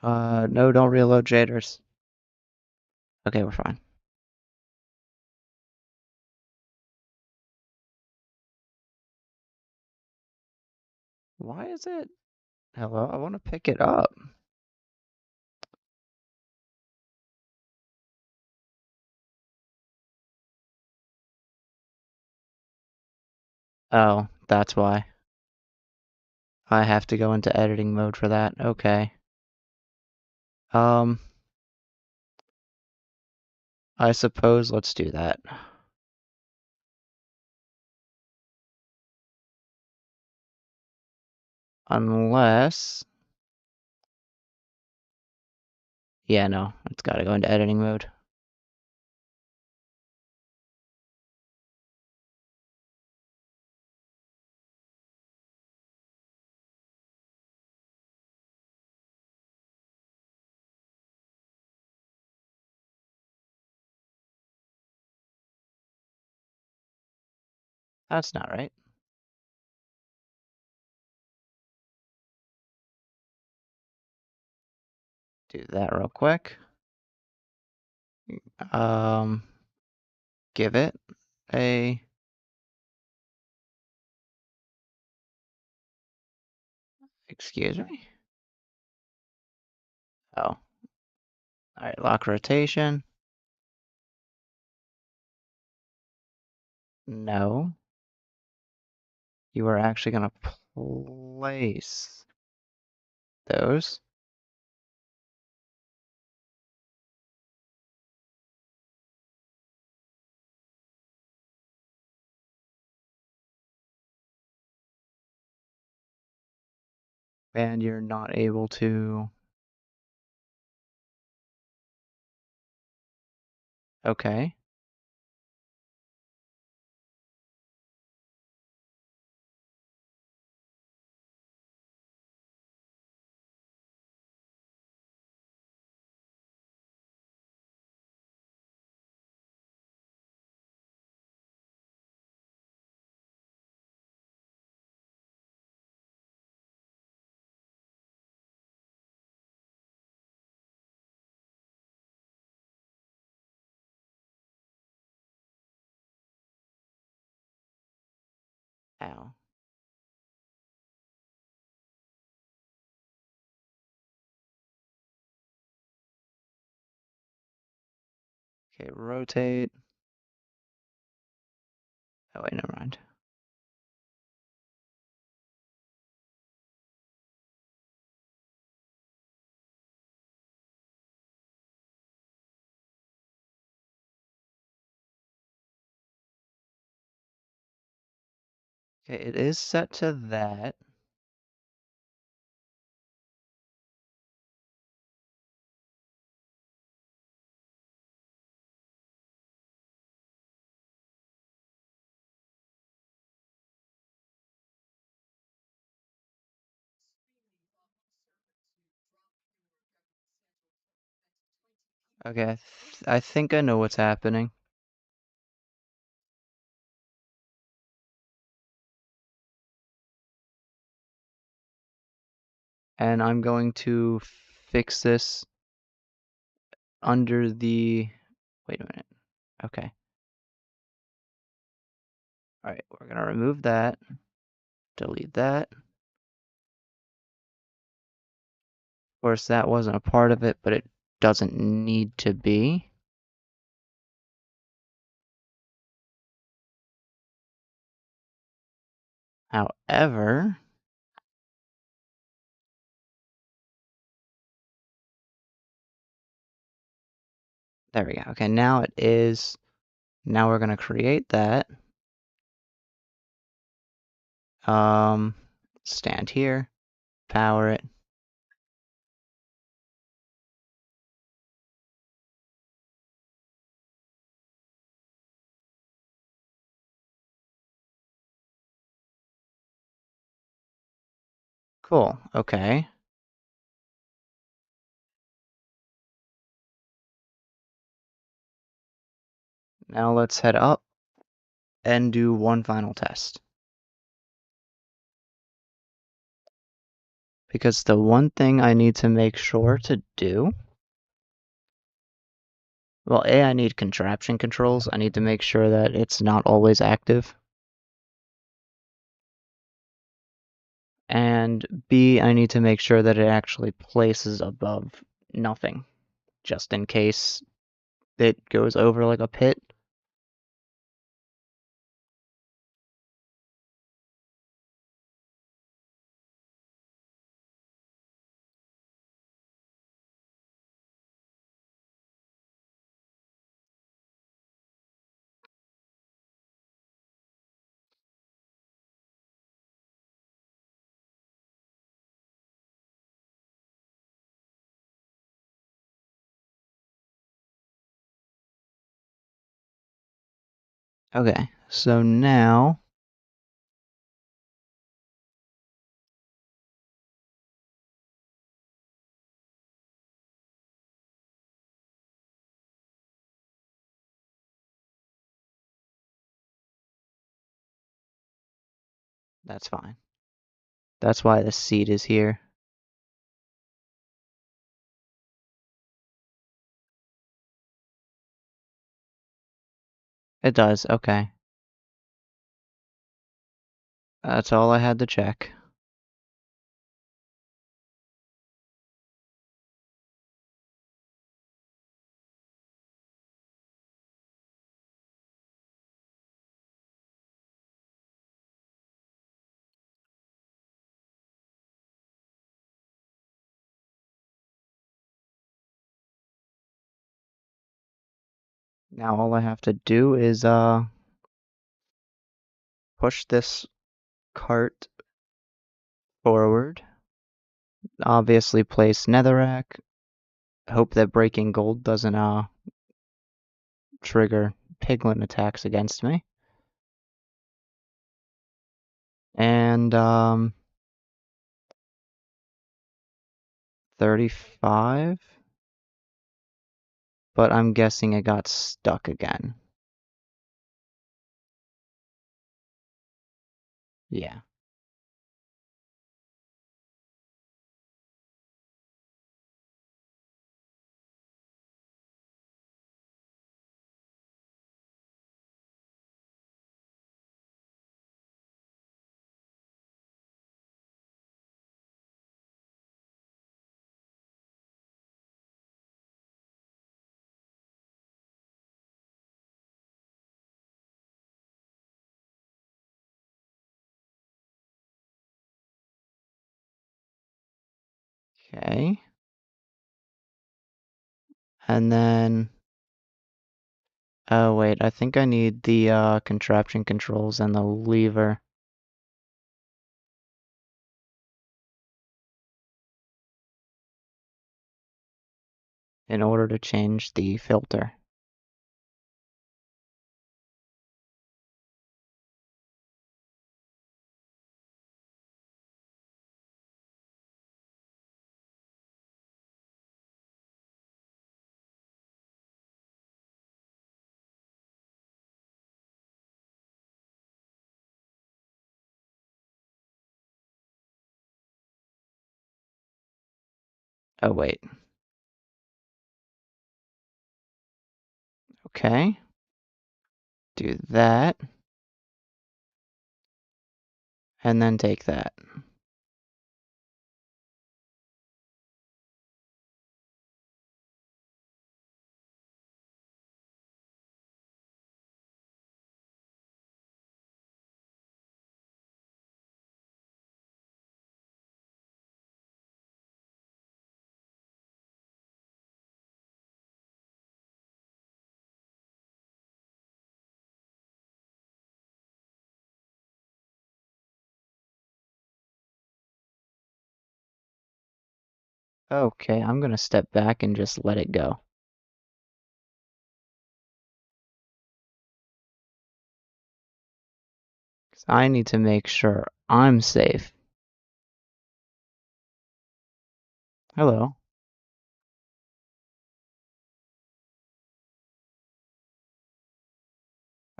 No, don't reload shaders. Okay, we're fine. Why is it? Hello, I want to pick it up. Oh, that's why. I have to go into editing mode for that. Okay. I suppose let's do that. Unless... Yeah, no, it's gotta go into editing mode. That's not right. Do that real quick. Um, give it a... Excuse me? Oh. Alright, lock rotation. No. You are actually gonna place those. And you're not able to... Okay. Ow. Okay, rotate. Oh wait, never mind. Okay, it is set to that. Okay, I think I know what's happening. And I'm going to fix this under the... Wait a minute. Okay. Alright, we're gonna remove that. Delete that. Of course, that wasn't a part of it, but it doesn't need to be. However, there we go. Okay, now it is. Now we're gonna create that. Stand here, power it. Cool, okay. Now let's head up and do one final test. Because the one thing I need to make sure to do, well, A, I need contraption controls. I need to make sure that it's not always active. And B, I need to make sure that it actually places above nothing, just in case it goes over like a pit. Okay, so now that's fine. That's why the seat is here. It does, okay. That's all I had to check. Now all I have to do is push this cart forward. Obviously place netherrack. Hope that breaking gold doesn't trigger piglin attacks against me. And 35. But I'm guessing it got stuck again. Yeah. Okay. And then, oh wait, I think I need the contraption controls and the lever. in order to change the filter. Oh, wait. Okay. Do that. And then take that. Okay, I'm gonna step back and just let it go. 'Cause I need to make sure I'm safe. Hello.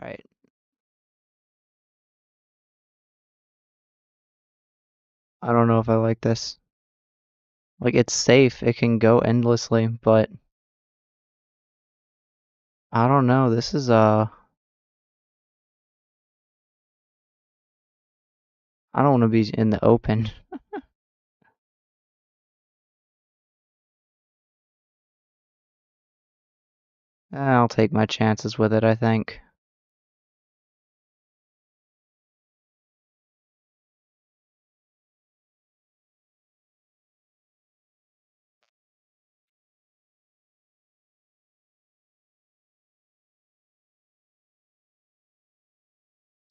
Alright. I don't know if I like this. Like, it's safe, it can go endlessly, but I don't know, this is, I don't want to be in the open. I'll take my chances with it, I think.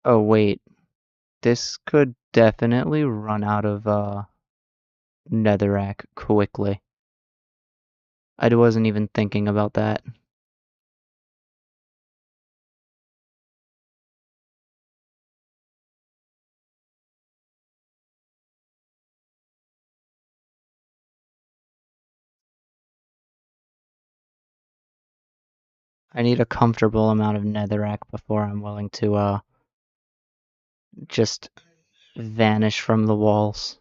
Oh, wait. This could definitely run out of, netherrack quickly. I wasn't even thinking about that. I need a comfortable amount of netherrack before I'm willing to, just vanish from the walls.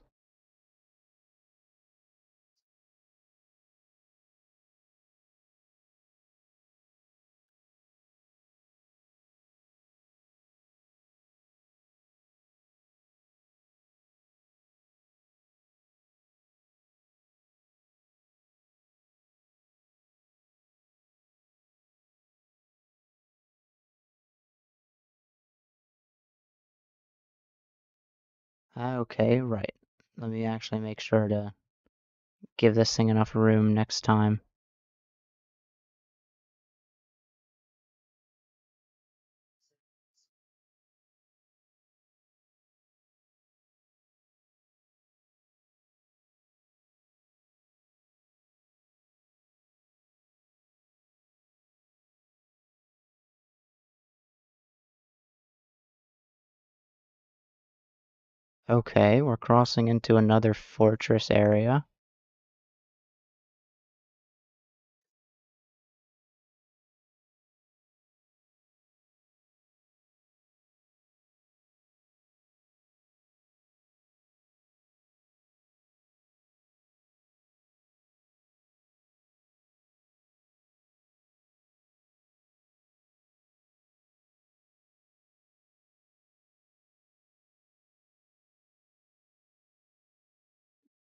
Okay, right. Let me actually make sure to give this thing enough room next time. Okay, we're crossing into another fortress area.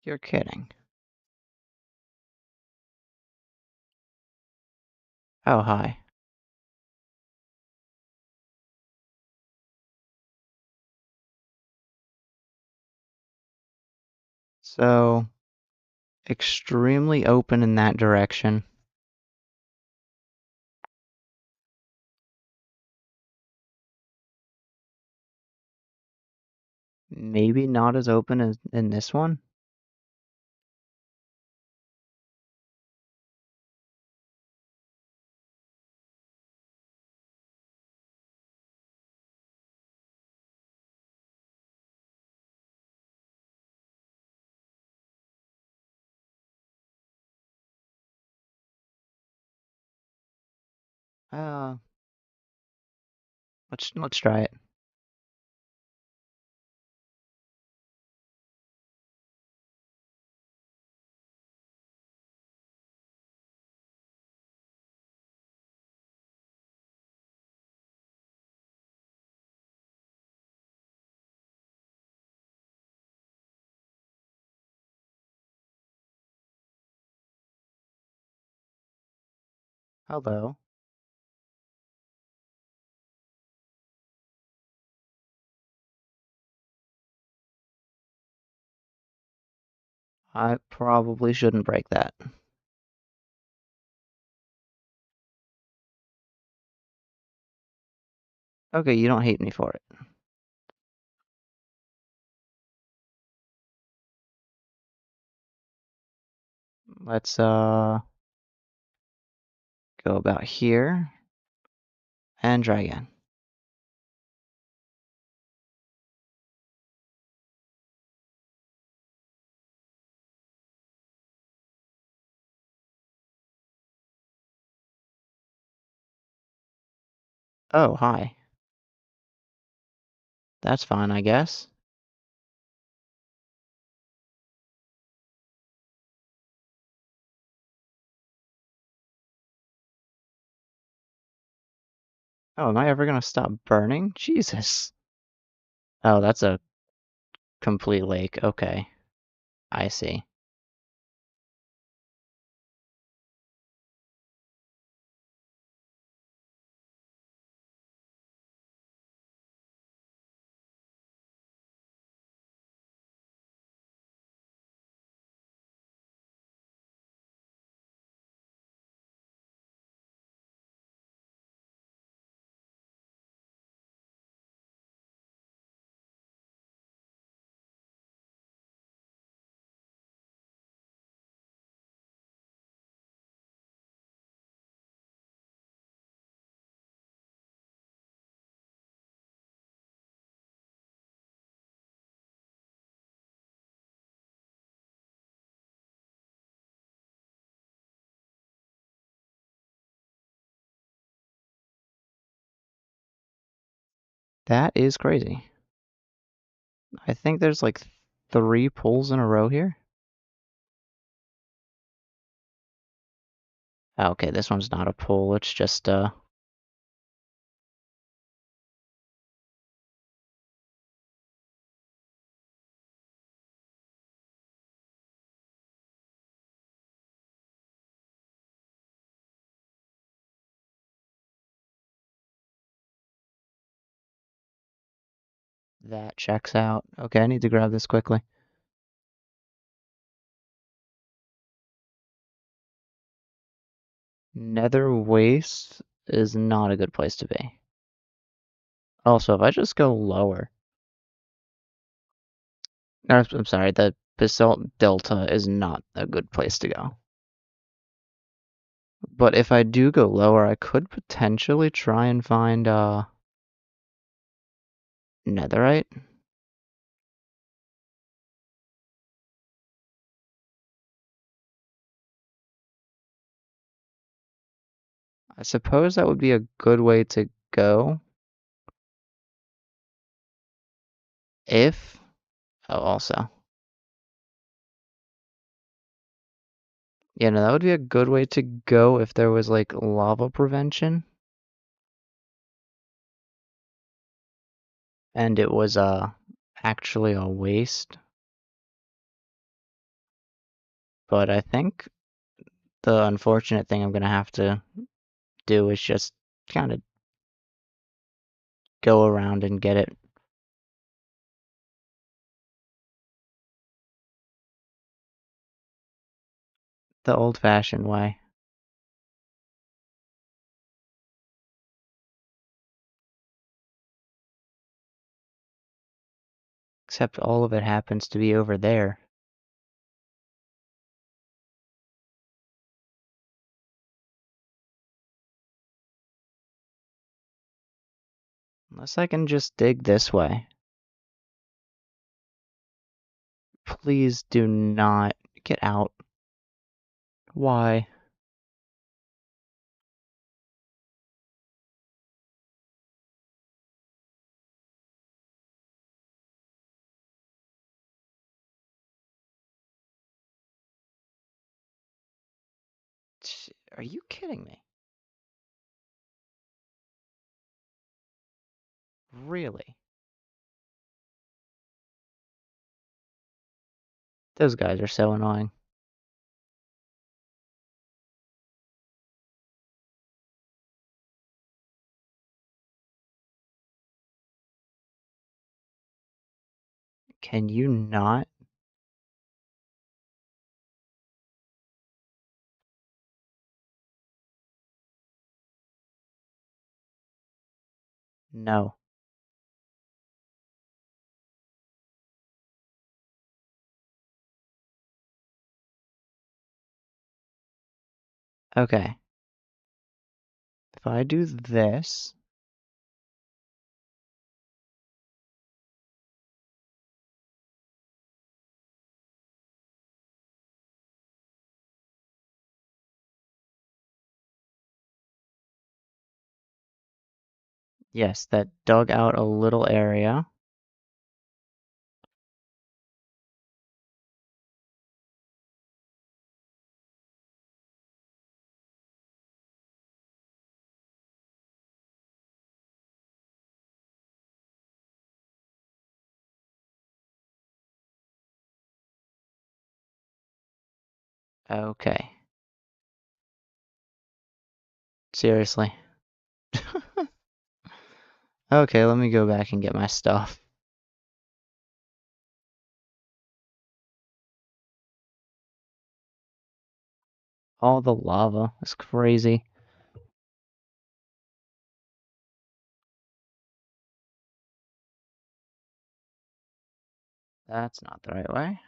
You're kidding. Oh, hi. So, extremely open in that direction. Maybe not as open as in this one. Uh, let's try it. Hello. I probably shouldn't break that. Okay, you don't hate me for it. Let's go about here and try again. Oh, hi. That's fine, I guess. Oh, am I ever gonna stop burning? Jesus. Oh, that's a complete lake. Okay, I see. That is crazy. I think there's like 3 pulls in a row here. Okay, this one's not a pull, it's just that checks out. Okay, I need to grab this quickly. Nether waste is not a good place to be. Also, if I just go lower, or, I'm sorry, the basalt delta is not a good place to go. But if I do go lower, I could potentially try and find netherite. I suppose that would be a good way to go if. Oh, also. Yeah, no, that would be a good way to go if there was like lava prevention and it was actually a waste. But I think the unfortunate thing I'm gonna have to do is just kind of go around and get it the old-fashioned way. Except all of it happens to be over there. Unless I can just dig this way. Please do not get out. Why? Are you kidding me? Really? Those guys are so annoying. Can you not? No. Okay. If I do this... Yes, that dug out a little area. Okay. Seriously. Okay, let me go back and get my stuff. All the lava. It's crazy. That's not the right way.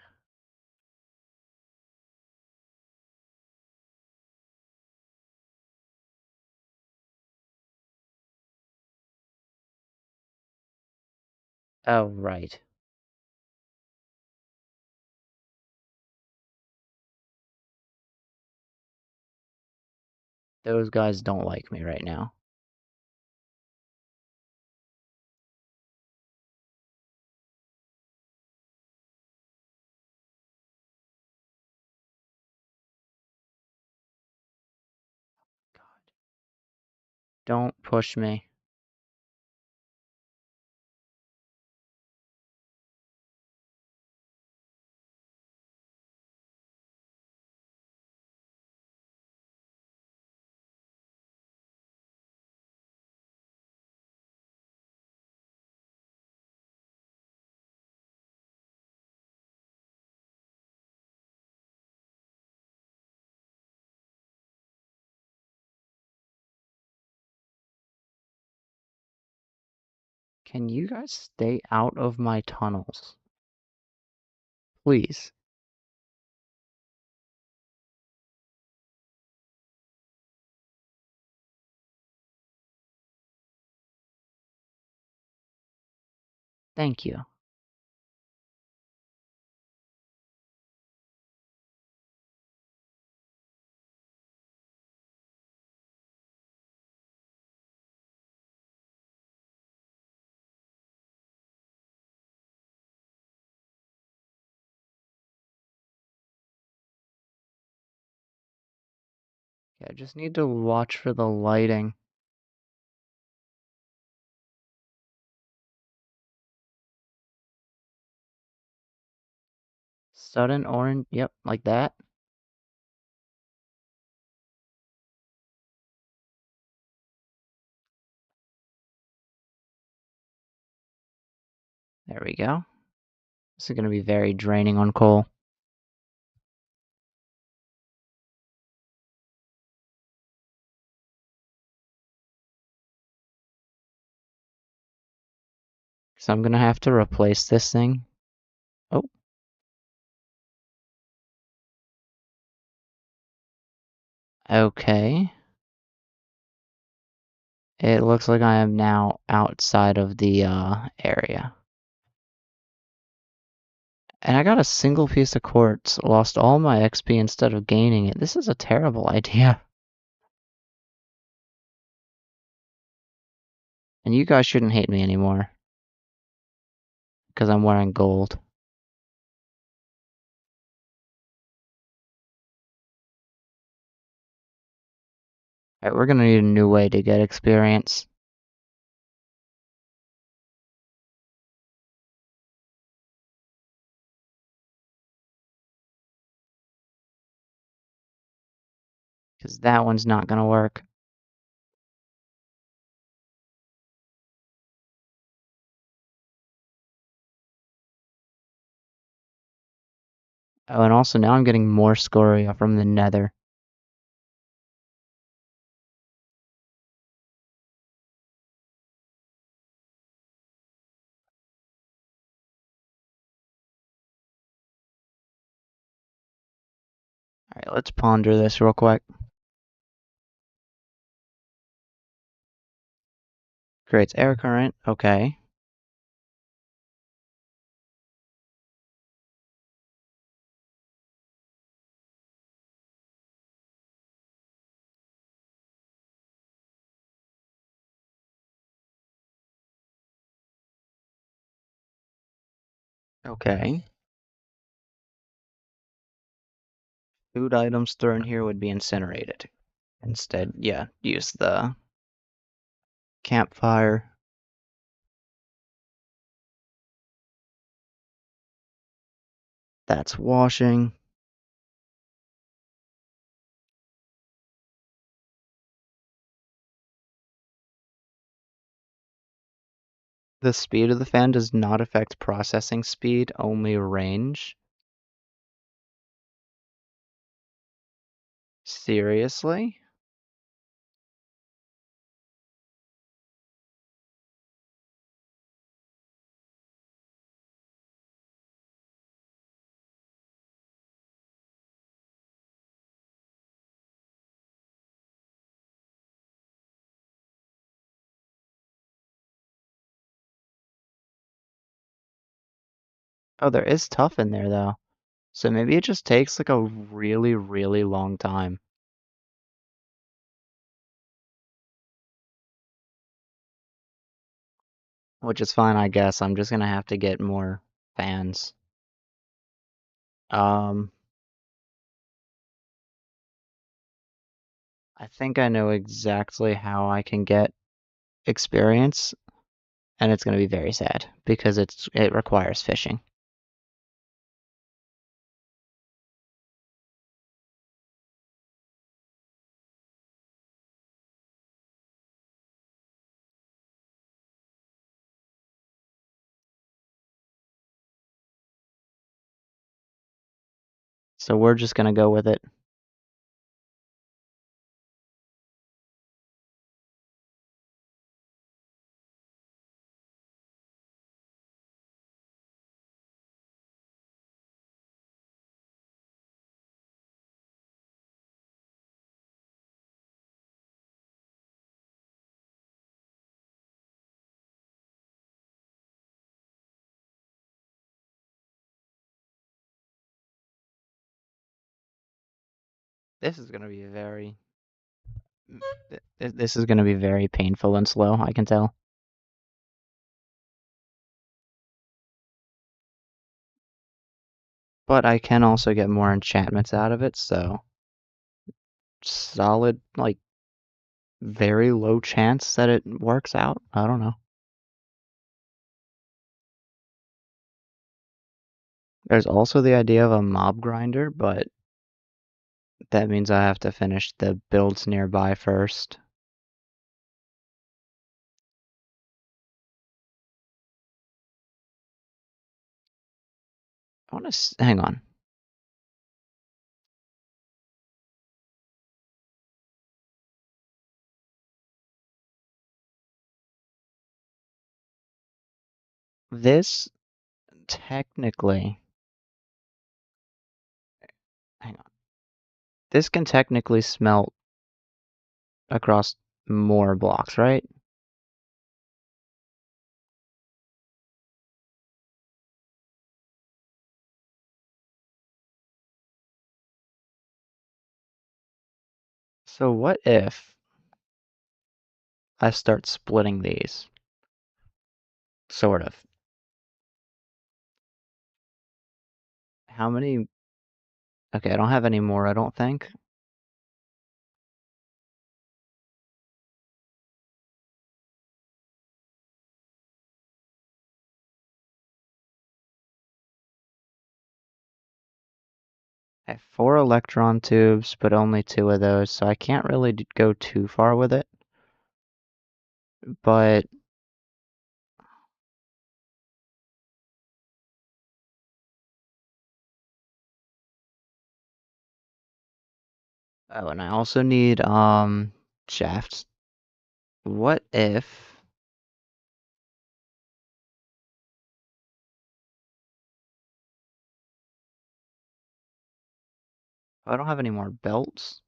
Oh, right. Those guys don't like me right now. God. Don't push me. Can you guys stay out of my tunnels? Please. Thank you. Yeah, I just need to watch for the lighting. Sudden orange. Yep, like that. There we go. This is going to be very draining on coal. So I'm going to have to replace this thing. Oh. Okay. It looks like I am now outside of the area. And I got a single piece of quartz, lost all my XP instead of gaining it. This is a terrible idea. And you guys shouldn't hate me anymore. Because I'm wearing gold. Alright, we're gonna need a new way to get experience. Because that one's not gonna work. Oh, and also now I'm getting more scoria from the nether. Alright, let's ponder this real quick. Creates air current, okay. Okay. Food items thrown here would be incinerated. Instead, yeah, use the campfire. That's washing. The speed of the fan does not affect processing speed, only range. Seriously? Oh, there is Tuff in there though. So maybe it just takes like a really, really long time. Which is fine, I guess. I'm just gonna have to get more fans. Um, I think I know exactly how I can get experience, and it's gonna be very sad because it requires fishing. So we're just gonna go with it. This is gonna be very this is gonna be very painful and slow, I can tell. But I can also get more enchantments out of it, so solid, like very low chance that it works out. I don't know. There's also the idea of a mob grinder, but that means I have to finish the builds nearby first. I want to hang on. This technically, hang on. This can technically smelt across more blocks, right? So what if I start splitting these? Sort of. How many? Okay, I don't have any more, I don't think. I have 4 electron tubes, but only 2 of those, so I can't really go too far with it. But oh, and I also need shafts. What if I don't have any more belts?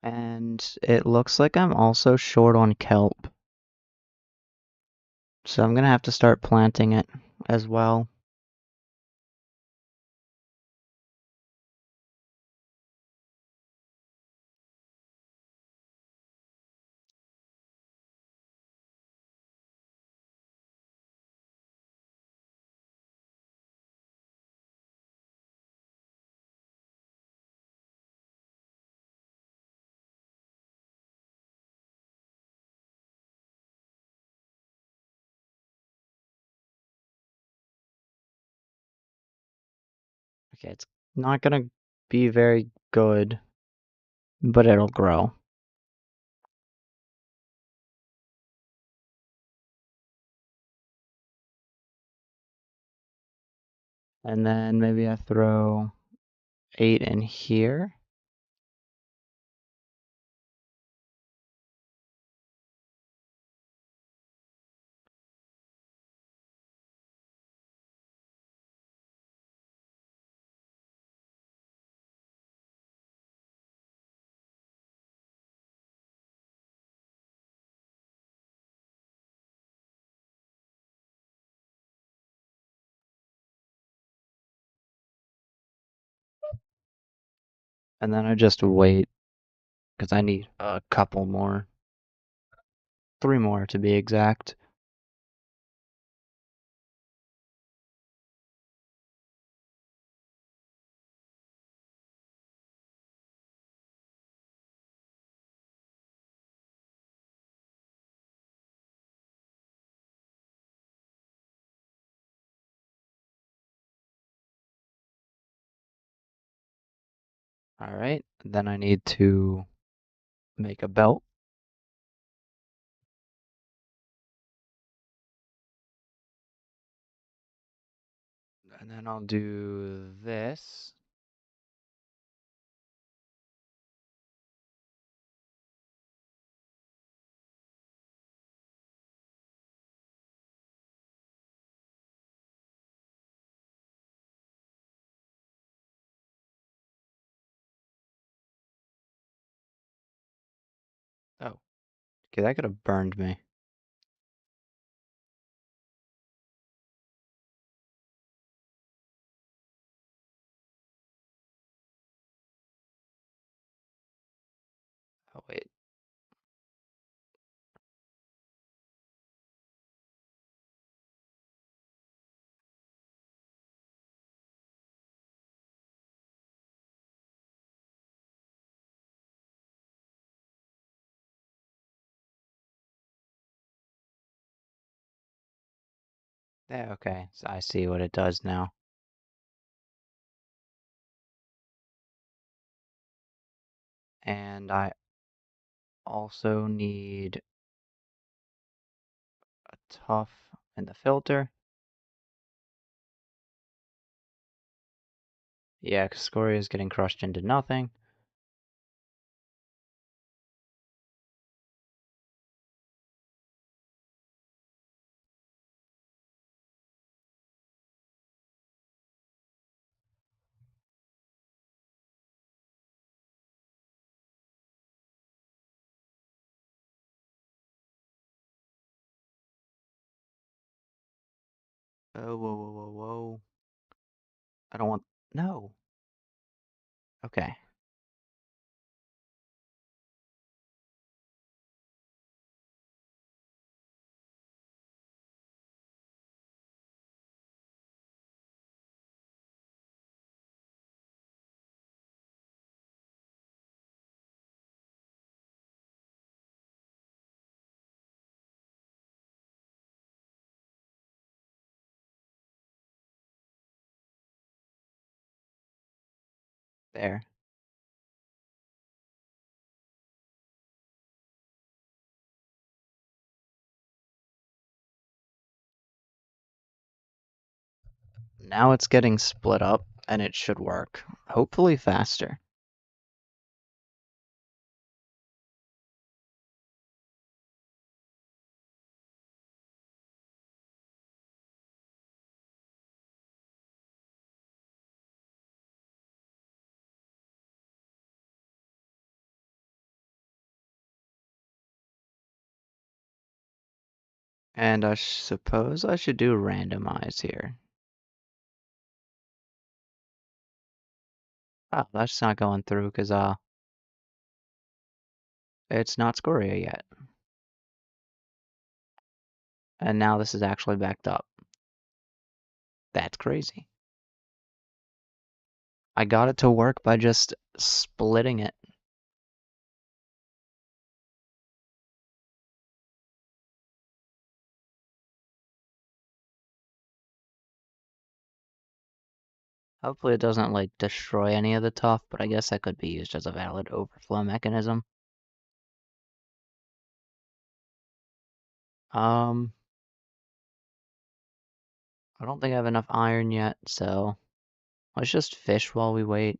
And it looks like I'm also short on kelp. So I'm gonna have to start planting it as well. Okay, it's not gonna be very good, but it'll grow. And then maybe I throw 8 in here. And then I just wait, because I need a couple more. 3 more to be exact. Alright, then I need to make a belt. And then I'll do this. Oh, okay, that could have burned me. Oh, wait. Yeah, okay, so I see what it does now. And I also need a Tuff in the filter. Yeah, because scoria is getting crushed into nothing. Oh, whoa, whoa, whoa, whoa. I don't want... No. Okay. Fair. Now it's getting split up, and it should work. Hopefully faster. And I suppose I should do randomize here. Oh, that's not going through because it's not Scoria yet. And now this is actually backed up. That's crazy. I got it to work by just splitting it. Hopefully it doesn't like destroy any of the Tuff, but I guess that could be used as a valid overflow mechanism. Um, I don't think I have enough iron yet, so let's just fish while we wait.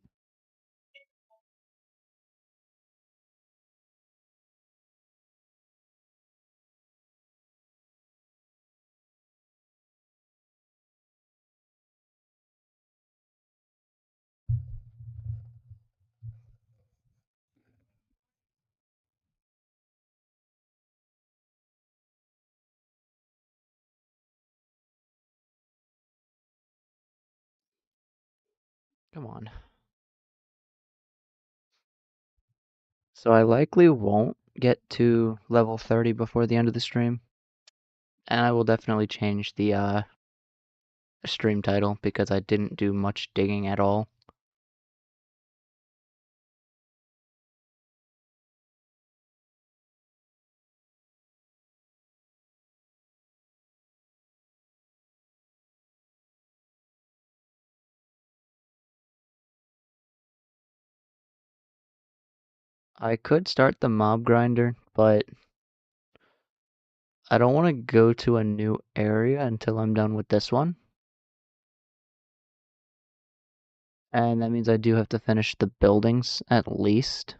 Come on. So I likely won't get to level 30 before the end of the stream. And I will definitely change the stream title because I didn't do much digging at all. I could start the mob grinder, but I don't want to go to a new area until I'm done with this one. And that means I do have to finish the buildings at least.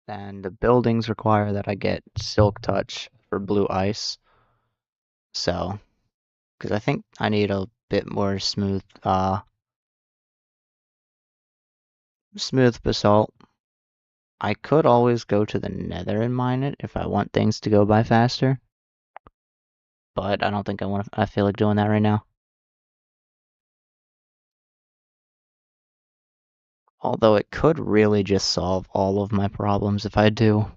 And the buildings require that I get Silk Touch for blue ice. So, because I think I need a bit more smooth basalt. I could always go to the nether and mine it if I want things to go by faster. But I don't think I feel like doing that right now. Although it could really just solve all of my problems if I do.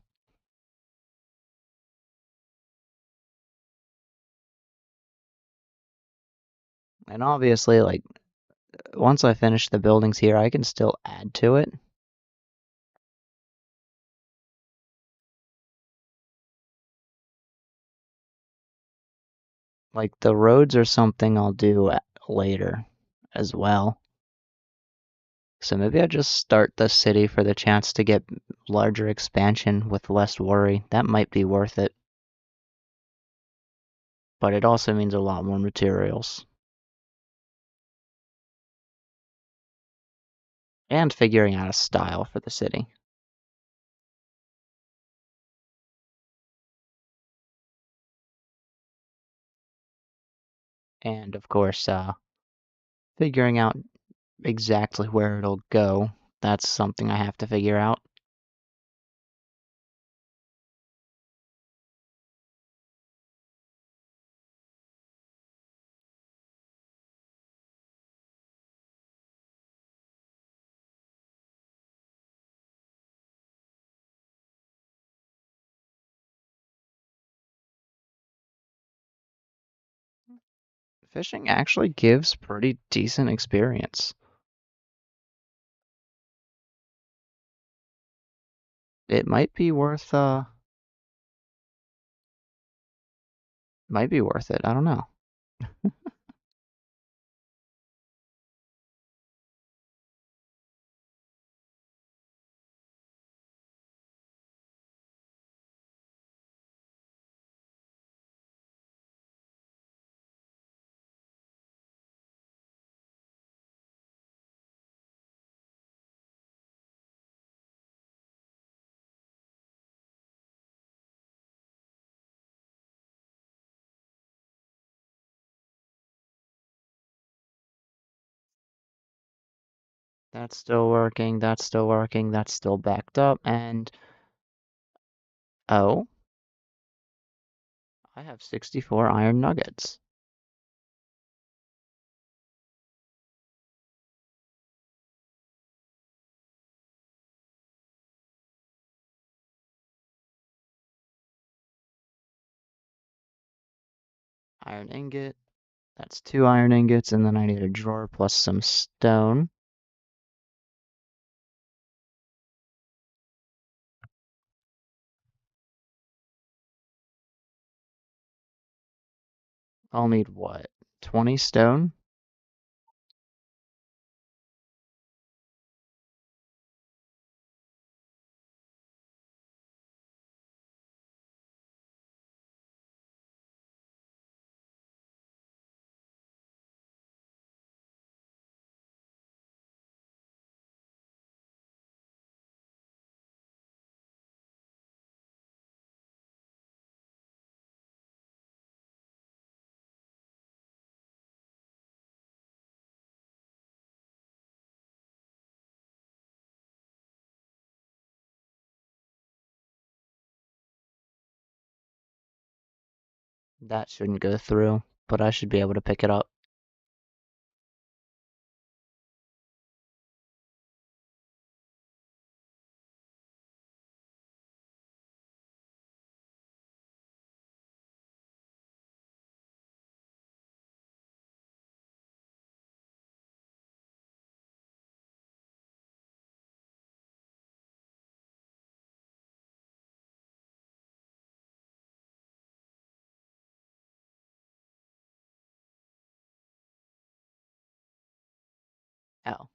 And obviously, like, once I finish the buildings here, I can still add to it. Like, the roads are something I'll do later as well. So maybe I just start the city for the chance to get larger expansion with less worry. That might be worth it. But it also means a lot more materials. And figuring out a style for the city. And of course, figuring out exactly where it'll go. That's something I have to figure out. Fishing actually gives pretty decent experience. It might be worth Might be worth it. I don't know. That's still working. That's still working. That's still backed up. And oh, I have 64 iron nuggets. Iron ingot. That's 2 iron ingots, and then I need a drawer plus some stone. I'll need what? 20 stone? That shouldn't go through, but I should be able to pick it up. Oh.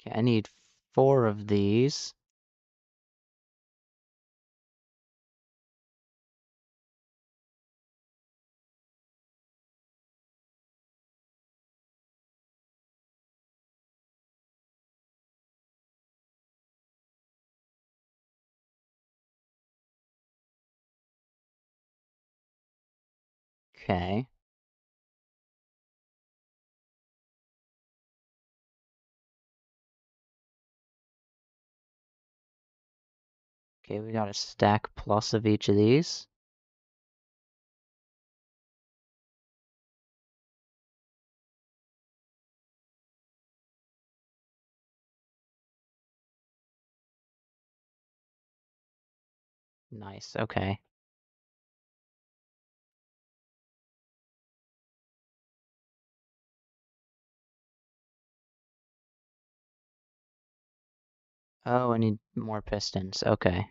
Okay, I need 4 of these. Okay. Okay, we got a stack plus of each of these. Nice, okay. Oh, I need more pistons. Okay.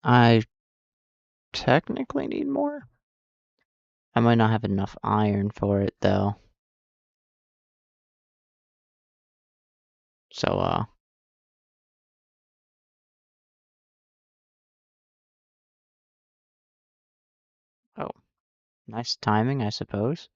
I technically need more. I might not have enough iron for it, though. So, oh, nice timing, I suppose.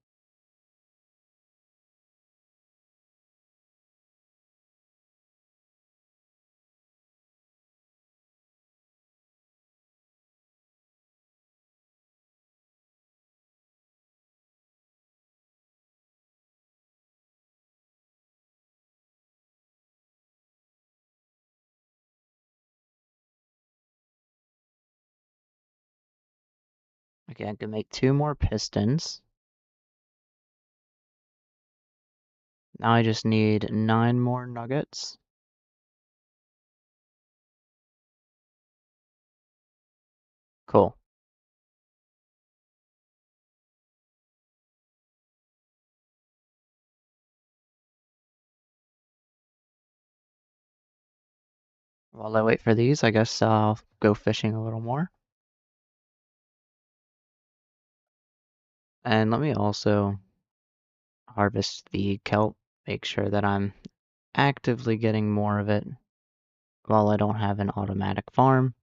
Okay, I can make 2 more pistons. Now I just need 9 more nuggets. Cool. While I wait for these, I guess I'll go fishing a little more. And let me also harvest the kelp, make sure that I'm actively getting more of it while I don't have an automatic farm.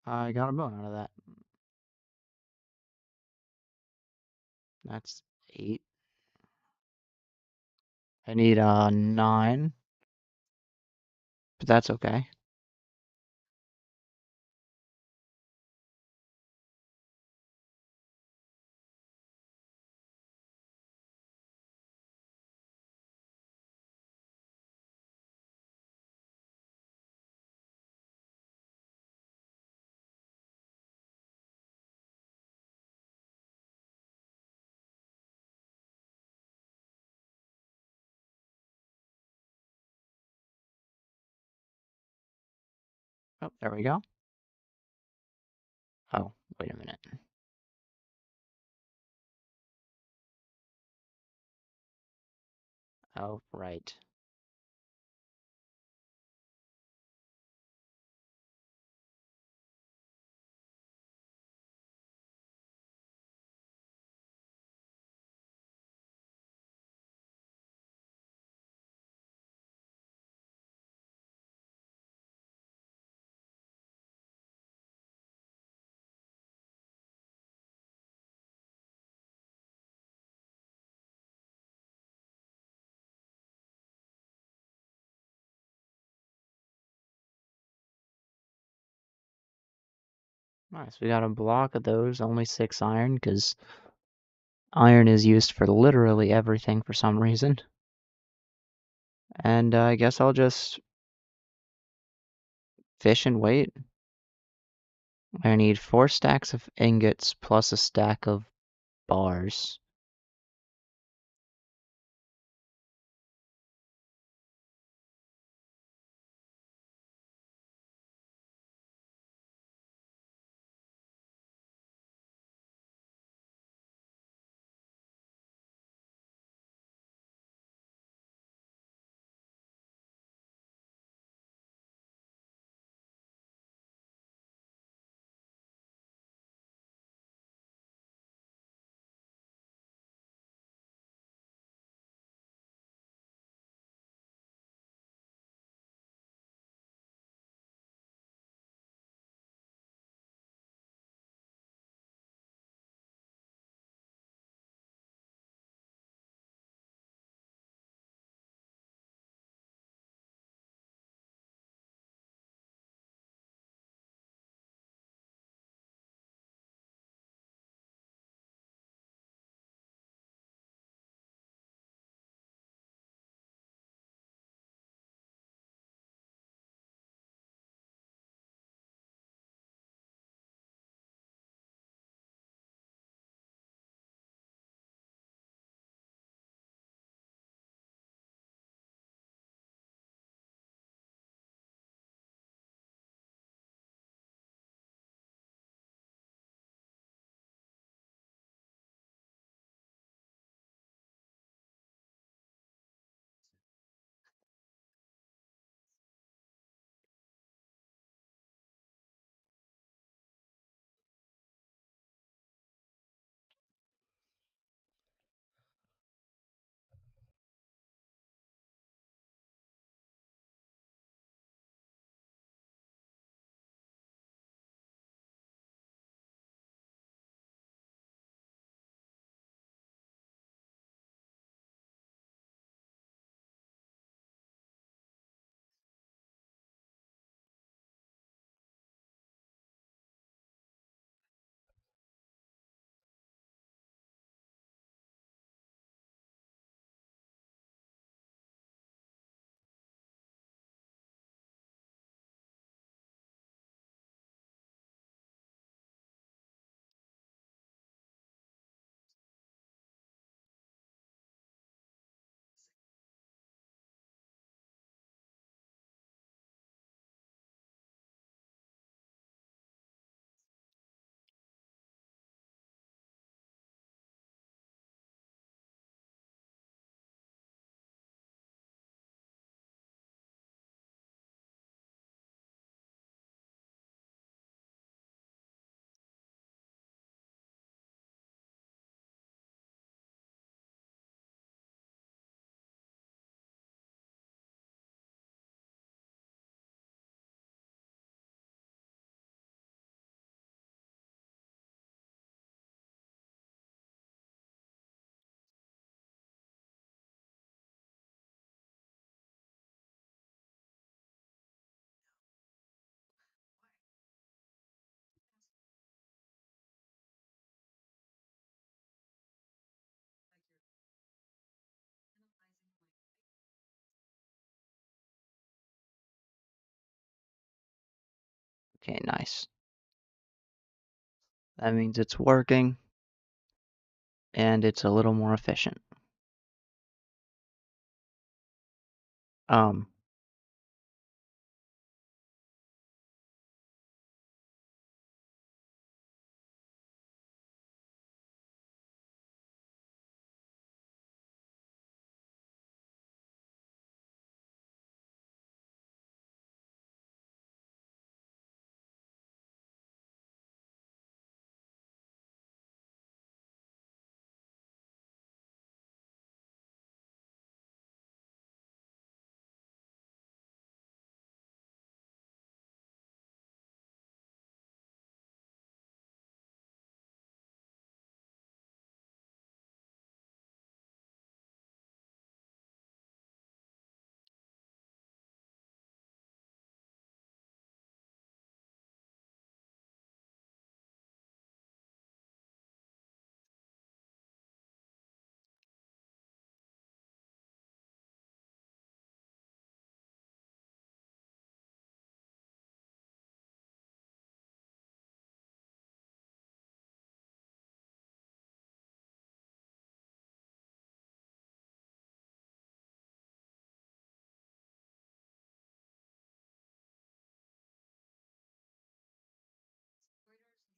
I got a bone out of that. That's 8. I need 9, but that's okay. Oh, there we go. Oh, wait a minute. Oh, right. Nice, we got a block of those, only 6 iron, because iron is used for literally everything for some reason. And I guess I'll just fish and wait. I need 4 stacks of ingots plus a stack of bars. Okay, nice. That means it's working, and it's a little more efficient. Um,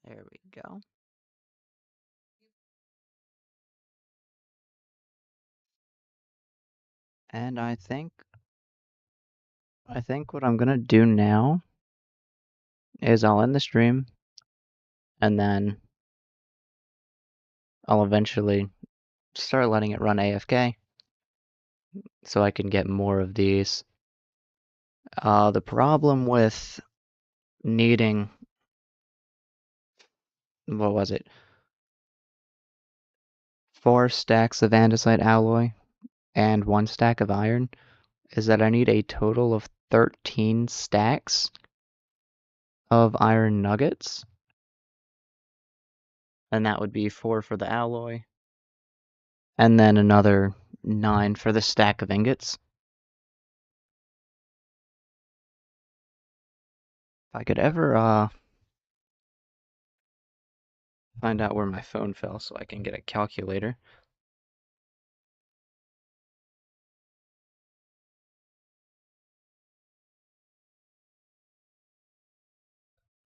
there we go. And I think what I'm gonna do now is I'll end the stream, and then I'll eventually start letting it run AFK so I can get more of these. The problem with needing, what was it, 4 stacks of andesite alloy and 1 stack of iron is that I need a total of 13 stacks of iron nuggets, and that would be 4 for the alloy, and then another 9 for the stack of ingots. If I could ever find out where my phone fell so I can get a calculator.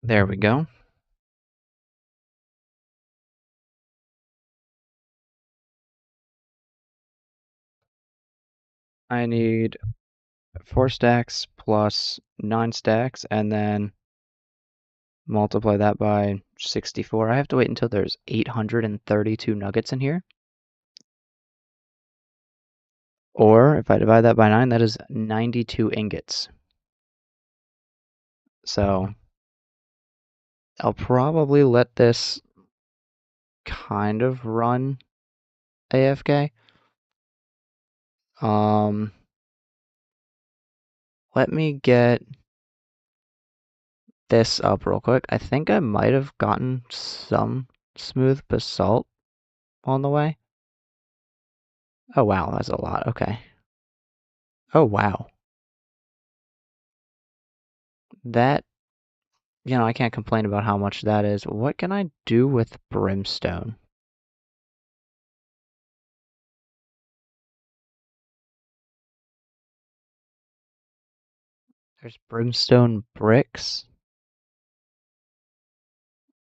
There we go. I need 4 stacks plus 9 stacks, and then multiply that by 64. I have to wait until there's 832 nuggets in here. Or if I divide that by 9, that is 92 ingots. So I'll probably let this kind of run AFK. Let me get this up real quick. I think I might have gotten some smooth basalt on the way. Oh wow, that's a lot. Okay. Oh wow. That, I can't complain about how much that is. What can I do with brimstone? There's brimstone bricks.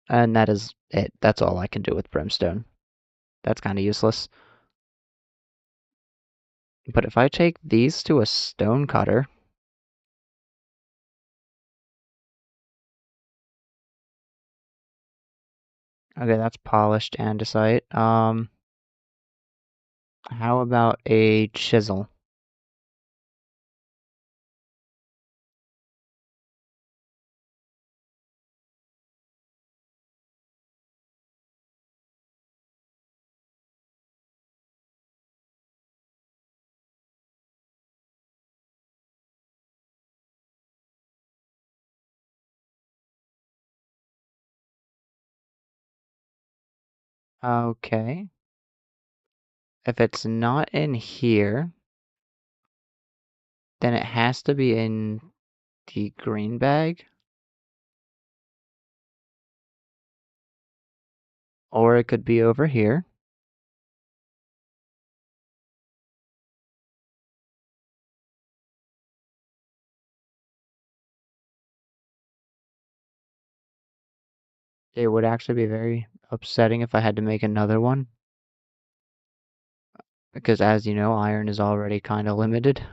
And that is it. That's all I can do with brimstone. That's kind of useless. But if I take these to a stone cutter, okay, that's polished andesite. How about a chisel? Okay. If it's not in here, then it has to be in the green bag. Or it could be over here. It would actually be very upsetting if I had to make another one. Because as you know, iron is already kind of limited.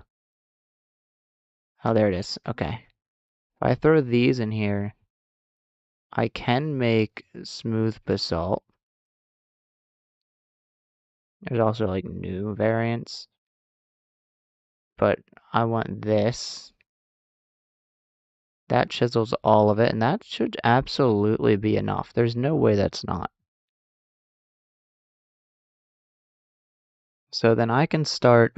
Oh, there it is. Okay. If I throw these in here, I can make smooth basalt. There's also like new variants. But I want this. That chisels all of it, and that should absolutely be enough. There's no way that's not. So then I can start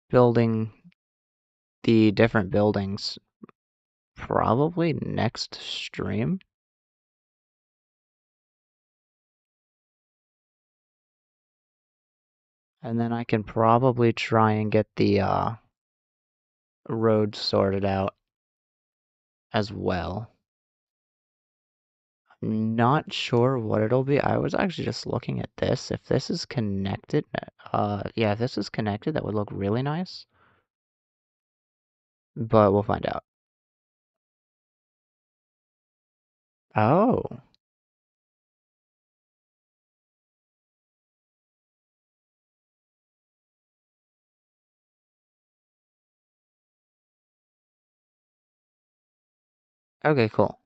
building the different buildings probably next stream. And then I can probably try and get the roads sorted out as well. I'm not sure what it'll be. I was actually just looking at this. If this is connected, yeah, if this is connected, that would look really nice. But we'll find out. Oh. Okay, cool.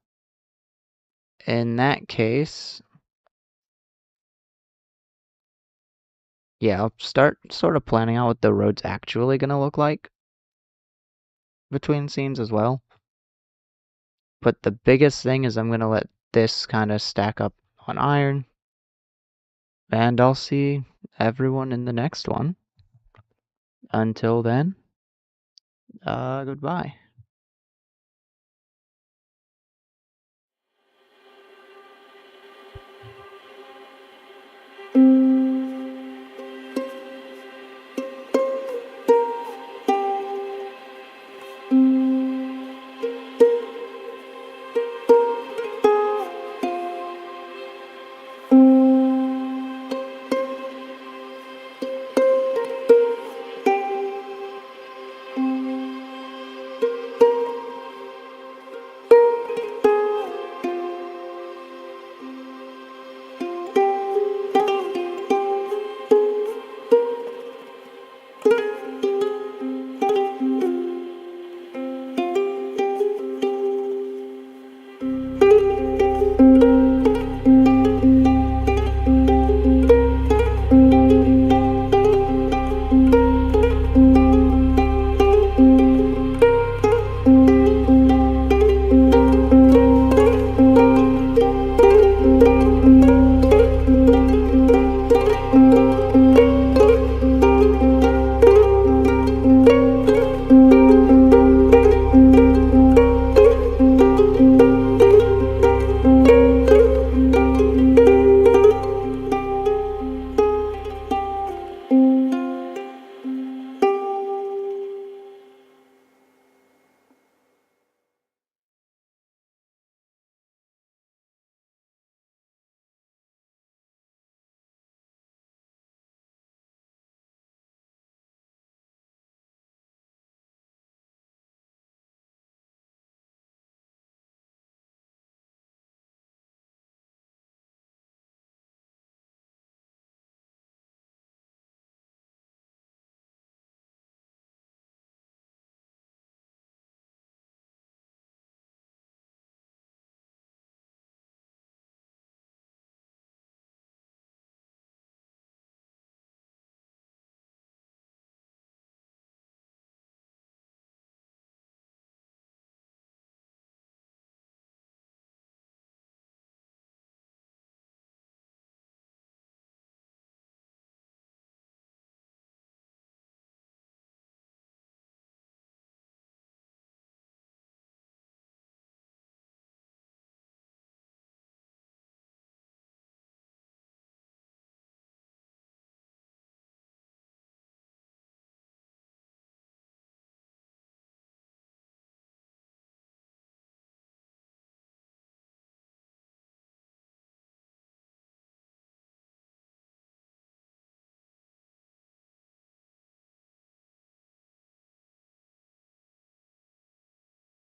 In that case, yeah, I'll start sort of planning out what the road's actually gonna look like between scenes as well. But the biggest thing is I'm gonna let this kind of stack up on iron, and I'll see everyone in the next one. Until then, goodbye.